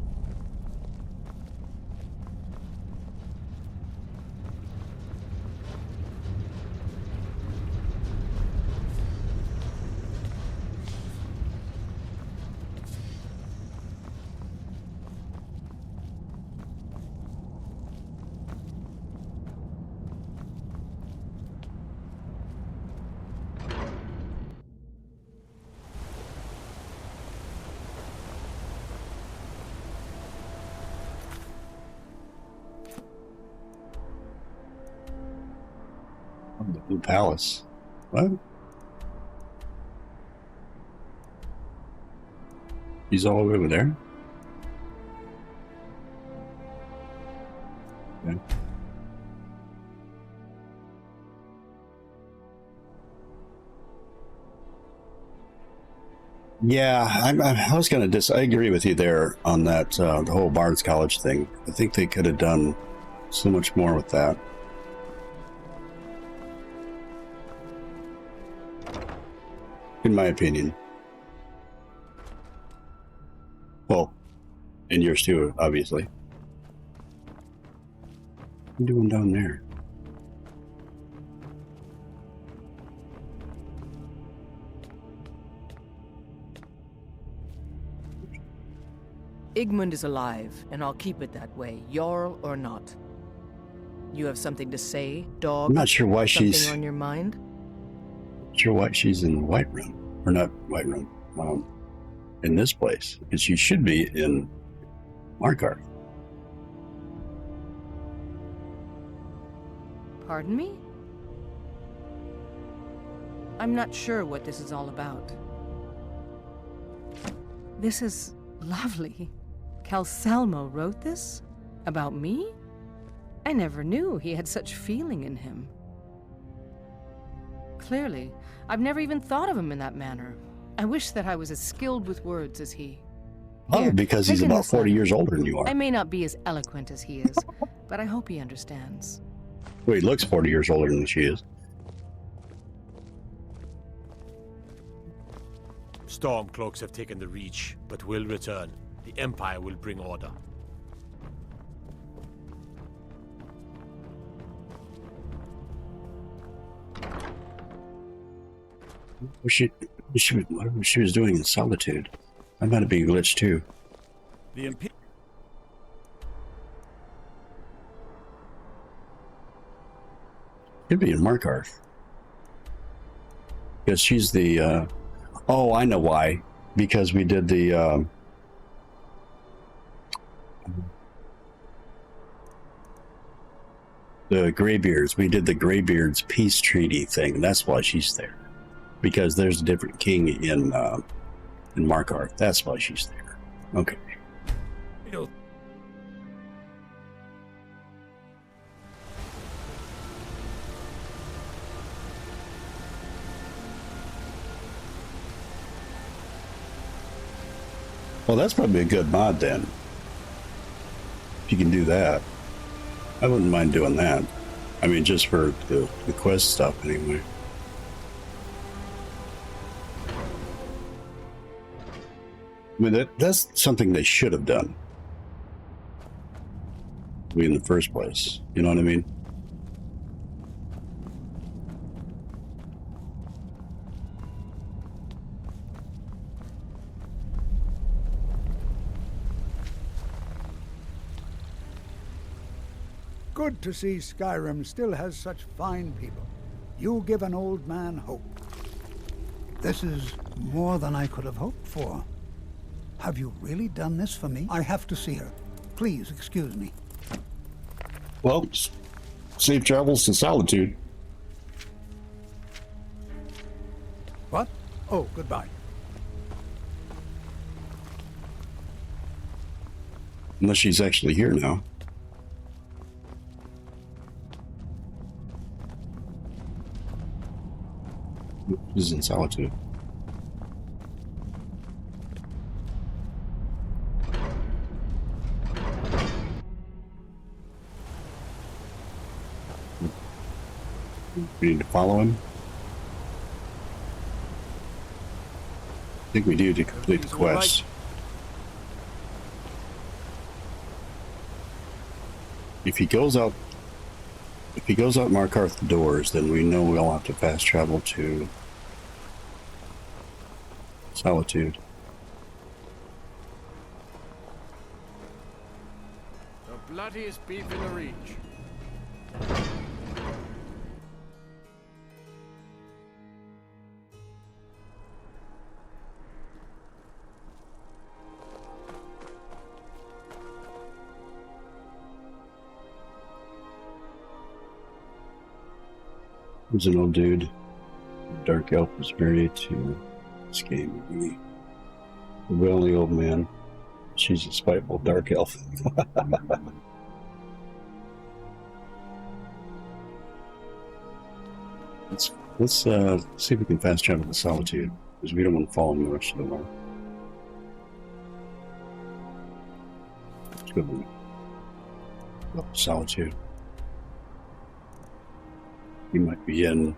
The Blue Palace. What? He's all over there? Okay. Yeah, I was going to I agree with you there on that, the whole Bard's College thing. I think they could have done so much more with that. In my opinion. Well, in yours too, obviously. What are you doing down there? Igmund is alive, and I'll keep it that way, Jarl or not. You have something to say, dog? I'm not sure why something she's... on your mind? Sure why she's in the White Room. Or not White Room. In this place. And she should be in Markarth. Pardon me? I'm not sure what this is all about. This is lovely. Calcelmo wrote this? About me? I never knew he had such feeling in him. Clearly, I've never even thought of him in that manner. I wish that I was as skilled with words as he. Oh, Here, because he's take in about this 40 letter. years older than you are. I may not be as eloquent as he is, but I hope he understands. Well, he looks 40 years older than she is. Stormcloaks have taken the Reach, but will return. The Empire will bring order. What she was doing in Solitude. That might have been glitched too. The Imperial. Could be in Markarth. Because she's the, oh, I know why. Because we did the, Greybeards. We did the Greybeards peace treaty thing. That's why she's there. Because there's a different king in Markarth. That's why she's there. Okay. Well, that's probably a good mod then. If you can do that. I wouldn't mind doing that. I mean, just for the quest stuff anyway. I mean, that's something they should have done. In the first place. You know what I mean? Good to see Skyrim still has such fine people. You give an old man hope. This is more than I could have hoped for. Have you really done this for me? I have to see her. Please excuse me. Well, safe travels to Solitude. What? Oh, goodbye. Unless she's actually here now. She's in solitude. We need to follow him. I think we do to complete the quest. If he goes out Markarth doors, then we know we'll have to fast travel to Solitude. The bloodiest beef in the Reach. There's an old dude. Dark elf was married to this game movie. The lonely old man. She's a spiteful dark elf. Let's see if we can fast travel to Solitude, because we don't want to follow him the rest of the way. Let's go to Solitude. He might be in.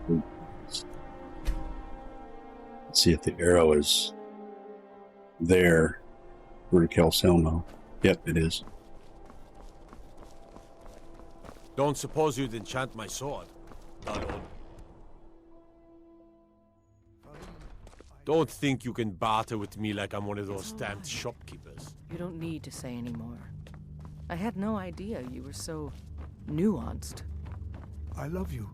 Let's see if the arrow is there for Kelselmo. Yep, it is. Don't suppose you'd enchant my sword, Lord. Don't think you can barter with me like I'm one of those stamped shopkeepers. You don't need to say any more. I had no idea you were so nuanced. I love you.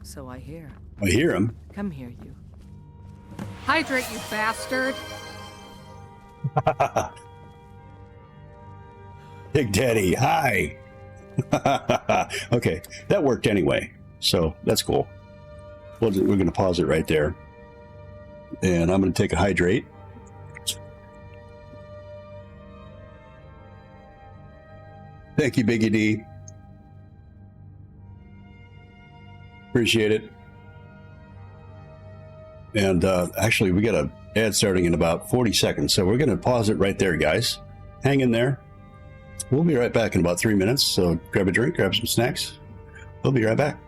So I hear. I hear him. Come here, you. Hydrate, you bastard! Big Daddy, hi! Okay, that worked anyway, so that's cool. We're going to pause it right there. And I'm going to take a hydrate. Thank you, Biggie D. Appreciate it. And actually, we got an ad starting in about 40 seconds, so we're going to pause it right there, guys. Hang in there. We'll be right back in about 3 minutes, so grab a drink, grab some snacks. We'll be right back.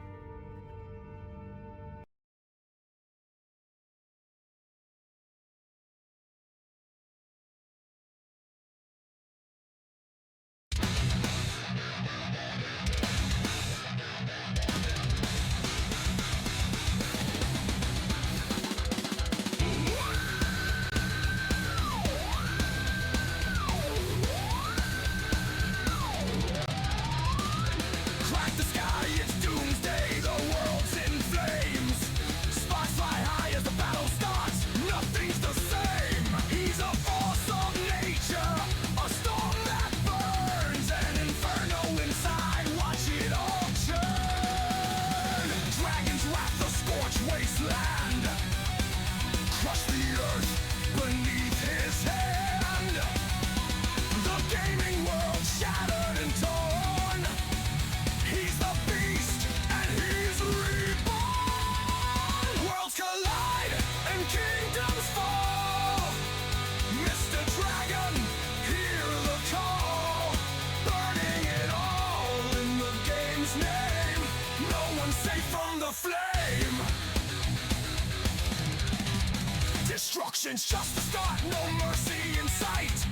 Destruction's just the start, no mercy in sight.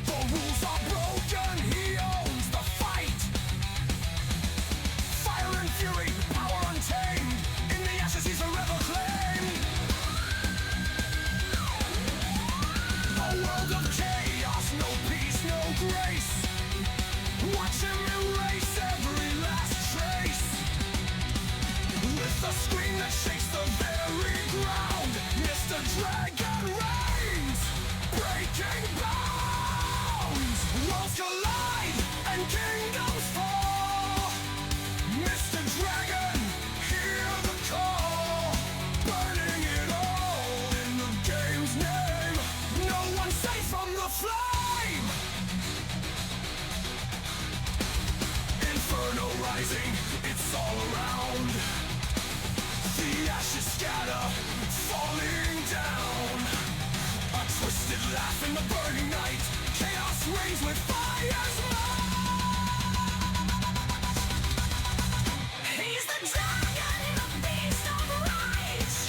The rules are broken, he owns the fight. Fire and fury, power untamed. In the ashes he's forever claimed. A world of chaos, no peace, no grace. Watch him erase every last trace. With a scream that shakes the very ground, Mr. Dragon reigns, breaking laugh in the burning night. Chaos reigns with fire's might. He's the dragon, the beast of rage,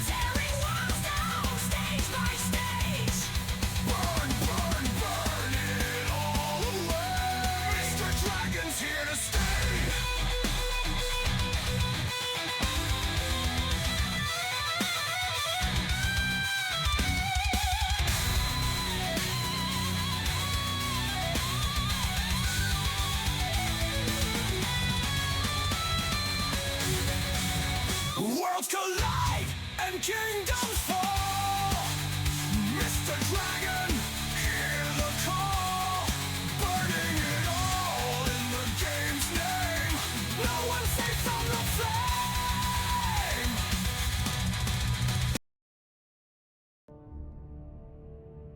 tearing walls down, stage by stage. Burn, burn, burn it all away. Mr. Dragon's here to stay. Worlds collide and kingdoms fall. Mr. Dragon, hear the call. Burning it all in the game's name. No one's safe from the flame.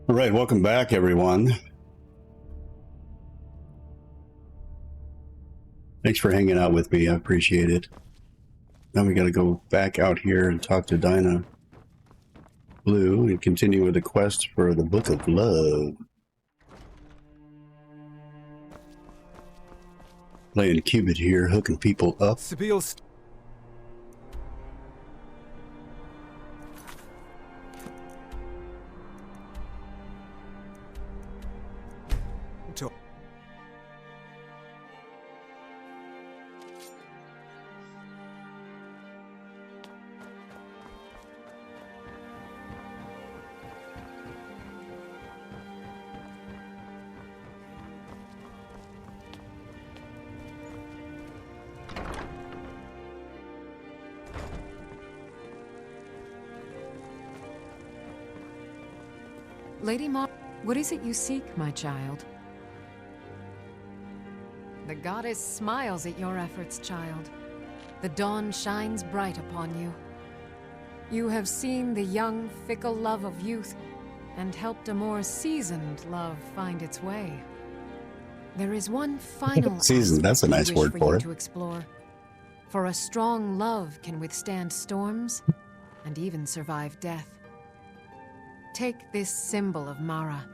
All right, welcome back, everyone. Thanks for hanging out with me. I appreciate it. Now we got to go back out here and talk to Dinah Blue and continue with the quest for the Book of Love. Playing Cupid here, hooking people up. Lady Mar, what is it you seek, my child? The goddess smiles at your efforts, child. The dawn shines bright upon you. You have seen the young, fickle love of youth and helped a more seasoned love find its way. There is one final Seasoned, that's a nice word for it. to explore. For a strong love can withstand storms and even survive death. Take this symbol of Mara.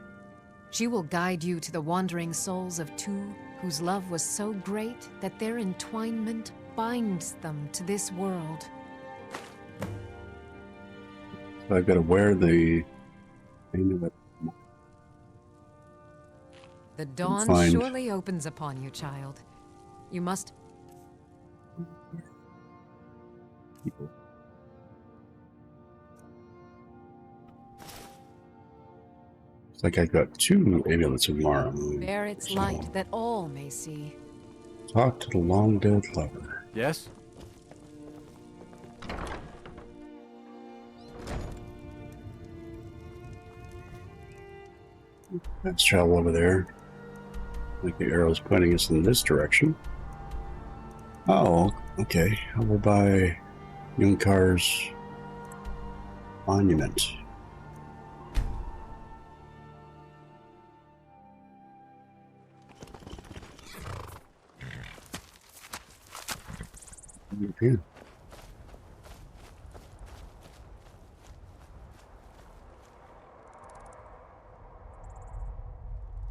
She will guide you to the wandering souls of two whose love was so great that their entwinement binds them to this world. So I've got to wear the... The dawn surely opens upon you, child. You must... It's like I've got two amulets of Mara. bear its light that all may see. Talk to the long dead lover. Yes? Let's travel over there. Like the arrow's pointing us in this direction. Oh, okay. Over by Yunkar's monument. Okay.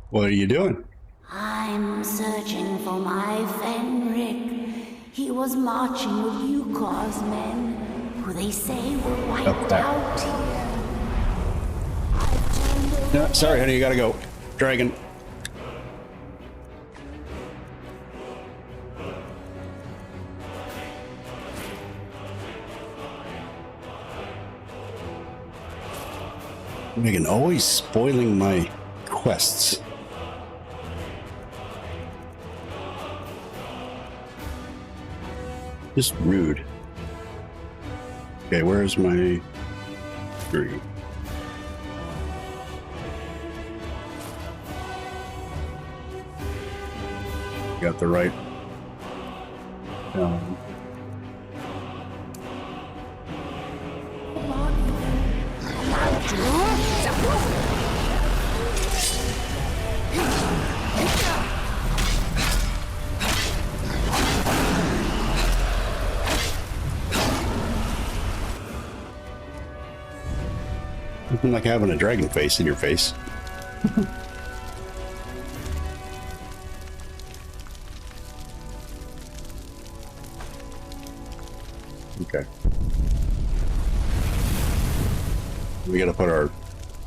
What are you doing? I'm searching for my Fenric. He was marching with Yukar's men, who they say were wiped out here. No, sorry, honey, you gotta go. Dragon. Megan, always spoiling my quests. Just rude. Okay, where's my... Here we go. Got the right... Looking like having a dragon face in your face. Okay. We gotta put our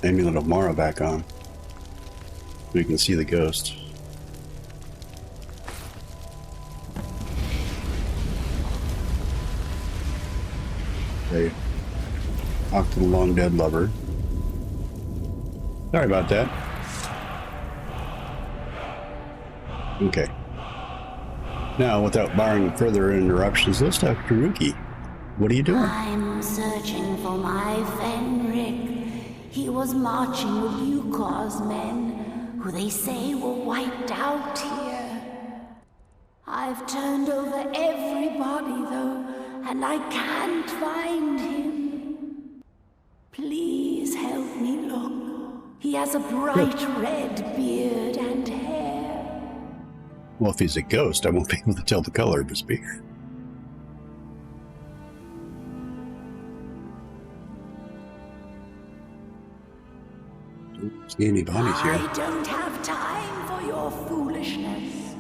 Amulet of Mara back on so we can see the ghost. They talk to the long dead lover. Sorry about that. Okay. Now, without barring further interruptions, let's talk to Ruki. What are you doing? I'm searching for my Fenric. He was marching with Yukor's men, who they say were wiped out here. I've turned over everybody, though, and I can't find him. Please help me look. He has a bright red beard and hair. Well, if he's a ghost, I won't be able to tell the color of his beard. Don't see any bodies here. I don't have time for your foolishness.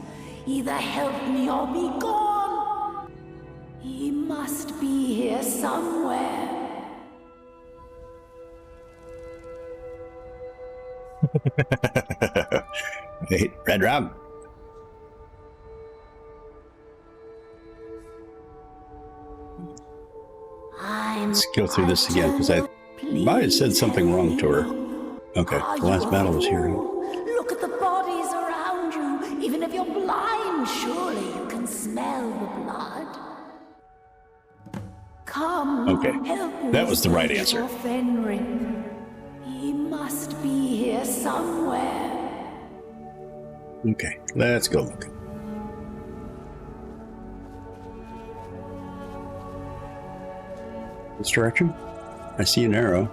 Either help me or be gone. He must be here somewhere. Hey, Red Rob. Let's go through this again, because I might have said something wrong to her. Okay, the last battle was here. Look at the bodies around you. Even if you're blind, surely you can smell the blood. Come, Okay, help me that was the right search answer. for Fenric. He must be here somewhere. Okay, let's go look. This direction? I see an arrow.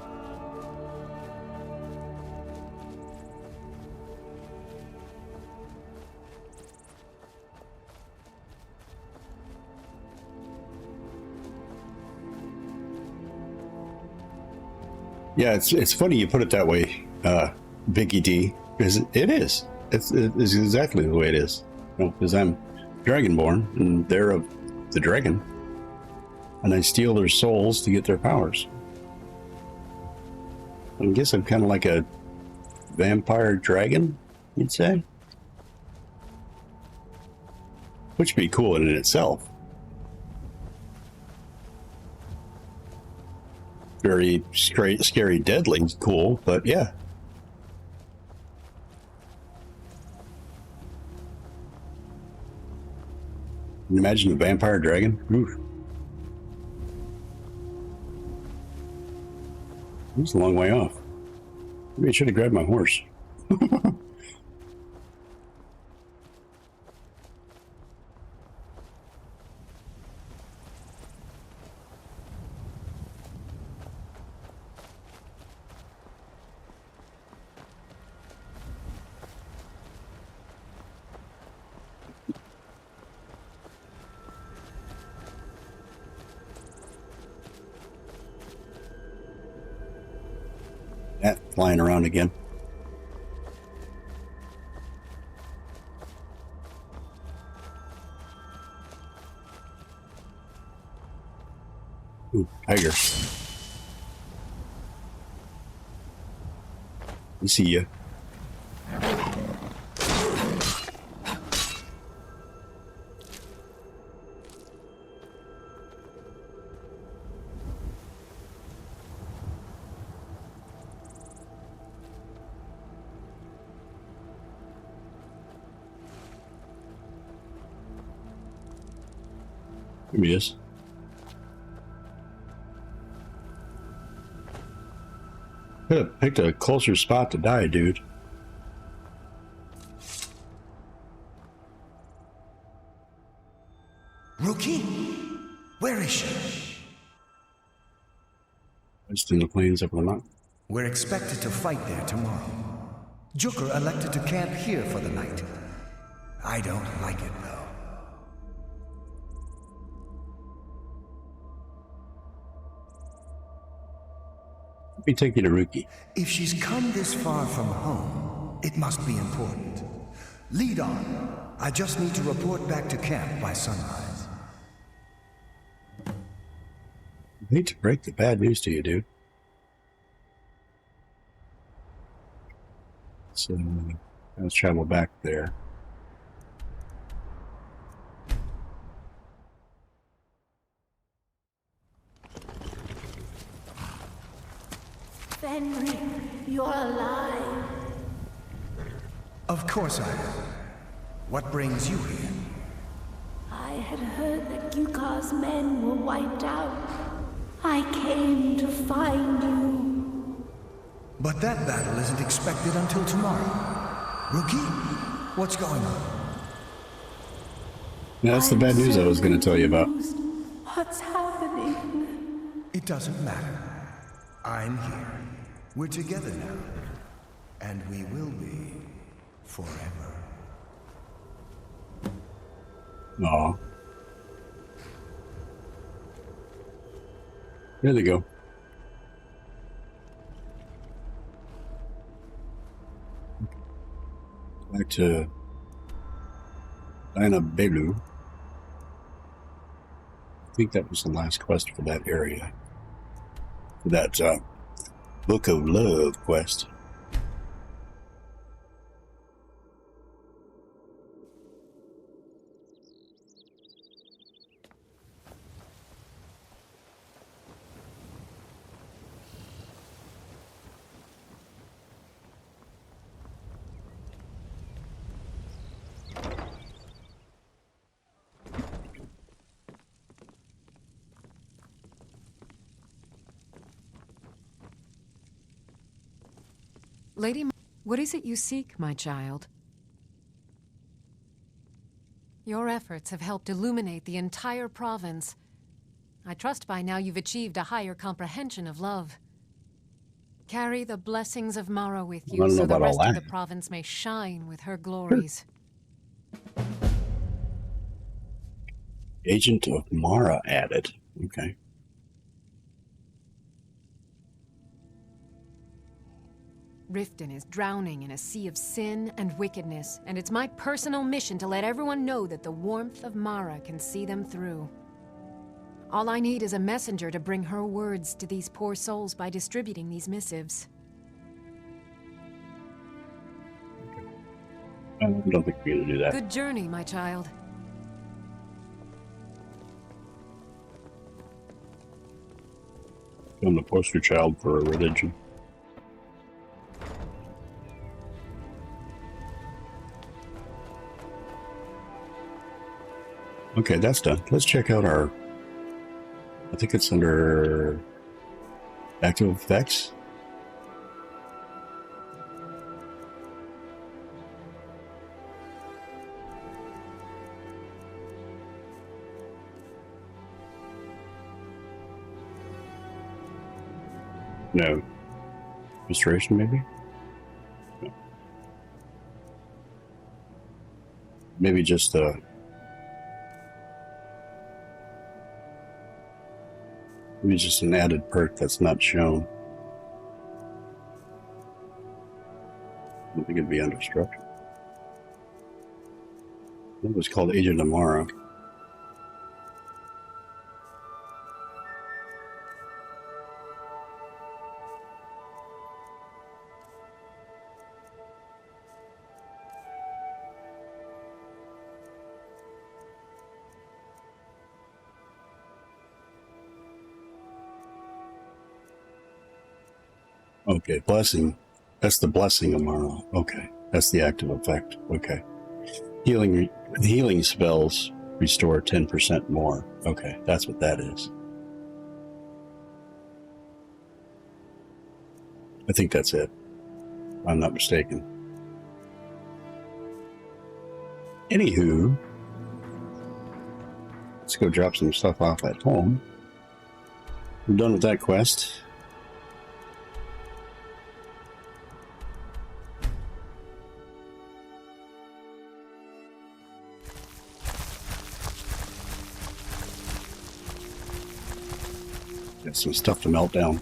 Yeah, it's funny you put it that way, Biggie D, because it is. It's exactly the way it is. You know, because I'm Dragonborn, and they're of the dragon, and I steal their souls to get their powers. I guess I'm kind of like a vampire dragon, you'd say, which would be cool in itself. Very scary, deadly, cool, but yeah. Can you imagine a vampire dragon? Oof. He's a long way off. Maybe I should have grabbed my horse. That flying around again. Ooh, tiger. I see ya. Here he is. Could have picked a closer spot to die, dude. Rookie? Where is she? Just in the plains up on the mountain. We're expected to fight there tomorrow. Jukur elected to camp here for the night. I don't like it, though. Let me take you to Ruki. If she's come this far from home, it must be important. Lead on. I just need to report back to camp by sunrise. I hate to break the bad news to you, dude. So let's travel back there. Fenrir, you're alive. Of course I am. What brings you here? I had heard that Yukar's men were wiped out. I came to find you. But that battle isn't expected until tomorrow. Ruki, what's going on? Yeah, that's the bad news I was going to tell you about. What's happening? It doesn't matter. I'm here. We're together now. And we will be forever. Aw. There they go. Back to Dina Belu. I think that was the last quest for that area. For that Book of Love quest. Lady, what is it you seek, my child? Your efforts have helped illuminate the entire province. I trust by now you've achieved a higher comprehension of love. Carry the blessings of Mara with you so the rest of the province may shine with her glories. Agent of Mara added. Okay. Riften is drowning in a sea of sin and wickedness, and it's my personal mission to let everyone know that the warmth of Mara can see them through. All I need is a messenger to bring her words to these poor souls by distributing these missives. I don't think we're going to do that. Good journey, my child. I'm the poster child for a religion. Okay, that's done. Let's check out our... I think it's under... active effects. No. Restoration, maybe? No. Maybe just maybe just an added perk that's not shown. I don't think it'd be under structure. It was called Agent Amara. Okay, blessing. That's the blessing of Mara. Okay, that's the active effect. Okay. Healing spells restore 10% more. Okay, that's what that is. I think that's it. If I'm not mistaken. Anywho, let's go drop some stuff off at home. I'm done with that quest. Got some stuff to melt down.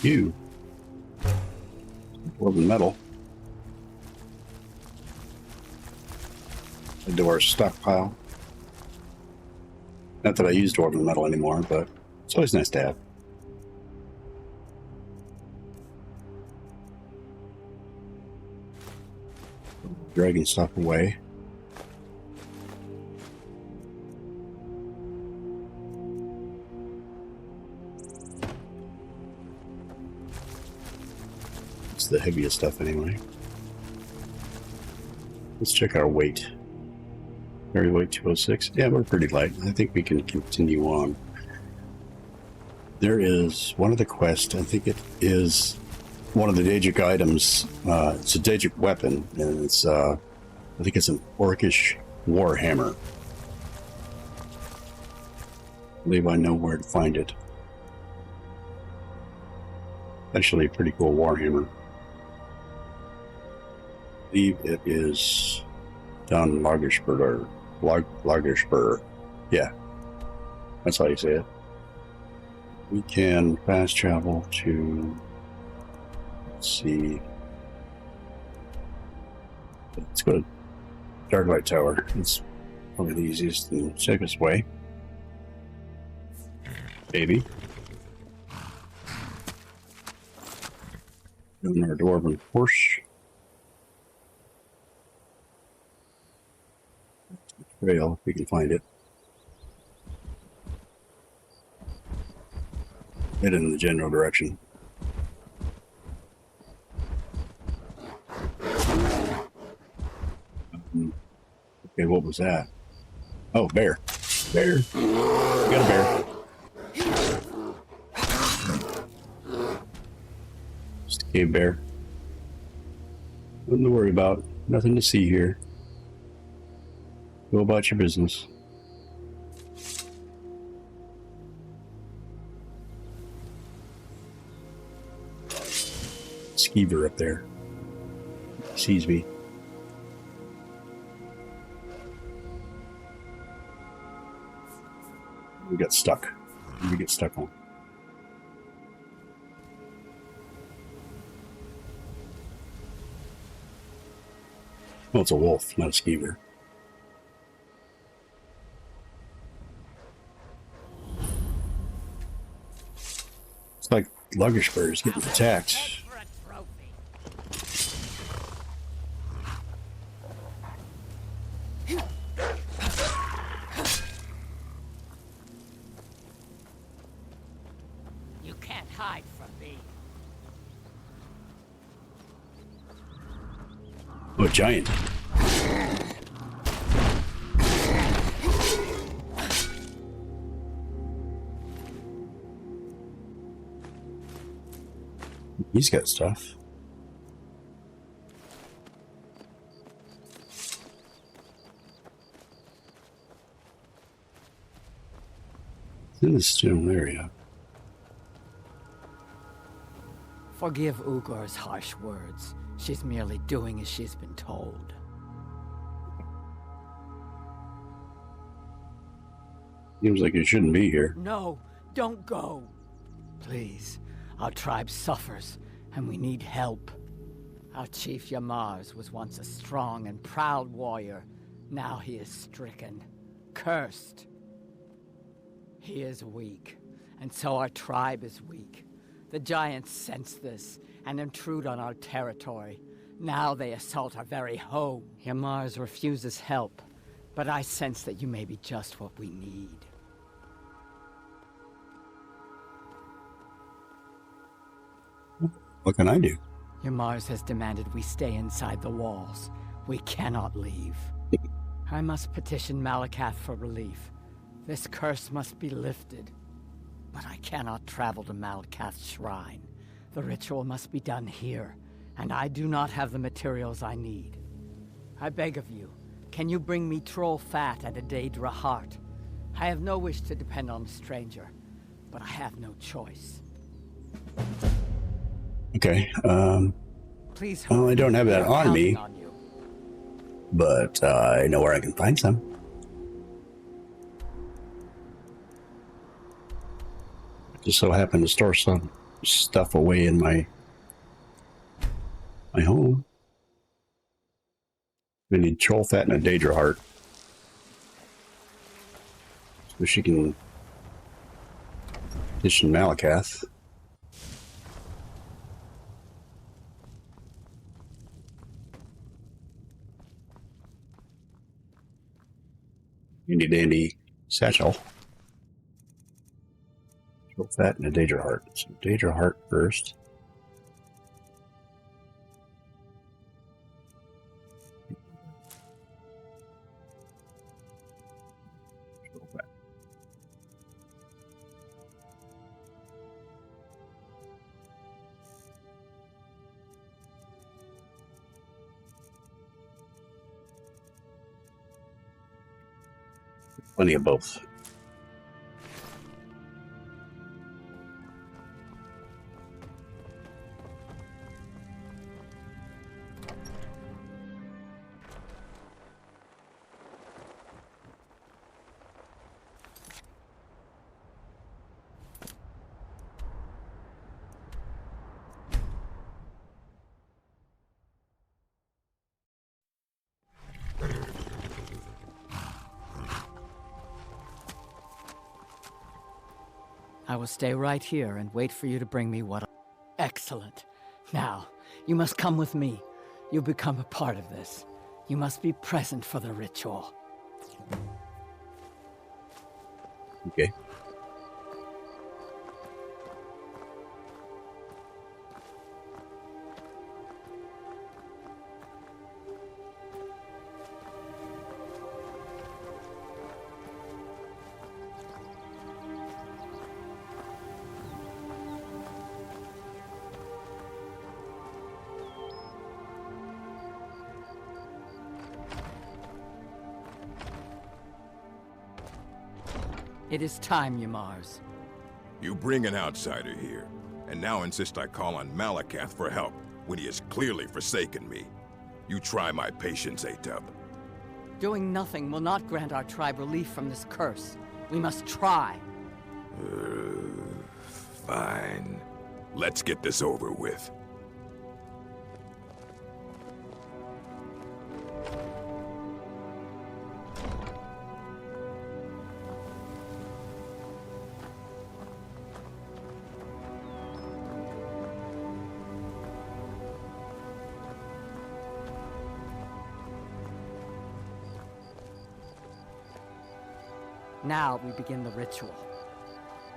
You. Dwarven metal. Into our stockpile. Not that I use dwarven metal anymore, but it's always nice to have. Dragging stuff away. It's the heaviest stuff anyway. Let's check our weight. Carry weight 206. Yeah, we're pretty light. I think we can continue on. There is one of the quests. I think it is one of the Daedric items. It's a Daedric weapon, and it's I think it's an Orcish warhammer. I believe I know where to find it. Actually, a pretty cool warhammer. I believe it is down Lagerspur or Lagerspur. Yeah, that's how you say it. We can fast travel to, let's see, let's go to Darklight Tower. It's probably the easiest and safest way. Maybe. On our dwarven horse. Trail, if we can find it. Head in the general direction. Okay, what was that? Oh, bear. Bear. We got a bear. Just a cave bear. Nothing to worry about. Nothing to see here. Go about your business. Skeever up there. He sees me. We got stuck. We get stuck on. Well, it's a wolf, not a skeever. It's like Lagerspur is getting attacked. You can't hide from me. Oh, a giant. He's got stuff. It's in this general area. Forgive Ugor's harsh words. She's merely doing as she's been told. Seems like you shouldn't be here. No, don't go. Please, our tribe suffers, and we need help. Our chief Yamars was once a strong and proud warrior. Now he is stricken, cursed. He is weak, and so our tribe is weak. The giants sense this and intrude on our territory. Now they assault our very home. Yamars refuses help, but I sense that you may be just what we need. What can I do? Yamars has demanded we stay inside the walls. We cannot leave. I must petition Malakath for relief. This curse must be lifted. But I cannot travel to Malakath's shrine. The ritual must be done here, and I do not have the materials I need. I beg of you, can you bring me troll fat and a Daedra heart? I have no wish to depend on a stranger, but I have no choice. Okay, Please. Well, I don't have that on me, but I know where I can find some. Just so happen to store some stuff away in my home. We need troll fat and a Daedra heart. So she can petition Malakath. Handy dandy satchel. Troll fat and a Daedra heart. So Daedra heart first. Plenty of both. I will stay right here and wait for you to bring me what. Excellent. Now, you must come with me. You become a part of this. You must be present for the ritual. Okay. It is time, Ymars. You bring an outsider here, and now insist I call on Malakath for help, when he has clearly forsaken me. You try my patience, Atub. Doing nothing will not grant our tribe relief from this curse. We must try. Fine. Let's get this over with. Now we begin the ritual.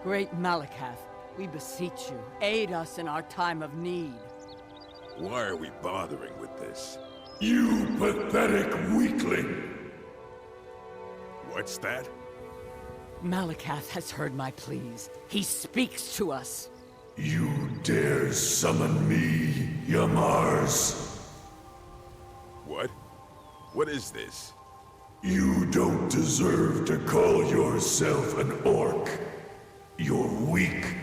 Great Malakath, we beseech you, aid us in our time of need. Why are we bothering with this? You pathetic weakling! What's that? Malakath has heard my pleas. He speaks to us. You dare summon me, Ymars? What? What is this? You don't deserve to call yourself an orc. You're weak,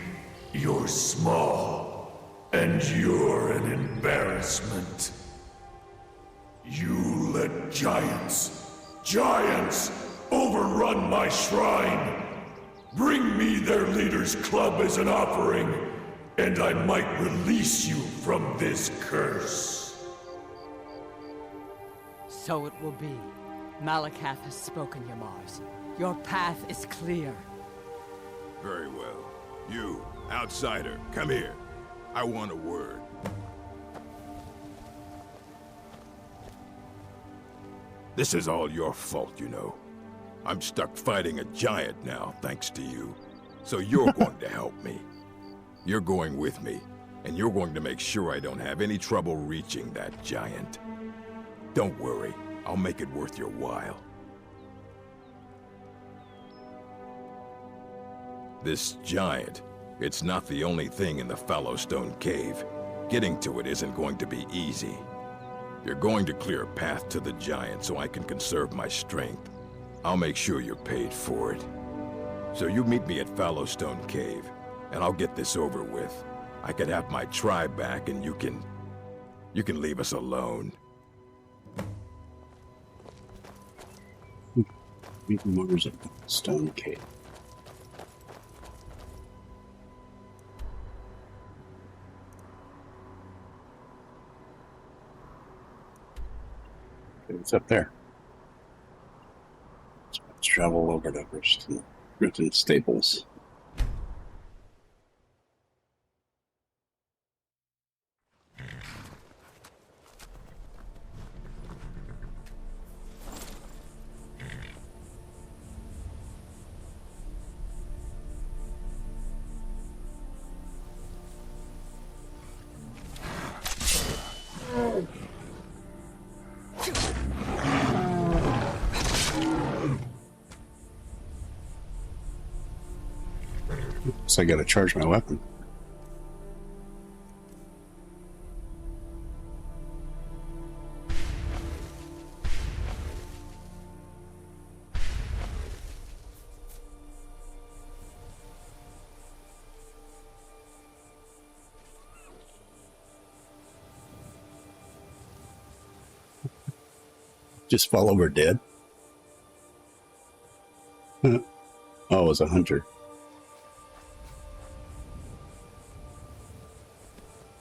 you're small, and you're an embarrassment. You let giants overrun my shrine. Bring me their leader's club as an offering, and I might release you from this curse. So it will be. Malakath has spoken, Ymars. Your path is clear. Very well. You, outsider, come here. I want a word. This is all your fault, you know. I'm stuck fighting a giant now, thanks to you. So you're going to help me. You're going with me, and you're going to make sure I don't have any trouble reaching that giant. Don't worry, I'll make it worth your while. This giant, it's not the only thing in the Fallowstone Cave. Getting to it isn't going to be easy. You're going to clear a path to the giant so I can conserve my strength. I'll make sure you're paid for it. So you meet me at Fallowstone Cave, and I'll get this over with. I can have my tribe back, and you can leave us alone. Meet Mars at Stone Cave. It's up there. So let's travel over to Griffin Staples. So I gotta charge my weapon. Just fall over dead. Oh, it was a hunter.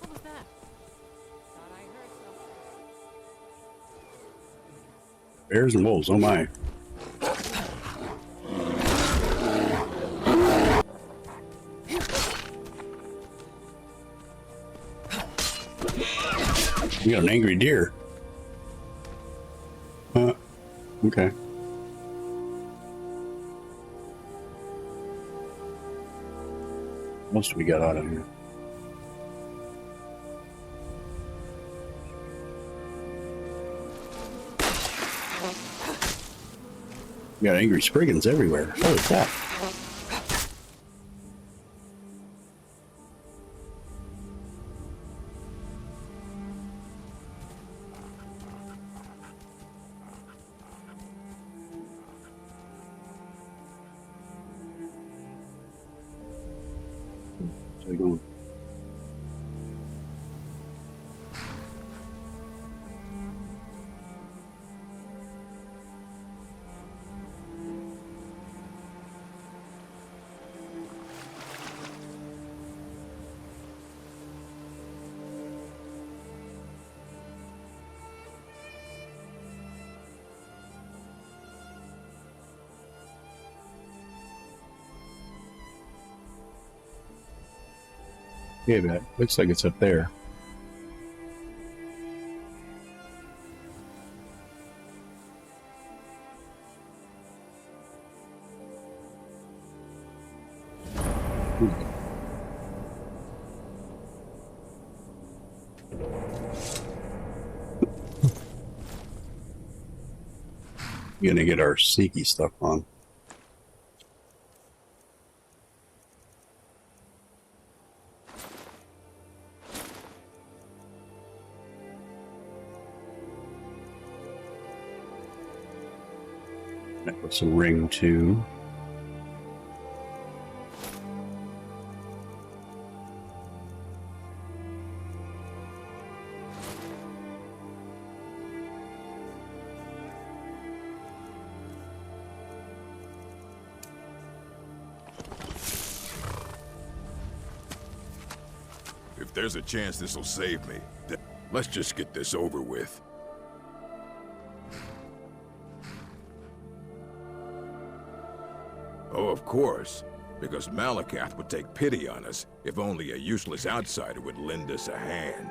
What was that? Thought I heard something. Bears and wolves, oh my. You got an angry deer. Okay. What else we got out of here? We got angry spriggans everywhere. Holy crap. So we going. Yeah, that looks like it's up there. We're gonna get our sneaky stuff on. Necklace and ring too. If there's a chance this'll save me, then let's just get this over with. Oh, of course, because Malakath would take pity on us if only a useless outsider would lend us a hand.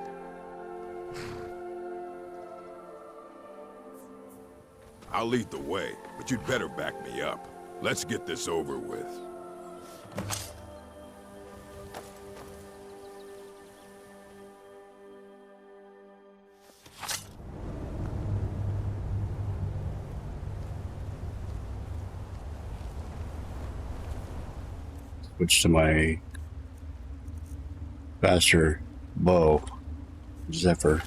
I'll lead the way, but you'd better back me up. Let's get this over with. Switch to my faster bow, Zephyr.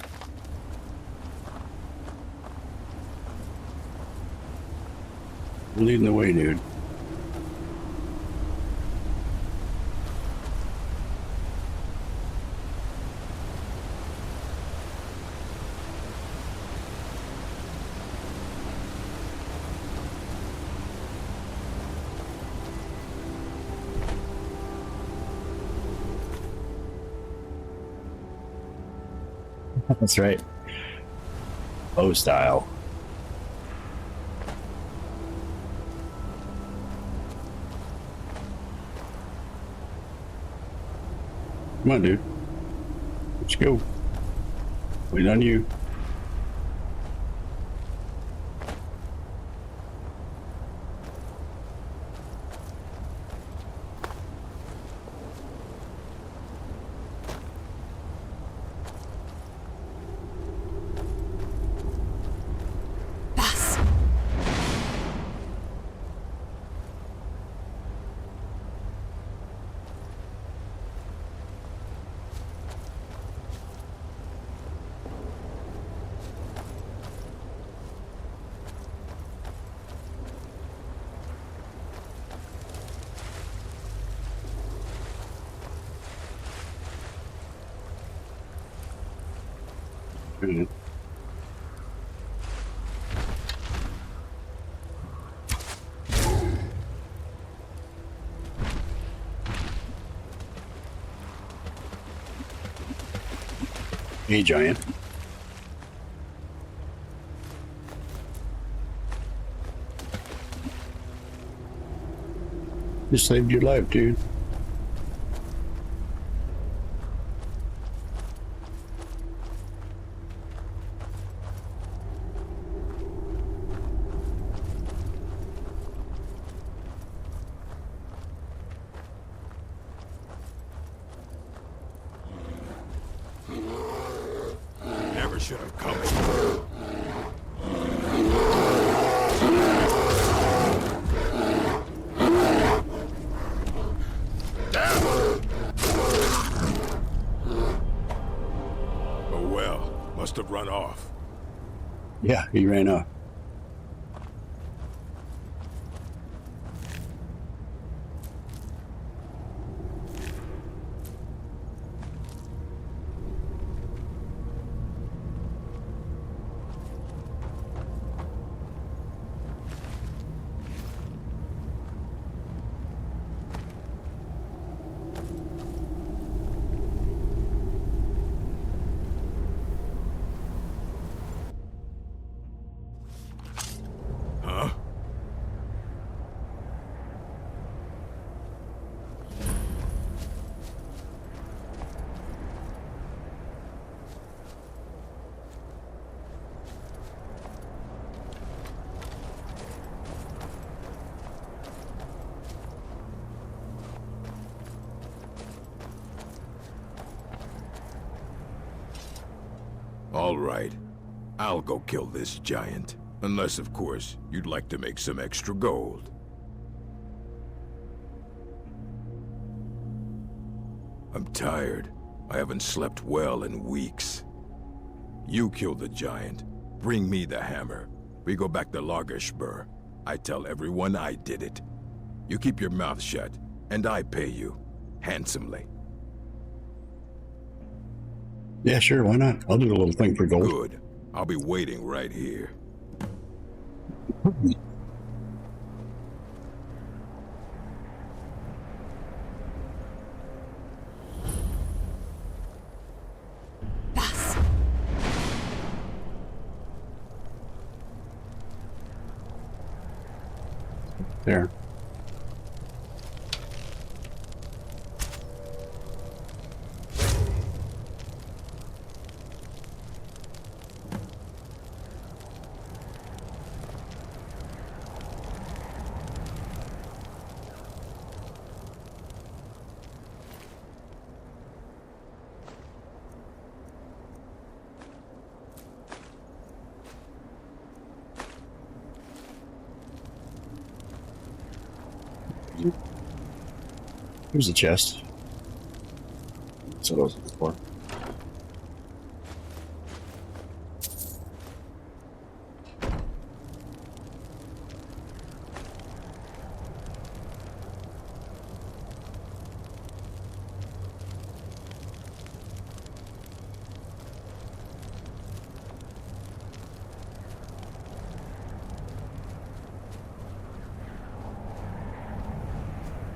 I'm leading the way, dude. That's right. Bow style. Come on, dude. Let's go. Wait on you. Good. Hey, giant. Just saved your life, dude. Never should have come here. Oh well, must have run off. Yeah, he ran off. Huh? All right. I'll go kill this giant. Unless, of course, you'd like to make some extra gold. I'm tired. I haven't slept well in weeks. You kill the giant. Bring me the hammer. We go back to Lagershbur. I tell everyone I did it. You keep your mouth shut, and I pay you. Handsomely. Yeah, sure, why not? I'll do a little thing for gold. Good. I'll be waiting right here. There. Here's the chest. That's what I was looking for.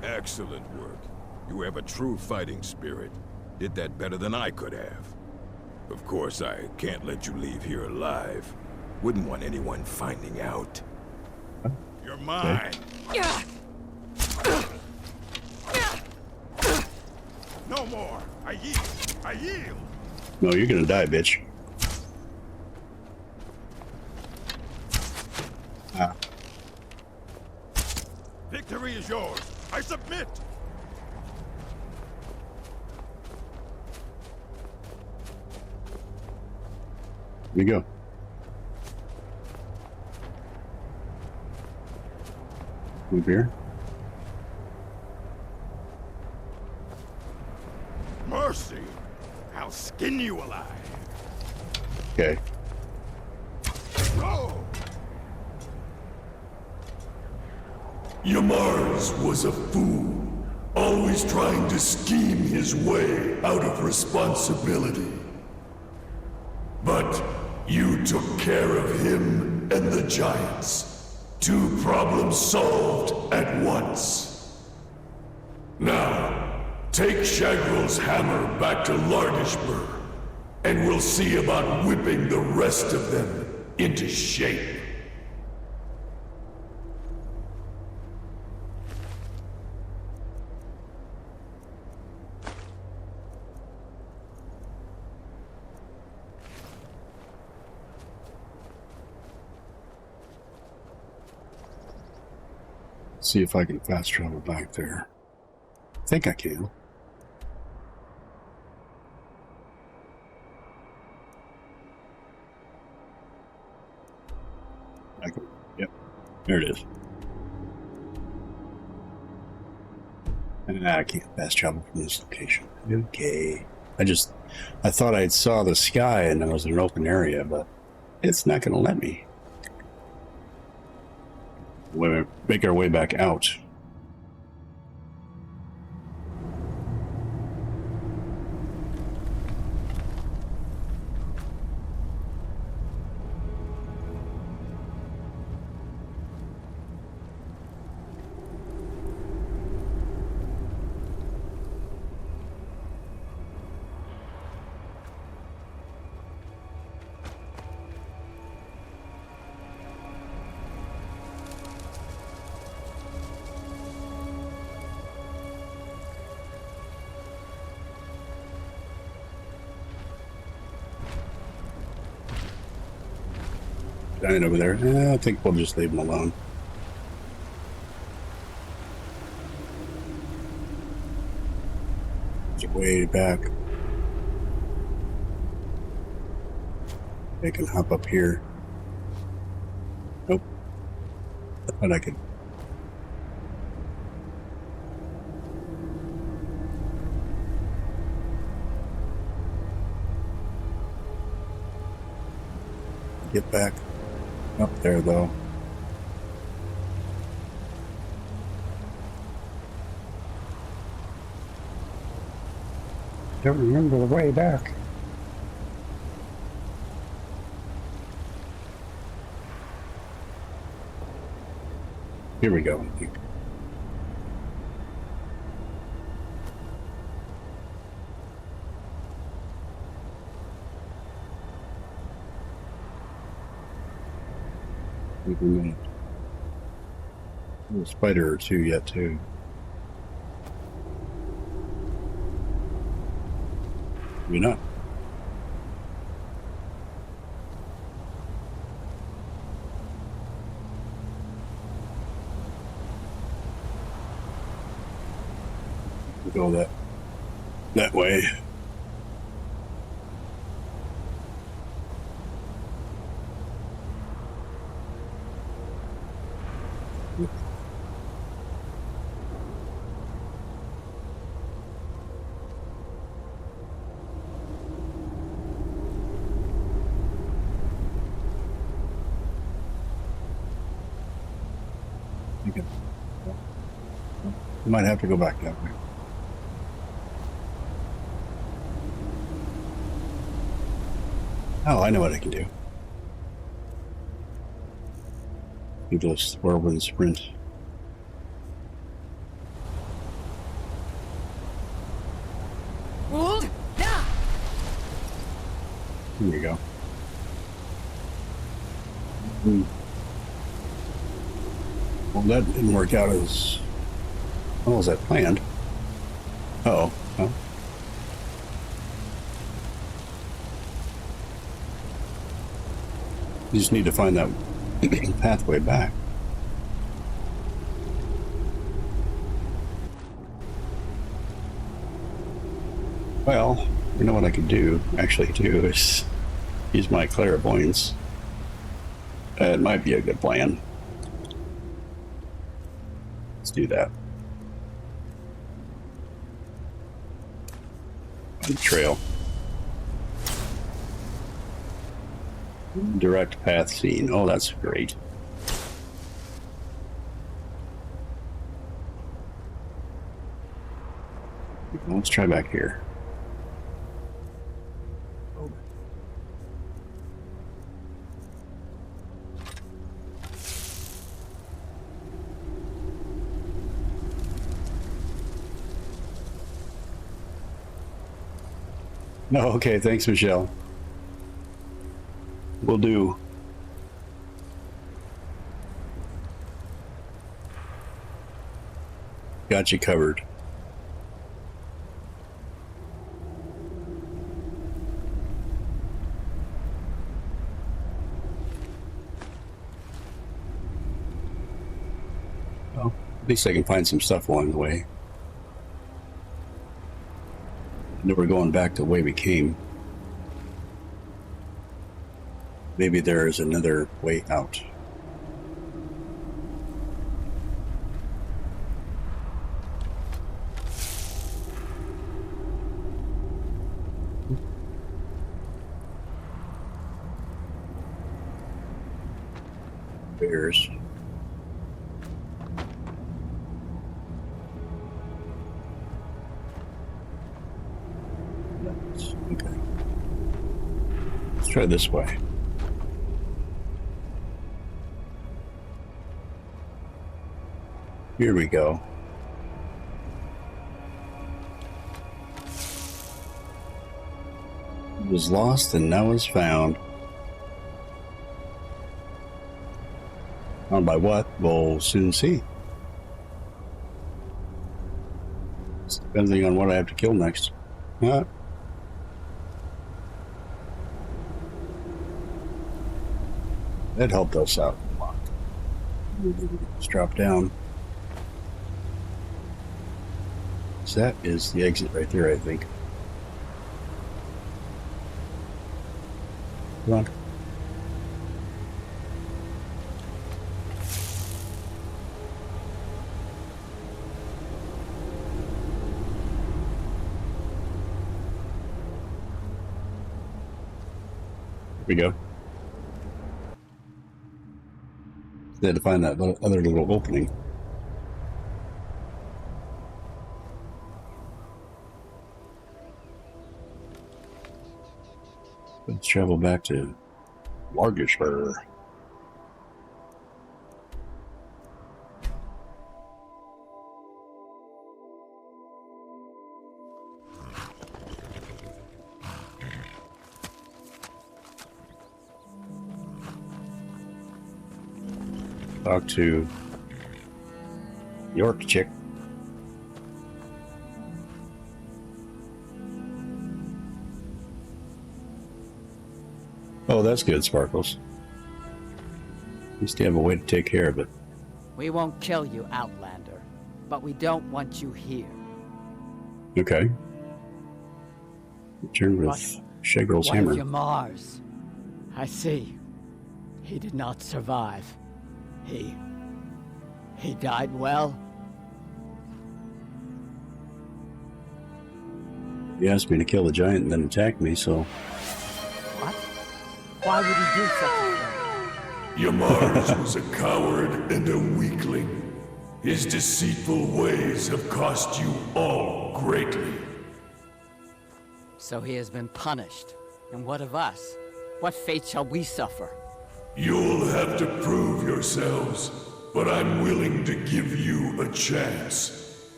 Excellent work. You have a true fighting spirit. Did that better than I could have. Of course, I can't let you leave here alive. Wouldn't want anyone finding out. You're mine! No more. I yield. I yield. No, you're gonna die, bitch. Ah. Victory is yours. I submit. Here we go. Move here. Mercy. I'll skin you alive. Okay. Go. Yamars was a fool, always trying to scheme his way out of responsibility. But you took care of him and the giants. 2 problems solved at once. Now, take Shagrel's hammer back to Lardishburg, and we'll see about whipping the rest of them into shape. See if I can fast travel back there. I think I can. I can. Yep. There it is. I can't fast travel from this location. Okay. I thought I saw the sky and I was in an open area, but it's not going to let me. We'll make our way back out. Giant over there. I think we'll just leave him alone. He's way back. They can hop up here. Nope. I thought I could. Get back. Up there, though. Don't remember the way back. Here we go, I think. A minute. A spider or two yet, too. Maybe not. We'll go that way. You might have to go back that way. Oh, I know what I can do. Needless whirlwind sprint. Here you go. Well, that didn't work out as well as I planned. Uh-oh. Oh. You just need to find that pathway back. Well, you know what I could actually do is use my clairvoyance. It might be a good plan. Let's do that. On the trail. Direct path seen. Oh, that's great. Let's try back here. No, okay, thanks, Michelle. Will do. Got you covered. Well, at least I can find some stuff along the way. I know we're going back to the way we came. Maybe there is another way out. Bears. Okay. Let's try this way. Here we go. It was lost and now is found. Found by what? We'll soon see. It's depending on what I have to kill next. That helped us out a lot. Let's drop down. So that is the exit right there, I think. Come on. Here we go. They had to find that other little opening. Let's travel back to Largishburg. Talk to York chick. Oh, that's good, Sparkles. At least you have a way to take care of it. We won't kill you, Outlander, but we don't want you here. Okay. Return with Shegrel's hammer. One of your Mars. I see. He did not survive. He died well. He asked me to kill the giant and then attack me, so... What? Why would he do such a thing? Yamars was a coward and a weakling. His deceitful ways have cost you all greatly. So he has been punished. And what of us? What fate shall we suffer? You'll have to prove yourselves, but I'm willing to give you a chance.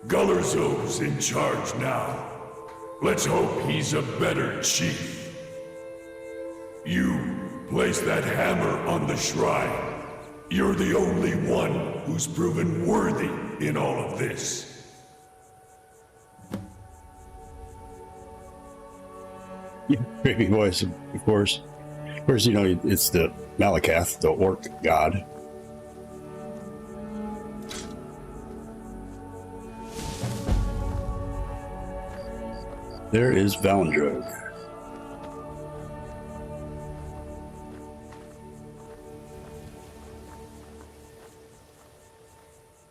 Gullerzov's in charge now. Let's hope he's a better chief. You place that hammer on the shrine. You're the only one who's proven worthy in all of this. Yeah, baby voice, of course. course, you know, it's the Malakath, the orc god. There is Valandrog.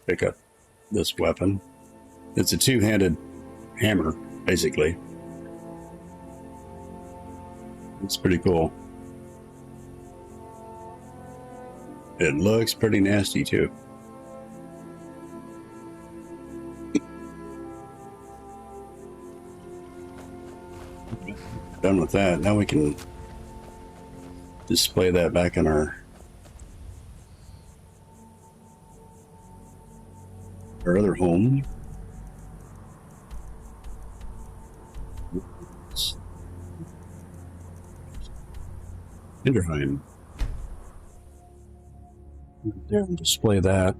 Pick up this weapon. It's a two-handed hammer, basically. It's pretty cool. It looks pretty nasty, too. Done with that. Now we can display that back in our other home. Hinderheim. There, and display that.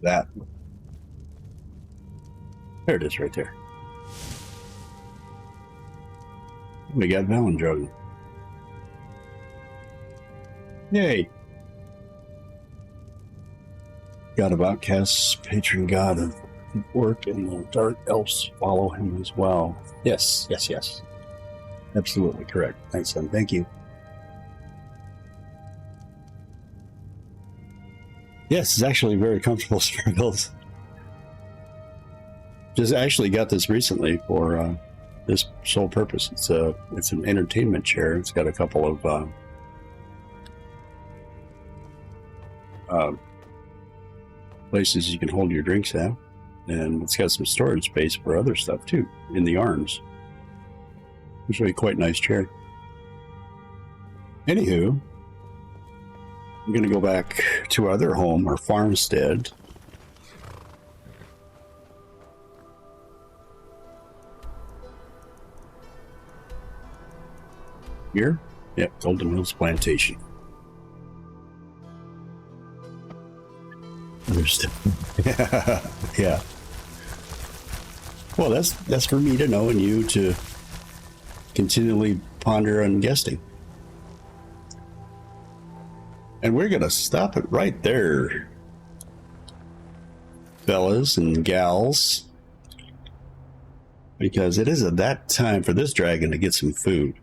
That. There it is right there. We got Valandrog. Yay. God of Outcasts, patron god of work, and the dark elves follow him as well. Yes, yes, yes. Absolutely correct. Thanks, son. Thank you. Yes, it's actually very comfortable, Sparkles. Just actually got this recently for this sole purpose. It's an entertainment chair. It's got a couple of places you can hold your drinks at, and it's got some storage space for other stuff too in the arms. It's really quite a nice chair. Anywho, I'm going to go back to our other home, our farmstead. Here? Yep, Golden Hills Plantation. Understood. Yeah. Well, that's for me to know and you to continually ponder on guessing. And we're gonna stop it right there, fellas and gals, because it isn't that time for this dragon to get some food.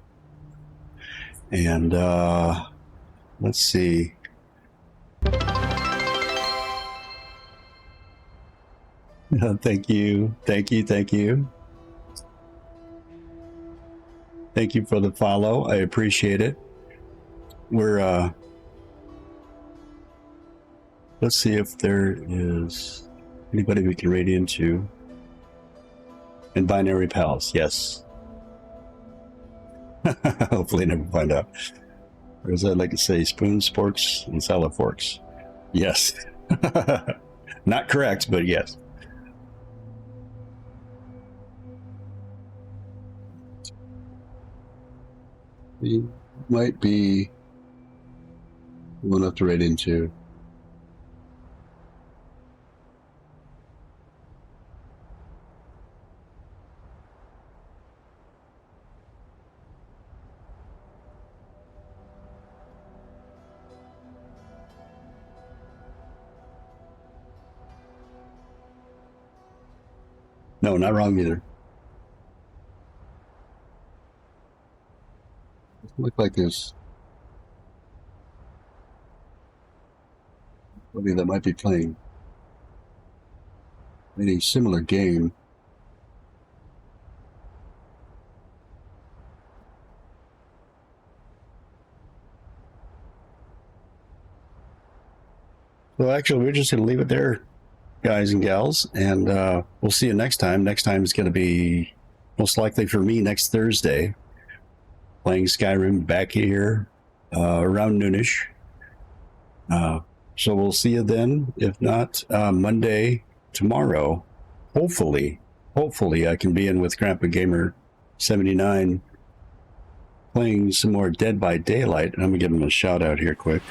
And let's see. Thank you. Thank you for the follow. I appreciate it. We're let's see if there is anybody we can raid into. And Binary Pals, yes. Hopefully never find out. Or as I like to say, spoons, forks, and salad forks. Yes. Not correct, but yes. He might be one enough to raid into. No, not wrong either. Look like there's somebody that might be playing a similar game. So actually, we're just going to leave it there, guys and gals, and we'll see you next time. Next time is going to be most likely for me next Thursday, playing Skyrim back here around noonish. So we'll see you then. If not, Monday tomorrow, hopefully I can be in with Grandpa Gamer 79 playing some more Dead by Daylight. And I'm gonna give him a shout out here quick.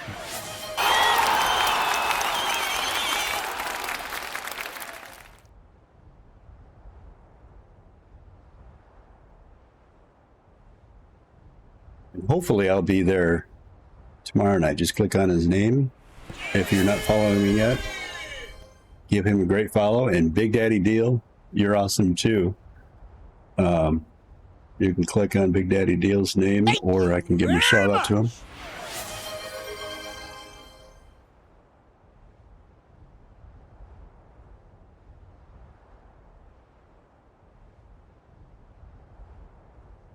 And hopefully I'll be there tomorrow night. Just click on his name. If you're not following me yet, give him a great follow. And Big Daddy Deal, you're awesome too. You can click on Big Daddy Deal's name, or I can give him a shout out to him.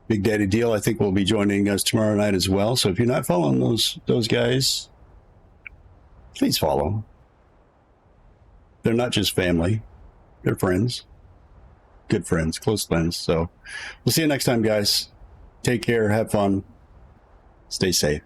Big Daddy Deal, I think, will be joining us tomorrow night as well. So if you're not following those guys, please follow. They're not just family; they're friends, good friends, close friends. So we'll see you next time, guys. Take care, have fun, stay safe.